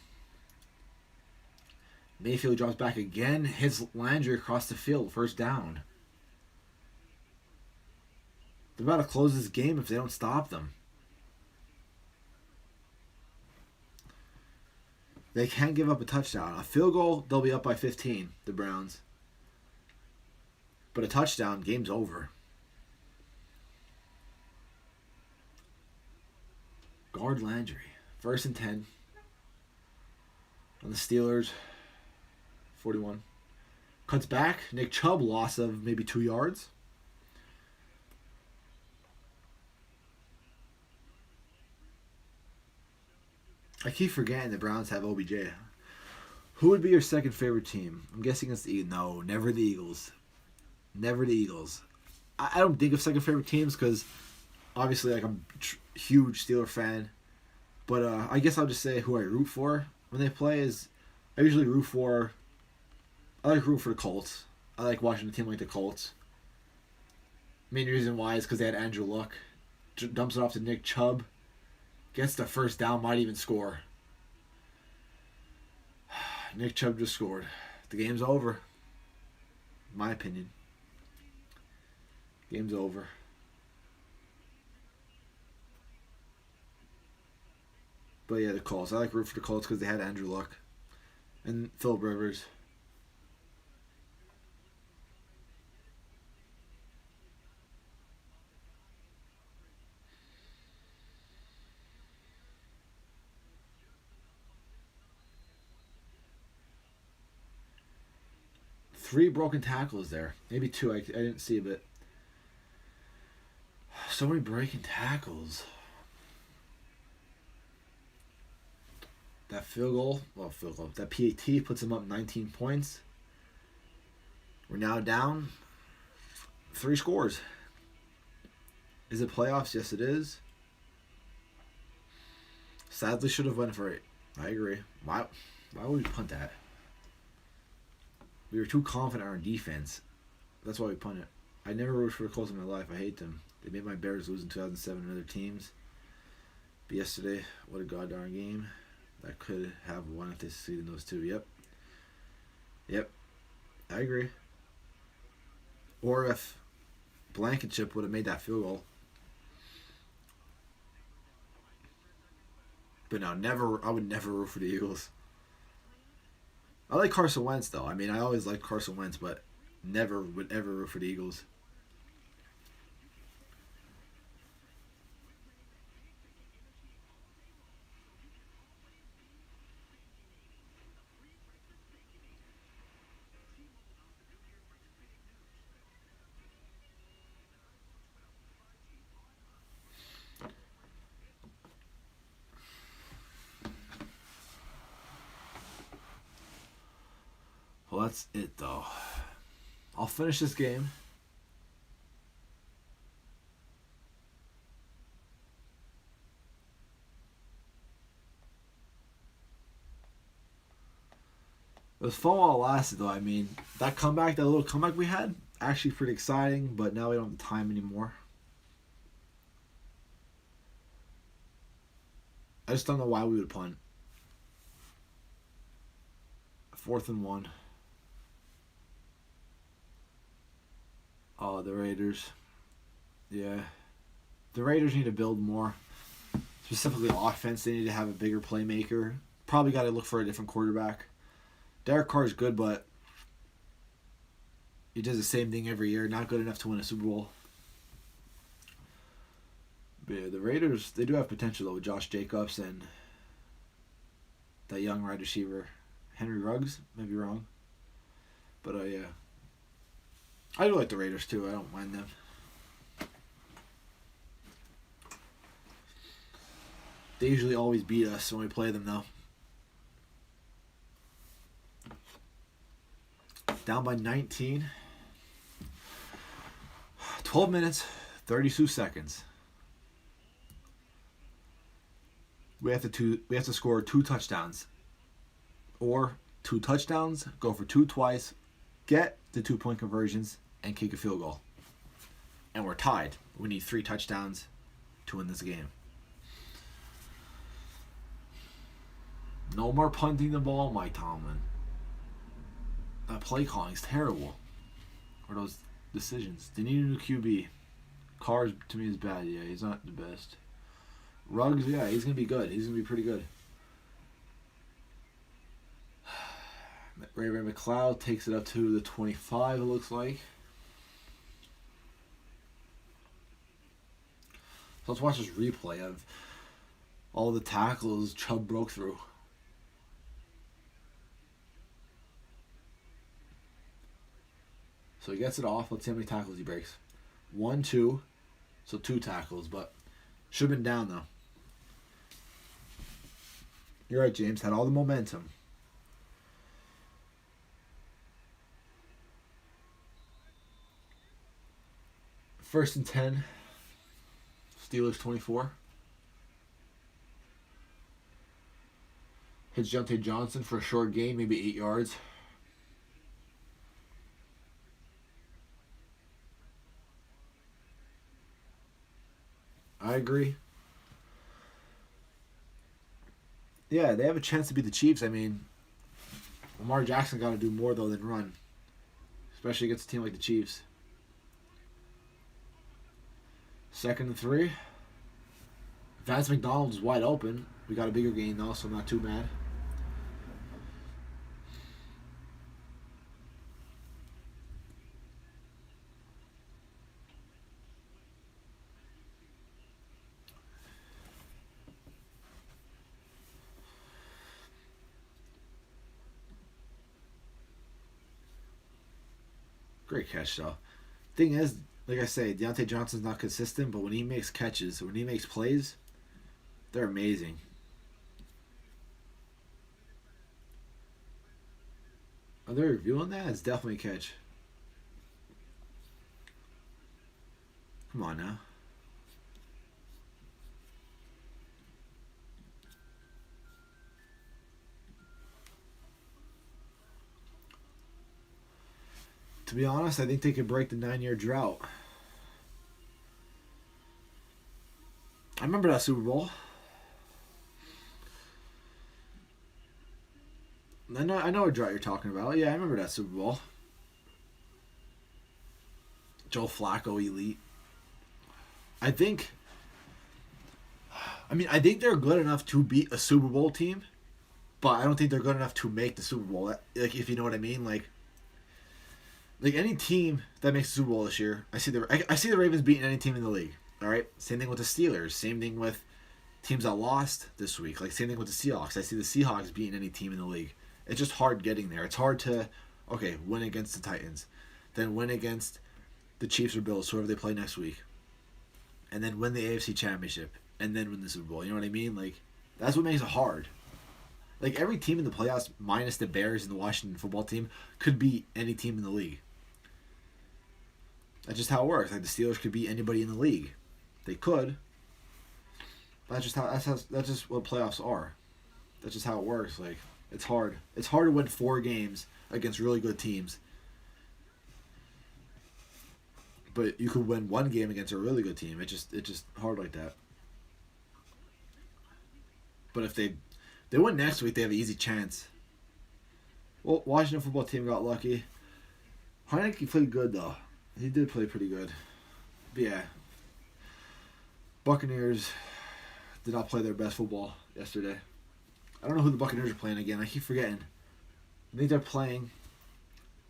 Mayfield drops back again. Hits Landry across the field. First down. They're about to close this game if they don't stop them. They can't give up a touchdown. A field goal, they'll be up by 15, the Browns. But a touchdown, game's over. Guard Landry. 1st and 10. On the Steelers. 41. Cuts back. Nick Chubb, loss of maybe 2 yards. I keep forgetting the Browns have OBJ. Who would be your second favorite team? I'm guessing it's the Eagles. No, never the Eagles. Never the Eagles. I don't think of second favorite teams because obviously like I'm a huge Steeler fan. But I guess I'll just say who I root for when they play is I usually root for. I like root for the Colts. I like watching a team like the Colts. Main reason why is because they had Andrew Luck. Dumps it off to Nick Chubb. Gets the first down, might even score. Nick Chubb just scored. The game's over. In my opinion. Game's over. But yeah, the Colts. I like root for the Colts because they had Andrew Luck. And Phillip Rivers. Three broken tackles there. Maybe 2. I didn't see a bit. So many breaking tackles. That field goal. That PAT puts them up 19 points. We're now down 3 scores. Is it playoffs? Yes, it is. Sadly, should have went for it. I agree. Why would we punt that? We were too confident in our defense. That's why we punted. I never rooted for the Colts in my life. I hate them. They made my Bears lose in 2007 and other teams. But yesterday, what a goddamn game. That could have won if they succeeded in those 2. Yep. I agree. Or if Blankenship would have made that field goal. But no, I would never root for the Eagles. I like Carson Wentz, though. I mean, I always liked Carson Wentz, but never would ever root for the Eagles. Well, that's it, though. I'll finish this game. It was fun while it lasted, though. I mean, that little comeback we had, actually pretty exciting, but now we don't have the time anymore. I just don't know why we would punt. 4th and 1. Oh, the Raiders. Yeah. The Raiders need to build more. Specifically offense, they need to have a bigger playmaker. Probably got to look for a different quarterback. Derek Carr is good, but he does the same thing every year. Not good enough to win a Super Bowl. But yeah, the Raiders, they do have potential, though, with Josh Jacobs and that young wide receiver, Henry Ruggs. Maybe wrong. But, yeah. I do like the Raiders, too. I don't mind them. They usually always beat us when we play them, though. Down by 19. 12 minutes, 32 seconds. We have to score 2 touchdowns. Or 2 touchdowns, go for 2 twice, get the 2-point conversions, and kick a field goal. And we're tied. We need 3 touchdowns to win this game. No more punting the ball, Mike Tomlin. That play calling is terrible. Or those decisions. They need a new QB. Carr's to me is bad. Yeah, he's not the best. Ruggs, yeah, he's gonna be good. He's gonna be pretty good. Ray McLeod takes it up to the 25. It looks like. So let's watch this replay of all the tackles Chubb broke through. So he gets it off. Let's see how many tackles he breaks. 1, 2. So 2 tackles, but should have been down though. You're right, James. Had all the momentum. First and 10. Steelers 24. Hits Deontay Johnson for a short gain, maybe 8 yards. I agree. Yeah, they have a chance to beat the Chiefs. I mean, Lamar Jackson got to do more, though, than run. Especially against a team like the Chiefs. 2nd and 3. Vance McDonald is wide open. We got a bigger gain, though, so I'm not too mad. Great catch, though. Thing is, like I say, Deontay Johnson's not consistent, but when he makes catches, when he makes plays, they're amazing. Are they reviewing that? It's definitely a catch. Come on now. To be honest, I think they could break the 9-year drought. I remember that Super Bowl. I know what drought you're talking about. Yeah, I remember that Super Bowl. Joe Flacco, elite. I think they're good enough to beat a Super Bowl team, but I don't think they're good enough to make the Super Bowl. Like, if you know what I mean, like any team that makes the Super Bowl this year, I see the Ravens beating any team in the league. All right, same thing with the Steelers. Same thing with teams that lost this week. Like, same thing with the Seahawks. I see the Seahawks beating any team in the league. It's just hard getting there. It's hard to, win against the Titans, then win against the Chiefs or Bills, whoever they play next week, and then win the AFC Championship, and then win the Super Bowl. You know what I mean? Like, that's what makes it hard. Like, every team in the playoffs, minus the Bears and the Washington football team, could beat any team in the league. That's just how it works. Like, the Steelers could beat anybody in the league. They could. That's just what playoffs are. That's just how it works. Like, it's hard. It's hard to win 4 games against really good teams. But you could win 1 game against a really good team. It's just hard like that. But if they win next week, they have an easy chance. Well, Washington football team got lucky. Heineke played good though. He did play pretty good. But yeah. Buccaneers did not play their best football yesterday. I don't know who the Buccaneers are playing again. I keep forgetting. I think they're playing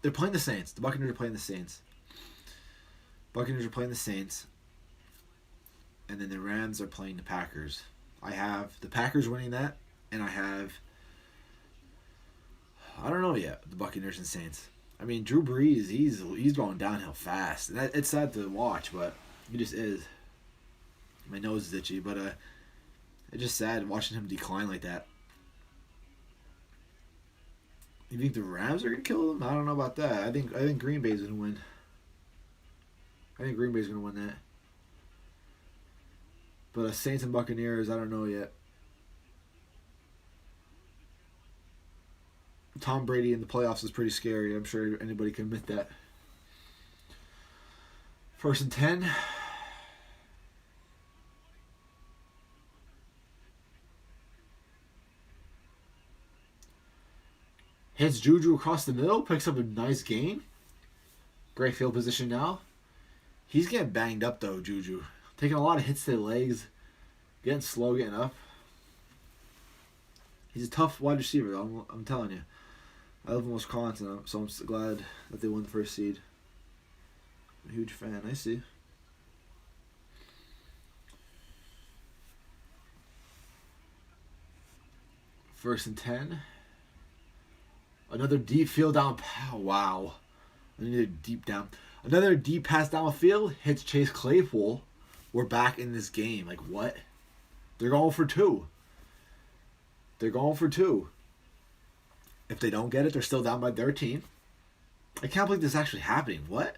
the Saints. The Buccaneers are playing the Saints. Buccaneers are playing the Saints. And then the Rams are playing the Packers. I have the Packers winning that, and I don't know yet, the Buccaneers and Saints. I mean, Drew Brees, he's going downhill fast. And it's sad to watch, but he just is. My nose is itchy, but it's just sad watching him decline like that. You think the Rams are gonna kill them? I don't know about that. I think Green Bay's gonna win. I think Green Bay's gonna win that. But Saints and Buccaneers, I don't know yet. Tom Brady in the playoffs is pretty scary. I'm sure anybody can admit that. 1st and 10. Hits Juju across the middle. Picks up a nice gain. Great field position now. He's getting banged up, though, Juju. Taking a lot of hits to the legs. Getting slow, getting up. He's a tough wide receiver, though. I'm telling you. I live in Wisconsin, so I'm so glad that they won the first seed. I'm a huge fan. I see. First and 10. Another deep field down. Wow. Another deep down. Another deep pass downfield. Hits Chase Claypool. We're back in this game. Like, what? They're going for 2. They're going for 2. If they don't get it, they're still down by 13. I can't believe this is actually happening. What?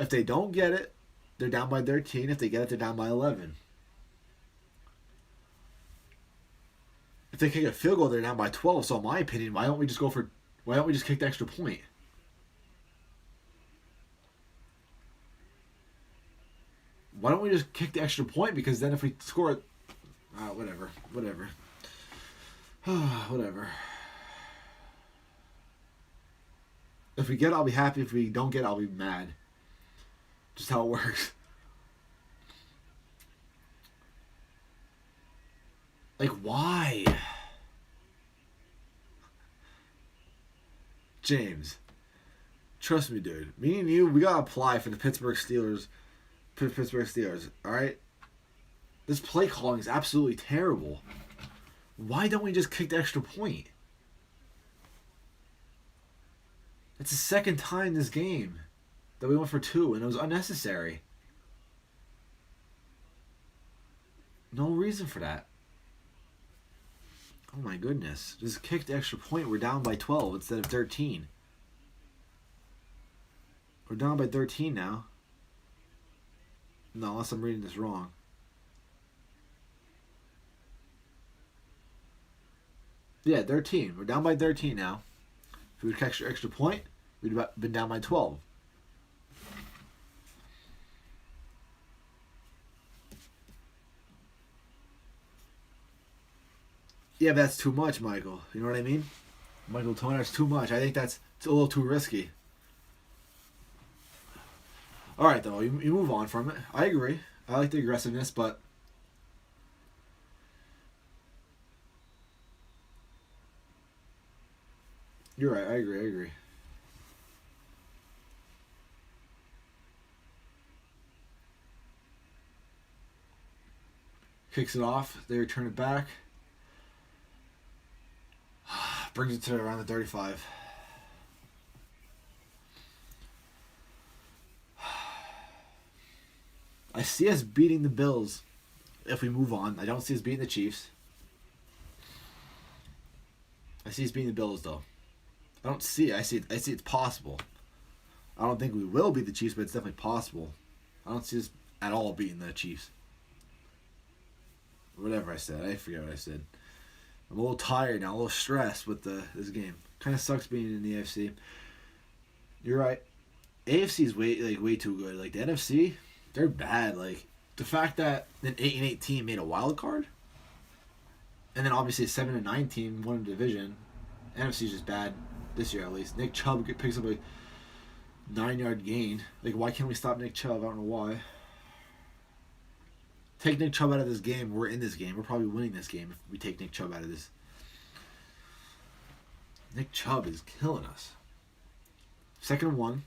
If they don't get it, they're down by 13. If they get it, they're down by 11. If they kick a field goal, they're down by 12. So in my opinion, why don't we just kick the extra point? Why don't we just kick the extra point? Because then if we score it, whatever. Whatever. If we get it, I'll be happy. If we don't get it, I'll be mad. Just how it works. Like, why? James, trust me, dude. Me and you, we gotta apply for the Pittsburgh Steelers. All right. This play calling is absolutely terrible. Why don't we just kick the extra point? It's the second time this game that we went for 2, and it was unnecessary. No reason for that. Oh my goodness. Just kick the extra point. We're down by 12 instead of 13. We're down by 13 now. No, unless I'm reading this wrong. Yeah, 13. We're down by 13 now. If we would catch an extra point, we'd have been down by 12. Yeah, but that's too much, Michael. You know what I mean? Michael Toner, that's too much. I think it's a little too risky. All right, though. You move on from it. I agree. I like the aggressiveness, but you're right. I agree. Kicks it off. They return it back. Brings it to around the 35. I see us beating the Bills if we move on. I don't see us beating the Chiefs. I see us beating the Bills, though. I don't see it. I see it's possible. I don't think we will beat the Chiefs, but it's definitely possible. I don't see us at all beating the Chiefs. Whatever I said. I forget what I said. I'm a little tired now, a little stressed with this game. Kind of sucks being in the AFC. You're right. AFC is way too good. Like the NFC, they're bad. Like the fact that an 8-8 team made a wild card, and then obviously a 7-9 team won a division. NFC is just bad this year at least. Nick Chubb picks up a 9-yard gain. Like why can't we stop Nick Chubb? I don't know why. Take Nick Chubb out of this game, we're in this game. We're probably winning this game if we take Nick Chubb out of this. Nick Chubb is killing us. 2nd and 1.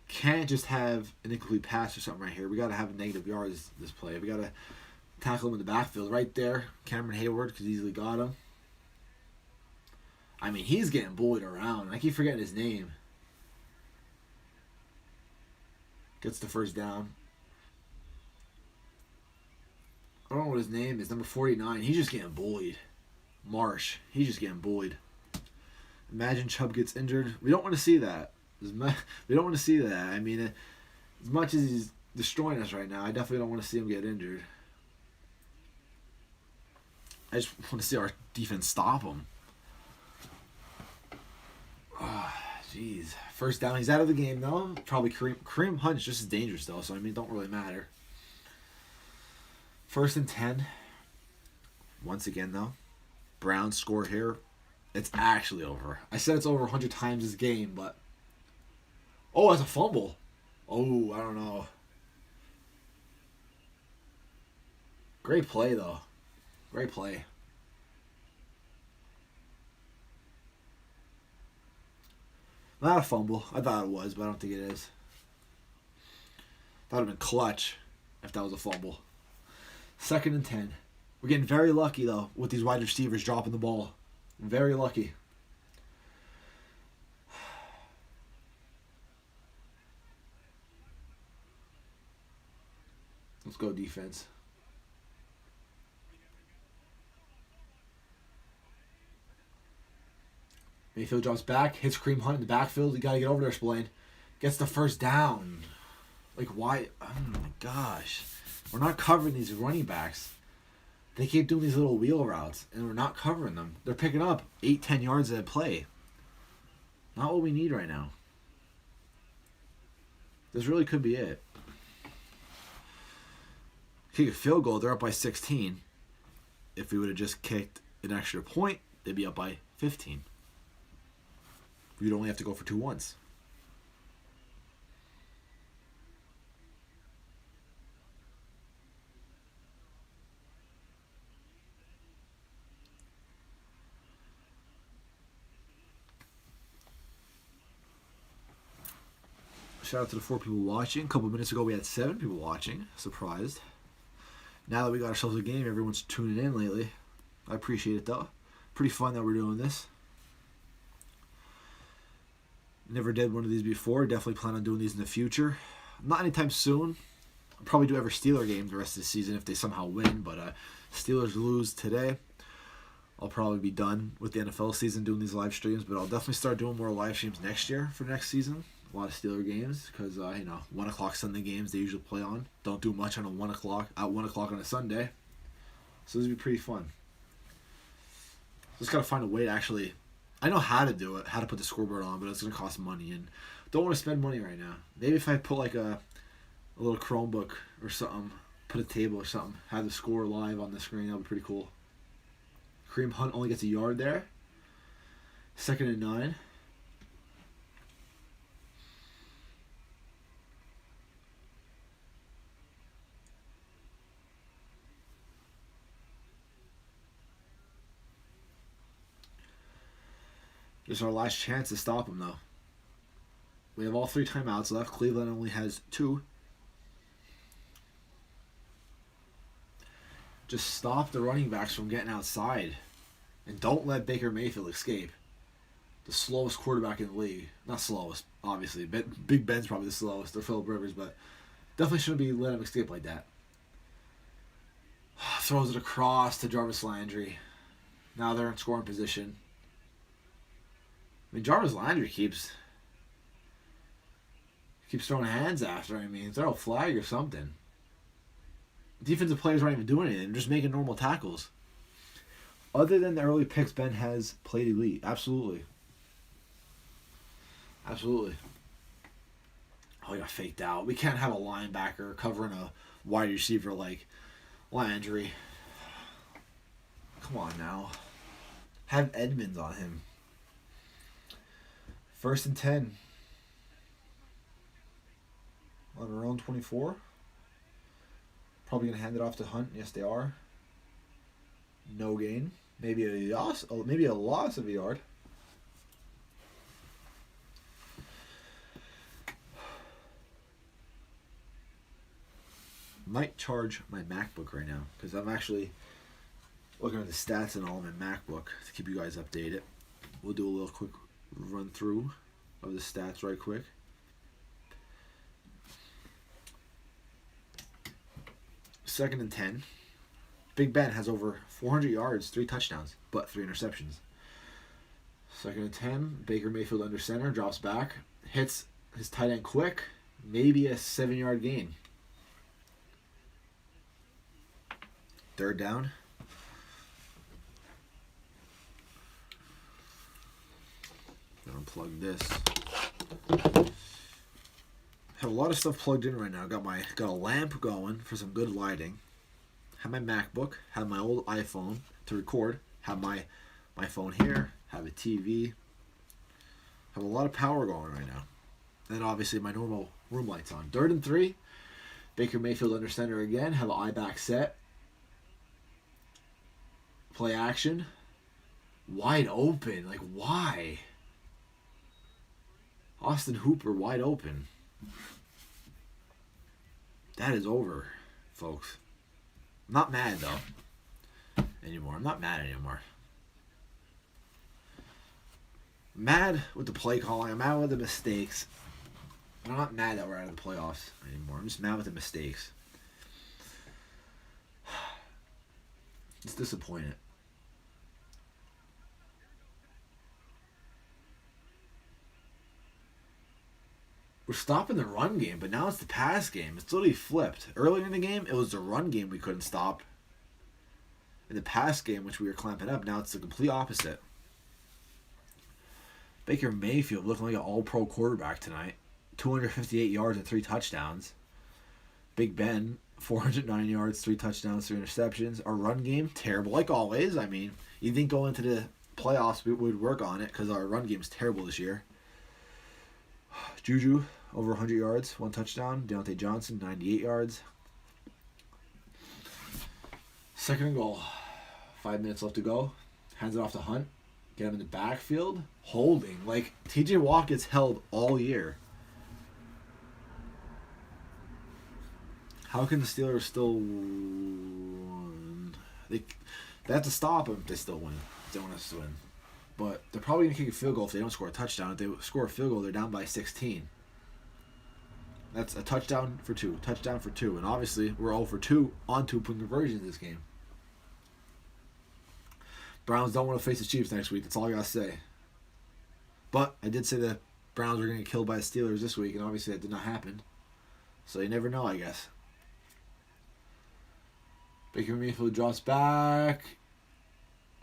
Can't just have an incomplete pass or something right here. We got to have a negative yards this play. We got to tackle him in the backfield right there. Cameron Hayward could easily got him. I mean, he's getting bullied around. I keep forgetting his name. Gets the first down. I don't know what his name is. Number 49. He's just getting bullied. Marsh. He's just getting bullied. Imagine Chubb gets injured. We don't want to see that. We don't want to see that. I mean, as much as he's destroying us right now, I definitely don't want to see him get injured. I just want to see our defense stop him. Oh, jeez. First down. He's out of the game, though. Probably Kareem Hunt's just as dangerous, though, so, I mean, it don't really matter. 1st and 10. Once again, though, Browns score here. It's actually over. I said it's over 100 times this game, but Oh, that's a fumble. Oh, I don't know. Great play, though. Great play. Not a fumble. I thought it was, but I don't think it is. That would have been clutch if that was a fumble. 2nd and 10. We're getting very lucky, though, with these wide receivers dropping the ball. Very lucky. Let's go defense. Mayfield drops back, hits Kareem Hunt in the backfield. You got to get over there, Spillane. Gets the first down. Like, why? Oh, my gosh. We're not covering these running backs. They keep doing these little wheel routes, and we're not covering them. They're picking up 8-10 yards at play. Not what we need right now. This really could be it. Kick a field goal, they're up by 16. If we would have just kicked an extra point, they'd be up by 15. We'd only have to go for 2 once. Shout out to the 4 people watching. A couple minutes ago we had 7 people watching. Surprised. Now that we got ourselves a game, everyone's tuning in lately. I appreciate it though. Pretty fun that we're doing this. Never did one of these before. Definitely plan on doing these in the future. Not anytime soon. I'll probably do every Steeler game the rest of the season if they somehow win. But Steelers lose today, I'll probably be done with the NFL season doing these live streams. But I'll definitely start doing more live streams next year for next season. A lot of Steeler games because 1 o'clock Sunday games they usually play on. Don't do much on a 1 o'clock on a Sunday. So this will be pretty fun. Just gotta find a way to actually. I know how to do it, how to put the scoreboard on, but it's gonna cost money and don't want to spend money right now. Maybe if I put like a little Chromebook or something, put a table or something, have the score live on the screen, that'd be pretty cool. Kareem Hunt only gets a yard there. 2nd and 9. This is our last chance to stop him, though. We have all 3 timeouts left. Cleveland only has 2. Just stop the running backs from getting outside. And don't let Baker Mayfield escape. The slowest quarterback in the league. Not slowest, obviously. Big Ben's probably the slowest. Or Phillip Rivers, but definitely shouldn't be letting him escape like that. Throws it across to Jarvis Landry. Now they're in scoring position. I mean, Jarvis Landry keeps throwing hands after. I mean, throw a flag or something. Defensive players aren't even doing anything. They're just making normal tackles. Other than the early picks, Ben has played elite. Absolutely. Absolutely. Oh, he got faked out. We can't have a linebacker covering a wide receiver like Landry. Come on now. Have Edmonds on him. 1st and 10. On our own 24. Probably going to hand it off to Hunt. Yes, they are. No gain. Maybe a loss of a yard. Might charge my MacBook right now because I'm actually looking at the stats and all on my MacBook to keep you guys updated. We'll do a little quick run through of the stats right quick. Second and 10. Big Ben has over 400 yards, 3 touchdowns, but 3 interceptions. 2nd and 10. Baker Mayfield under center, drops back, hits his tight end quick, maybe a 7-yard gain. 3rd down. Unplug this. Have a lot of stuff plugged in right now. Got a lamp going for some good lighting. Have my MacBook. Have my old iPhone to record. Have my phone here. Have a TV. Have a lot of power going right now. And obviously my normal room lights on. 3rd and 3. Baker Mayfield under center again. Have an eye back set. Play action. Wide open. Like, why? Austin Hooper wide open. That is over, folks. I'm not mad, though, anymore. I'm not mad anymore. I'm mad with the play calling. I'm mad with the mistakes. I'm not mad that we're out of the playoffs anymore. I'm just mad with the mistakes. It's disappointing. We're stopping the run game, but now it's the pass game. It's literally flipped. Earlier in the game, it was the run game we couldn't stop. In the pass game, which we were clamping up, now it's the complete opposite. Baker Mayfield looking like an all-pro quarterback tonight. 258 yards and 3 touchdowns. Big Ben, 409 yards, 3 touchdowns, 3 interceptions. Our run game, terrible, like always. I mean, you think going into the playoffs we would work on it because our run game is terrible this year. Juju, over 100 yards, 1 touchdown. Deontay Johnson, 98 yards. 2nd and goal. 5 minutes left to go. Hands it off to Hunt. Get him in the backfield. Holding. Like, TJ Watt gets held all year. How can the Steelers still win? They have to stop them if they still win. If they want us to win. But they're probably going to kick a field goal if they don't score a touchdown. If they score a field goal, they're down by 16. That's a touchdown for 2. Touchdown for 2. And obviously, we're 0 for 2 on 2-point conversions this game. Browns don't want to face the Chiefs next week. That's all I got to say. But I did say the Browns were going to get killed by the Steelers this week, and obviously that did not happen. So you never know, I guess. Baker Mayfield drops back.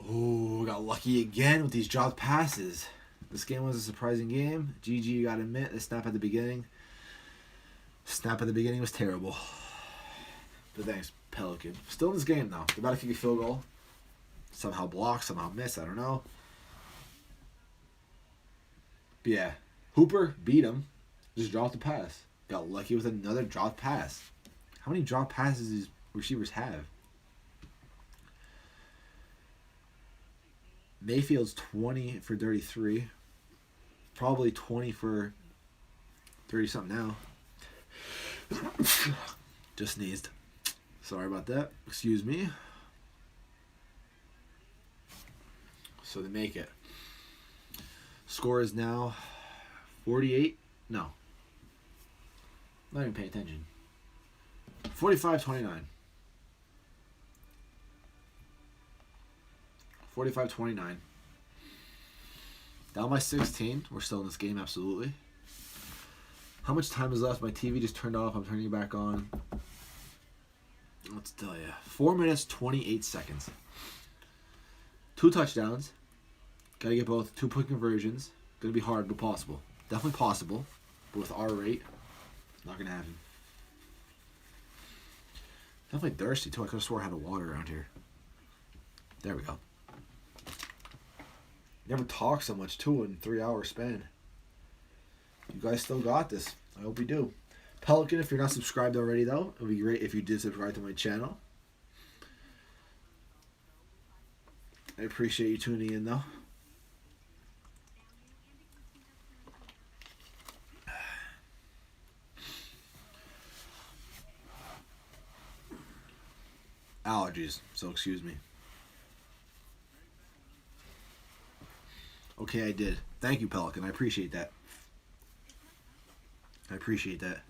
Oh, got lucky again with these dropped passes. This game was a surprising game. GG, got to admit, the snap at the beginning. Snap at the beginning was terrible. But thanks, Pelican. Still in this game, though. They're about to kick a field goal. Somehow block, somehow miss, I don't know. But yeah, Hooper beat him. Just dropped the pass. Got lucky with another dropped pass. How many dropped passes these receivers have? Mayfield's 20 for 33. Probably 20 for 30-something now. Just sneezed. Sorry about that. Excuse me. So they make it. Score is now 48. No. I'm not even paying attention. 45-29. 45-29. Down by 16. We're still in this game, absolutely. How much time is left? My TV just turned off. I'm turning it back on. Let's tell you. 4 minutes, 28 seconds. 2 touchdowns. Got to get both 2-point conversions. Going to be hard, but possible. Definitely possible. But with our rate, not going to happen. Definitely thirsty, too. I could have swore I had a water around here. There we go. Never talk so much, too, in a 3-hour span. You guys still got this. I hope you do. Pelican, if you're not subscribed already, though, it would be great if you did subscribe to my channel. I appreciate you tuning in, though. Allergies, so excuse me. Okay, I did. Thank you, Pelican. I appreciate that. I appreciate that.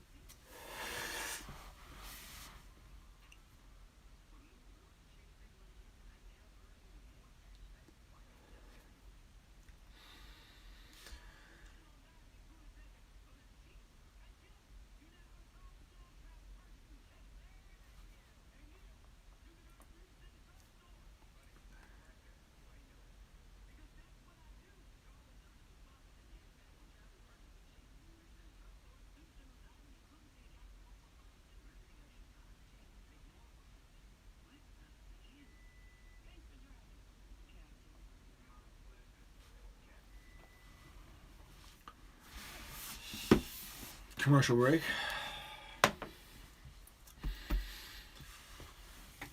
Commercial break.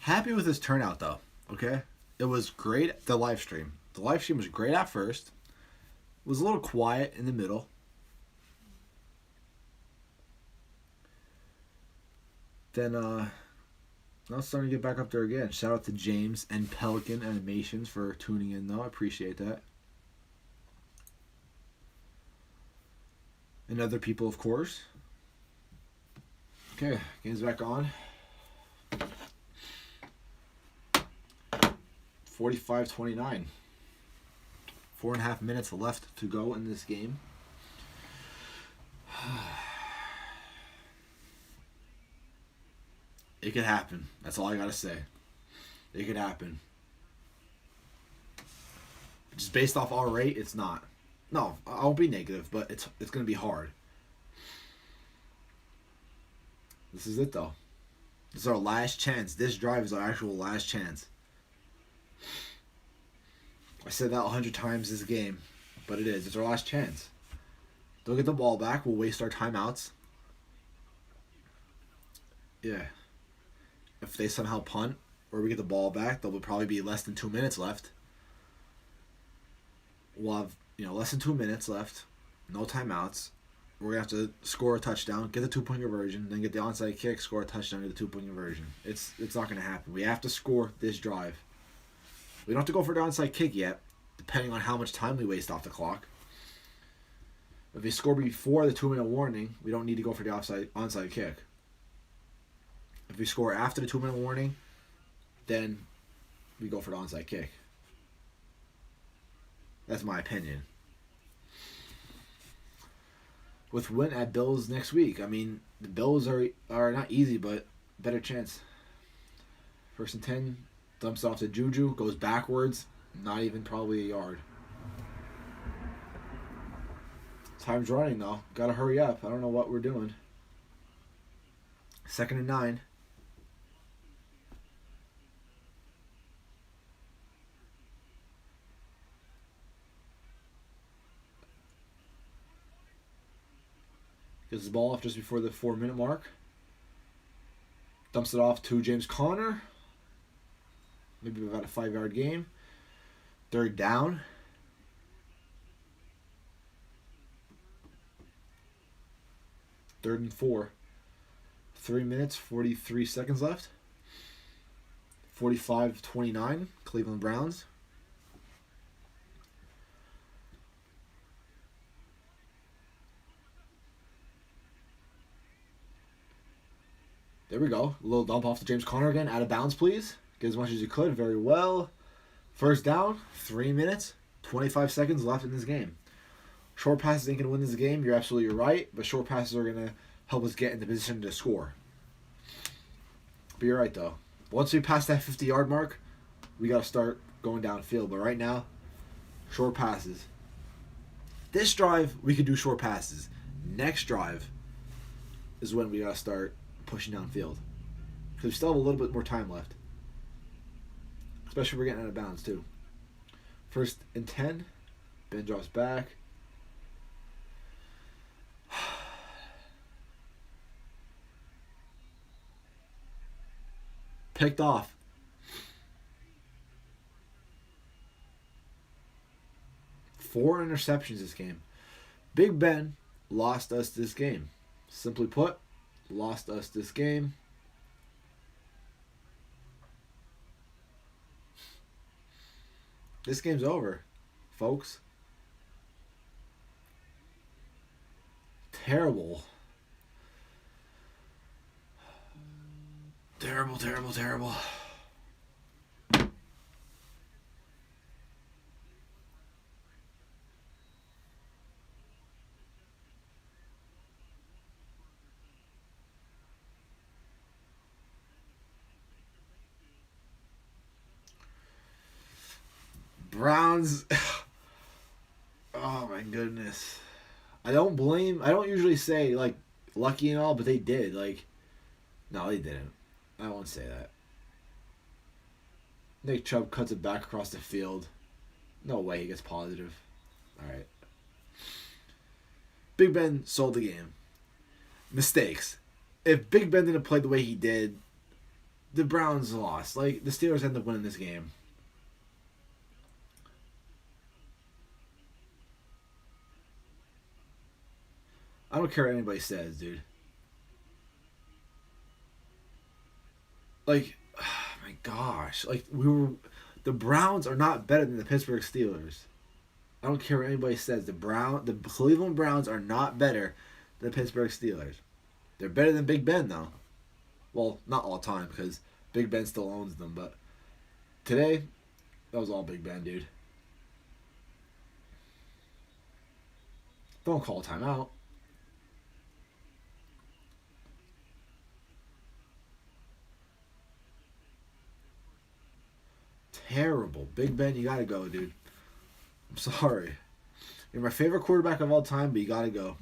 Happy with this turnout, though. Okay? It was great, the live stream. The live stream was great at first. It was a little quiet in the middle. Then, now it's starting to get back up there again. Shout out to James and Pelican Animations for tuning in, though. I appreciate that. And other people, of course. Okay, game's back on. 45-29. 4.5 minutes left to go in this game. It could happen. That's all I gotta say. It could happen. Just based off our rate, it's not. No, I won't be negative, but it's gonna be hard. This is it, though. This is our last chance. This drive is our actual last chance. I said that 100 times this game, but it is. It's our last chance. Don't get the ball back. We'll waste our timeouts. Yeah. If they somehow punt or we get the ball back, there will probably be less than 2 minutes left. We'll have, less than 2 minutes left. No timeouts. We're going to have to score a touchdown, get the 2-point conversion, then get the onside kick, score a touchdown, get the 2-point conversion. It's not going to happen. We have to score this drive. We don't have to go for the onside kick yet, depending on how much time we waste off the clock. If we score before the 2-minute warning, we don't need to go for the onside kick. If we score after the 2-minute warning, then we go for the onside kick. That's my opinion. With win at Bills next week, the Bills are not easy, but better chance. 1st and 10, dumps off to Juju, goes backwards, not even probably a yard. Time's running, though. Gotta hurry up. I don't know what we're doing. 2nd and 9. Gets the ball off just before the 4-minute mark. Dumps it off to James Conner. Maybe about a 5-yard gain. 3rd down. Third and 4. 3 minutes, 43 seconds left. 45-29, Cleveland Browns. There we go. A little dump off to James Conner again. Out of bounds, please. Get as much as you could. Very well. 1st down. 3 minutes. 25 seconds left in this game. Short passes ain't going to win this game. You're absolutely right. But short passes are going to help us get in the position to score. But you're right, though. Once we pass that 50-yard mark, we got to start going downfield. But right now, short passes. This drive, we can do short passes. Next drive is when we got to start pushing downfield. Because we still have a little bit more time left. Especially if we're getting out of bounds, too. 1st and 10. Ben drops back. Picked off. Four interceptions this game. Big Ben lost us this game. Simply put, lost us this game. This game's over, folks. Terrible. Terrible, terrible, terrible. Browns. Oh my goodness. I don't usually say like lucky and all, but they did. No, they didn't. I won't say that. Nick Chubb cuts it back across the field. No way he gets positive. Alright. Big Ben sold the game. mistakes. If Big Ben didn't play the way he did, the Browns lost. Like, the Steelers ended up winning this game. I don't care what anybody says, dude. Like, oh my gosh. Like, the Browns are not better than the Pittsburgh Steelers. I don't care what anybody says. The Cleveland Browns are not better than the Pittsburgh Steelers. They're better than Big Ben, though. Well, not all the time, because Big Ben still owns them, but today, that was all Big Ben, dude. Don't call a timeout. Terrible. Big Ben, you gotta go, dude. I'm sorry. You're my favorite quarterback of all time, but you gotta go.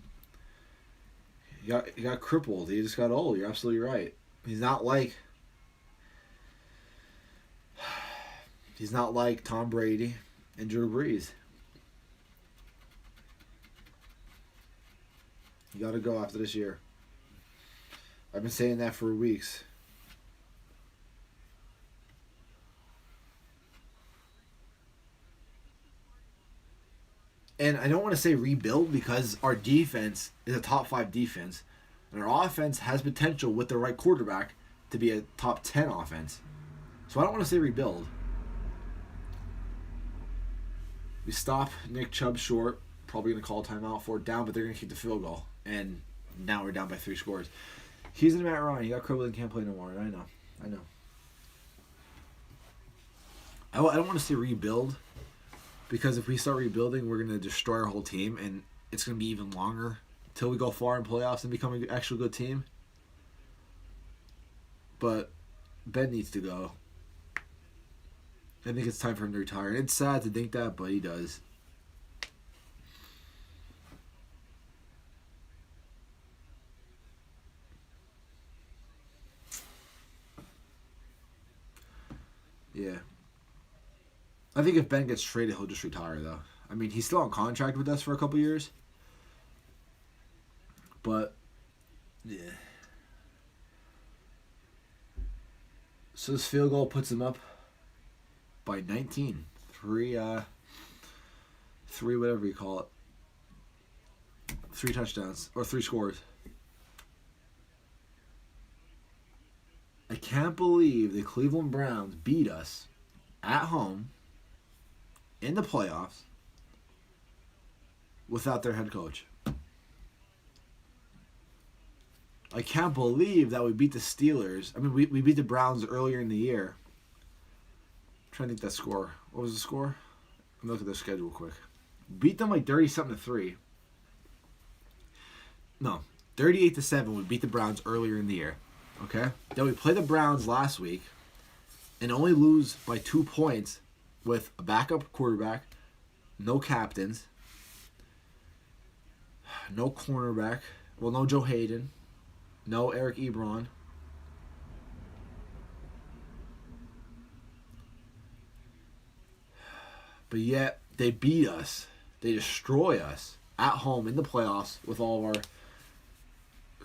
You got crippled. He just got old. You're absolutely right. He's not like Tom Brady and Drew Brees. You gotta go after this year. I've been saying that for weeks. And I don't want to say rebuild because our defense is a top 5 defense. And our offense has potential with the right quarterback to be a top 10 offense. So I don't want to say rebuild. We stop Nick Chubb short. Probably going to call timeout, 4th down, but they're going to kick the field goal. And now we're down by 3 scores. He's in Matt Ryan. He got crippled and can't play no more. I know. I don't want to say rebuild. Because if we start rebuilding, we're going to destroy our whole team, and it's going to be even longer until we go far in playoffs and become an actual good team. But Ben needs to go. I think it's time for him to retire. And it's sad to think that, but he does. Yeah. I think if Ben gets traded, he'll just retire, though. I mean, he's still on contract with us for a couple years. But, yeah. So this field goal puts him up by 19. Three, whatever you call it. 3 touchdowns. Or 3 scores. I can't believe the Cleveland Browns beat us at home in the playoffs without their head coach. I can't believe that we beat the Steelers. I mean, we beat the Browns earlier in the year. I'm trying to think that score. What was the score? I'm looking at their schedule quick. Beat them like 30-something-3. No, 38-7. We beat the Browns earlier in the year. Okay? Then we play the Browns last week and only lose by 2 points with a backup quarterback, no captains, no cornerback, well, no Joe Hayden, no Eric Ebron. But yet, they beat us. They destroy us at home in the playoffs with all of our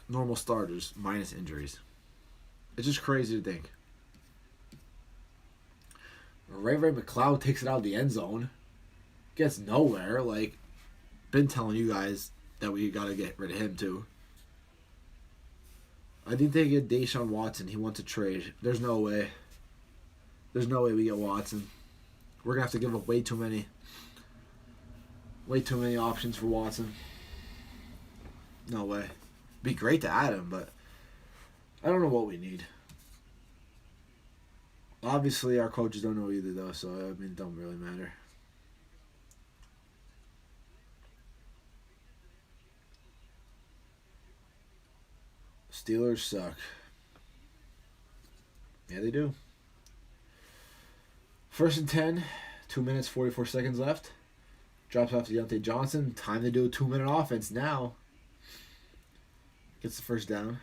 normal starters, minus injuries. It's just crazy to think. Ray McLeod takes it out of the end zone. Gets nowhere. Like, been telling you guys that we got to get rid of him, too. I think they get Deshaun Watson. He wants a trade. There's no way. There's no way we get Watson. We're going to have to give up way too many options for Watson. No way. Be great to add him, but I don't know what we need. Obviously, our coaches don't know either, though, so, I mean, it don't really matter. Steelers suck. Yeah, they do. 1st and 10, 2 minutes, 44 seconds left. Drops off to Deontay Johnson. Time to do a 2-minute offense now. Gets the 1st down.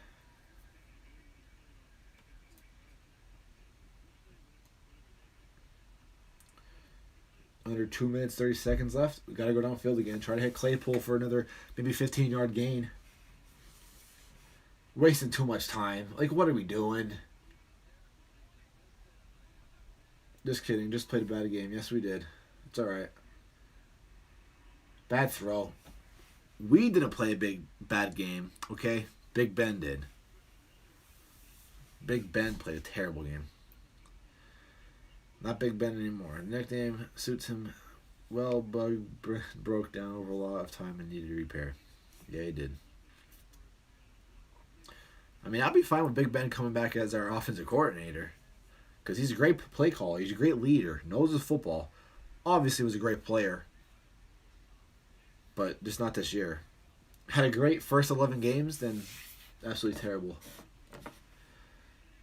Under 2 minutes, 30 seconds left. We got to go downfield again. Try to hit Claypool for another maybe 15-yard gain. Wasting too much time. Like, what are we doing? Just kidding. Just played a bad game. Yes, we did. It's alright. Bad throw. We didn't play a bad game, okay? Big Ben did. Big Ben played a terrible game. Not Big Ben anymore. The nickname suits him well, but broke down over a lot of time and needed repair. Yeah, he did. I mean, I'd be fine with Big Ben coming back as our offensive coordinator. Because he's a great play caller. He's a great leader. Knows his football. Obviously was a great player. But just not this year. Had a great first 11 games, then absolutely terrible.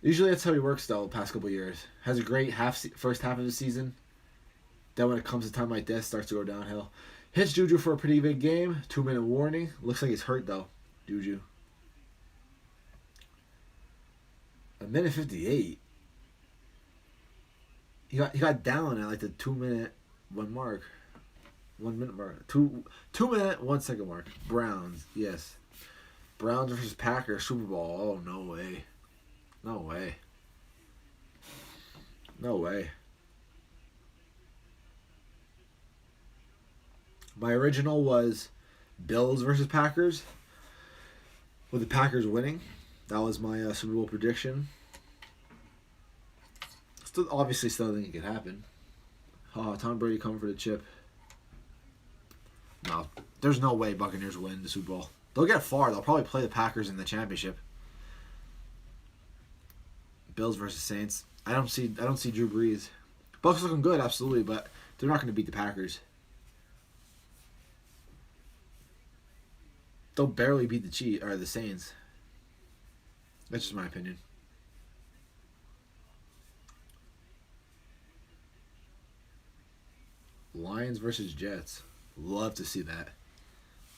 Usually that's how he works, though, the past couple of years. Has a great first half of the season. Then when it comes to time like this, starts to go downhill. Hits Juju for a pretty big game. 2-minute warning. Looks like he's hurt, though. Juju. 1:58. He got down at like the 2-minute 1 mark. 1 minute mark. 2-minute 1 second mark. Browns, yes. Browns versus Packers Super Bowl. Oh, no way. No way. No way. My original was Bills versus Packers, with the Packers winning. That was my Super Bowl prediction. Obviously still think it could happen. Tom Brady coming for the chip. No, there's no way Buccaneers win the Super Bowl. They'll get far. They'll probably play the Packers in the championship. Bills versus Saints. I don't see Drew Brees. Bucs looking good, absolutely, but they're not going to beat the Packers. They'll barely beat the Saints. That's just my opinion. Lions versus Jets. Love to see that.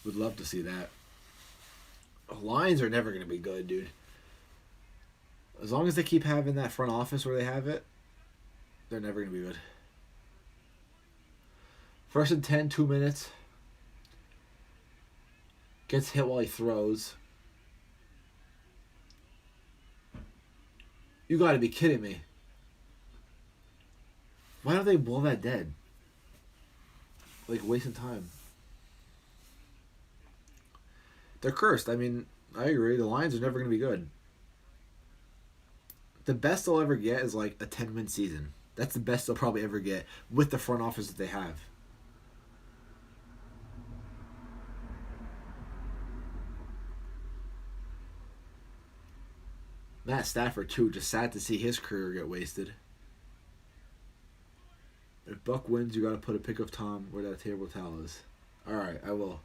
Would love to see that. Lions are never going to be good, dude. As long as they keep having that front office where they have it, they're never going to be good. 1st and 10, 2 minutes. Gets hit while he throws. You got to be kidding me. Why don't they blow that dead? Like, wasting time. They're cursed. I mean, I agree. The Lions are never going to be good. The best they'll ever get is like a 10-win season. That's the best they'll probably ever get with the front office that they have. Matt Stafford, too. Just sad to see his career get wasted. If Buck wins, you got to put a pic of Tom where that terrible towel is. Alright, I will.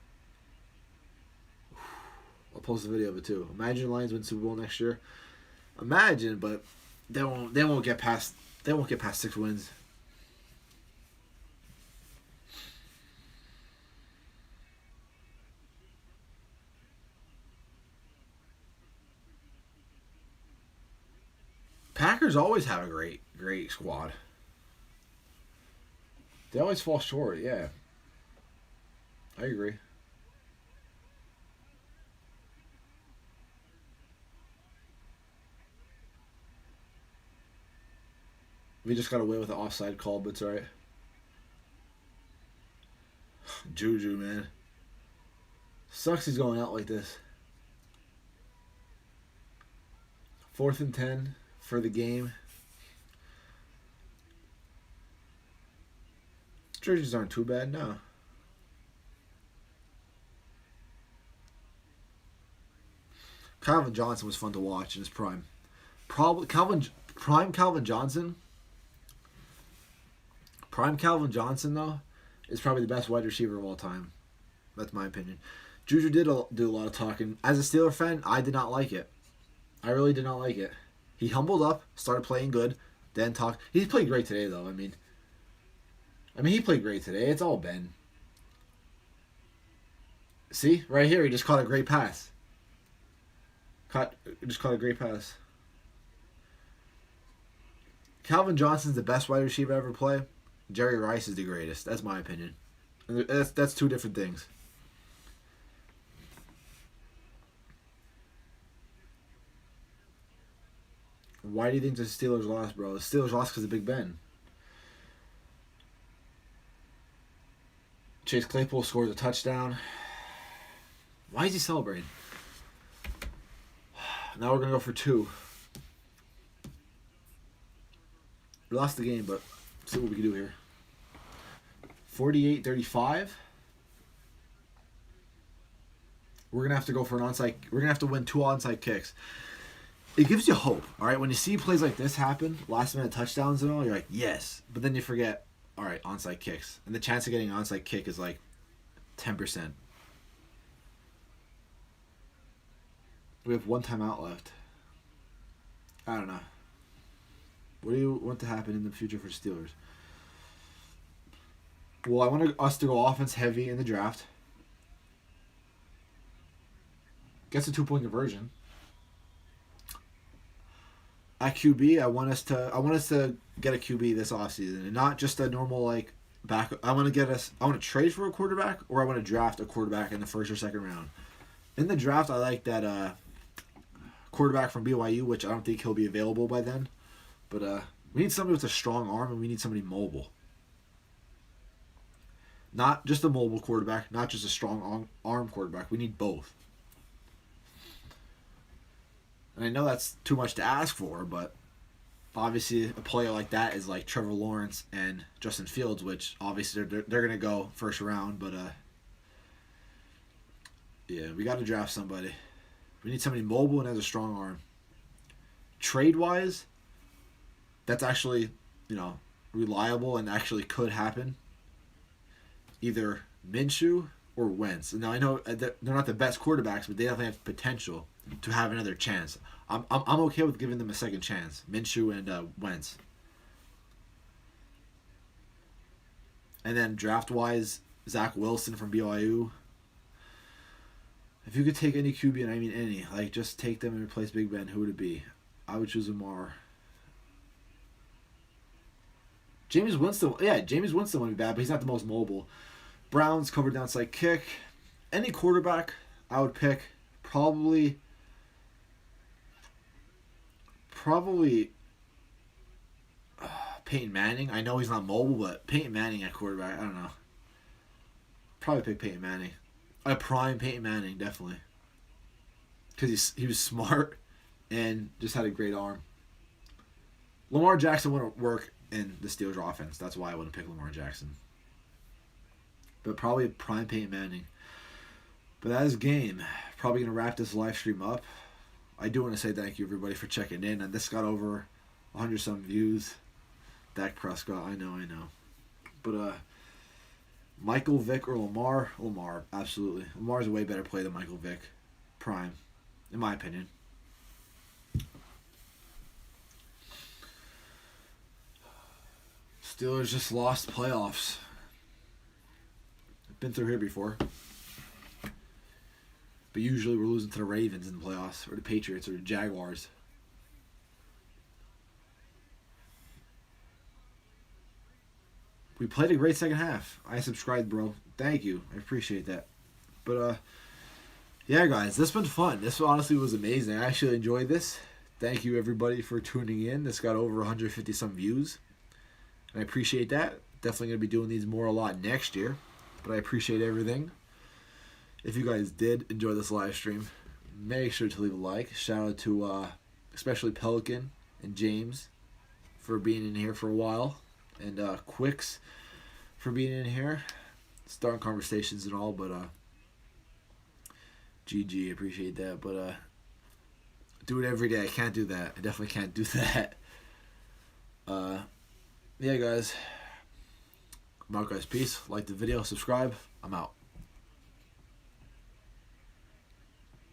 I'll post a video of it too. Imagine Lions win Super Bowl next year. Imagine, but they won't get past 6 wins. Packers always have a great squad. They always fall short, yeah. I agree. We just got away with the offside call, but it's alright. Juju, man. Sucks he's going out like this. 4th and 10 for the game. Jerseys aren't too bad, no. Calvin Johnson was fun to watch in his prime. Prime Calvin Johnson, though, is probably the best wide receiver of all time. That's my opinion. Juju did do a lot of talking. As a Steeler fan, I did not like it. I really did not like it. He humbled up, started playing good, then talked. He played great today, though. I mean, he played great today. It's all Ben. See? Right here, he just caught a great pass. Just caught a great pass. Calvin Johnson's the best wide receiver ever play. Jerry Rice is the greatest. That's my opinion. And that's two different things. Why do you think the Steelers lost, bro? The Steelers lost because of Big Ben. Chase Claypool scores a touchdown. Why is he celebrating? Now we're going to go for 2. We lost the game, but let's see what we can do here. 48-35. We're going to have to go for an onside. We're going to have to win 2 onside kicks. It gives you hope, all right? When you see plays like this happen, last-minute touchdowns and all, you're like, yes. But then you forget, all right, onside kicks. And the chance of getting an onside kick is like 10%. We have 1 timeout left. I don't know. What do you want to happen in the future for Steelers? Well, I want us to go offense heavy in the draft. Gets a 2-point conversion. At QB, I want us to get a QB this offseason, and not just a normal like back. I want to trade for a quarterback, or I want to draft a quarterback in the 1st or 2nd round. In the draft, I like that quarterback from BYU, which I don't think he'll be available by then. But we need somebody with a strong arm, and we need somebody mobile. Not just a mobile quarterback, not just a strong arm quarterback. We need both. And I know that's too much to ask for, but obviously a player like that is like Trevor Lawrence and Justin Fields, which obviously they're going to go 1st round. But yeah, we got to draft somebody. We need somebody mobile and has a strong arm. Trade-wise, that's actually, reliable and actually could happen. Either Minshew or Wentz. And now I know they're not the best quarterbacks, but they definitely have potential to have another chance. I'm okay with giving them a second chance. Minshew and Wentz. And then draft-wise, Zach Wilson from BYU. If you could take any QB, and I mean any, like just take them and replace Big Ben, who would it be? I would choose Lamar. Jameis Winston wouldn't be bad, but he's not the most mobile. Browns covered downside kick. Any quarterback I would pick, probably Peyton Manning. I know he's not mobile, but Peyton Manning at quarterback, I don't know. Probably pick Peyton Manning. A prime Peyton Manning, definitely. Because he was smart and just had a great arm. Lamar Jackson wouldn't work in the Steelers offense. That's why I wouldn't pick Lamar Jackson. But probably a prime Peyton Manning. But that is game. Probably going to wrap this live stream up. I do want to say thank you, everybody, for checking in. And this got over 100-some views. Dak Prescott, I know. But Michael Vick or Lamar? Lamar, absolutely. Lamar's a way better play than Michael Vick. Prime, in my opinion. Steelers just lost playoffs. I've been through here before. But usually we're losing to the Ravens in the playoffs, or the Patriots, or the Jaguars. We played a great second half. I subscribed, bro. Thank you. I appreciate that. But, yeah, guys, this has been fun. This honestly was amazing. I actually enjoyed this. Thank you, everybody, for tuning in. This got over 150-some views. And I appreciate that. Definitely going to be doing these a lot next year. But I appreciate everything. If you guys did enjoy this live stream, make sure to leave a like. Shout out to especially Pelican and James for being in here for a while. And Quicks for being in here. Starting conversations and all. But GG, appreciate that. But do it every day. I can't do that. I definitely can't do that. Yeah, guys. I'm out, guys. Peace. Like the video. Subscribe. I'm out.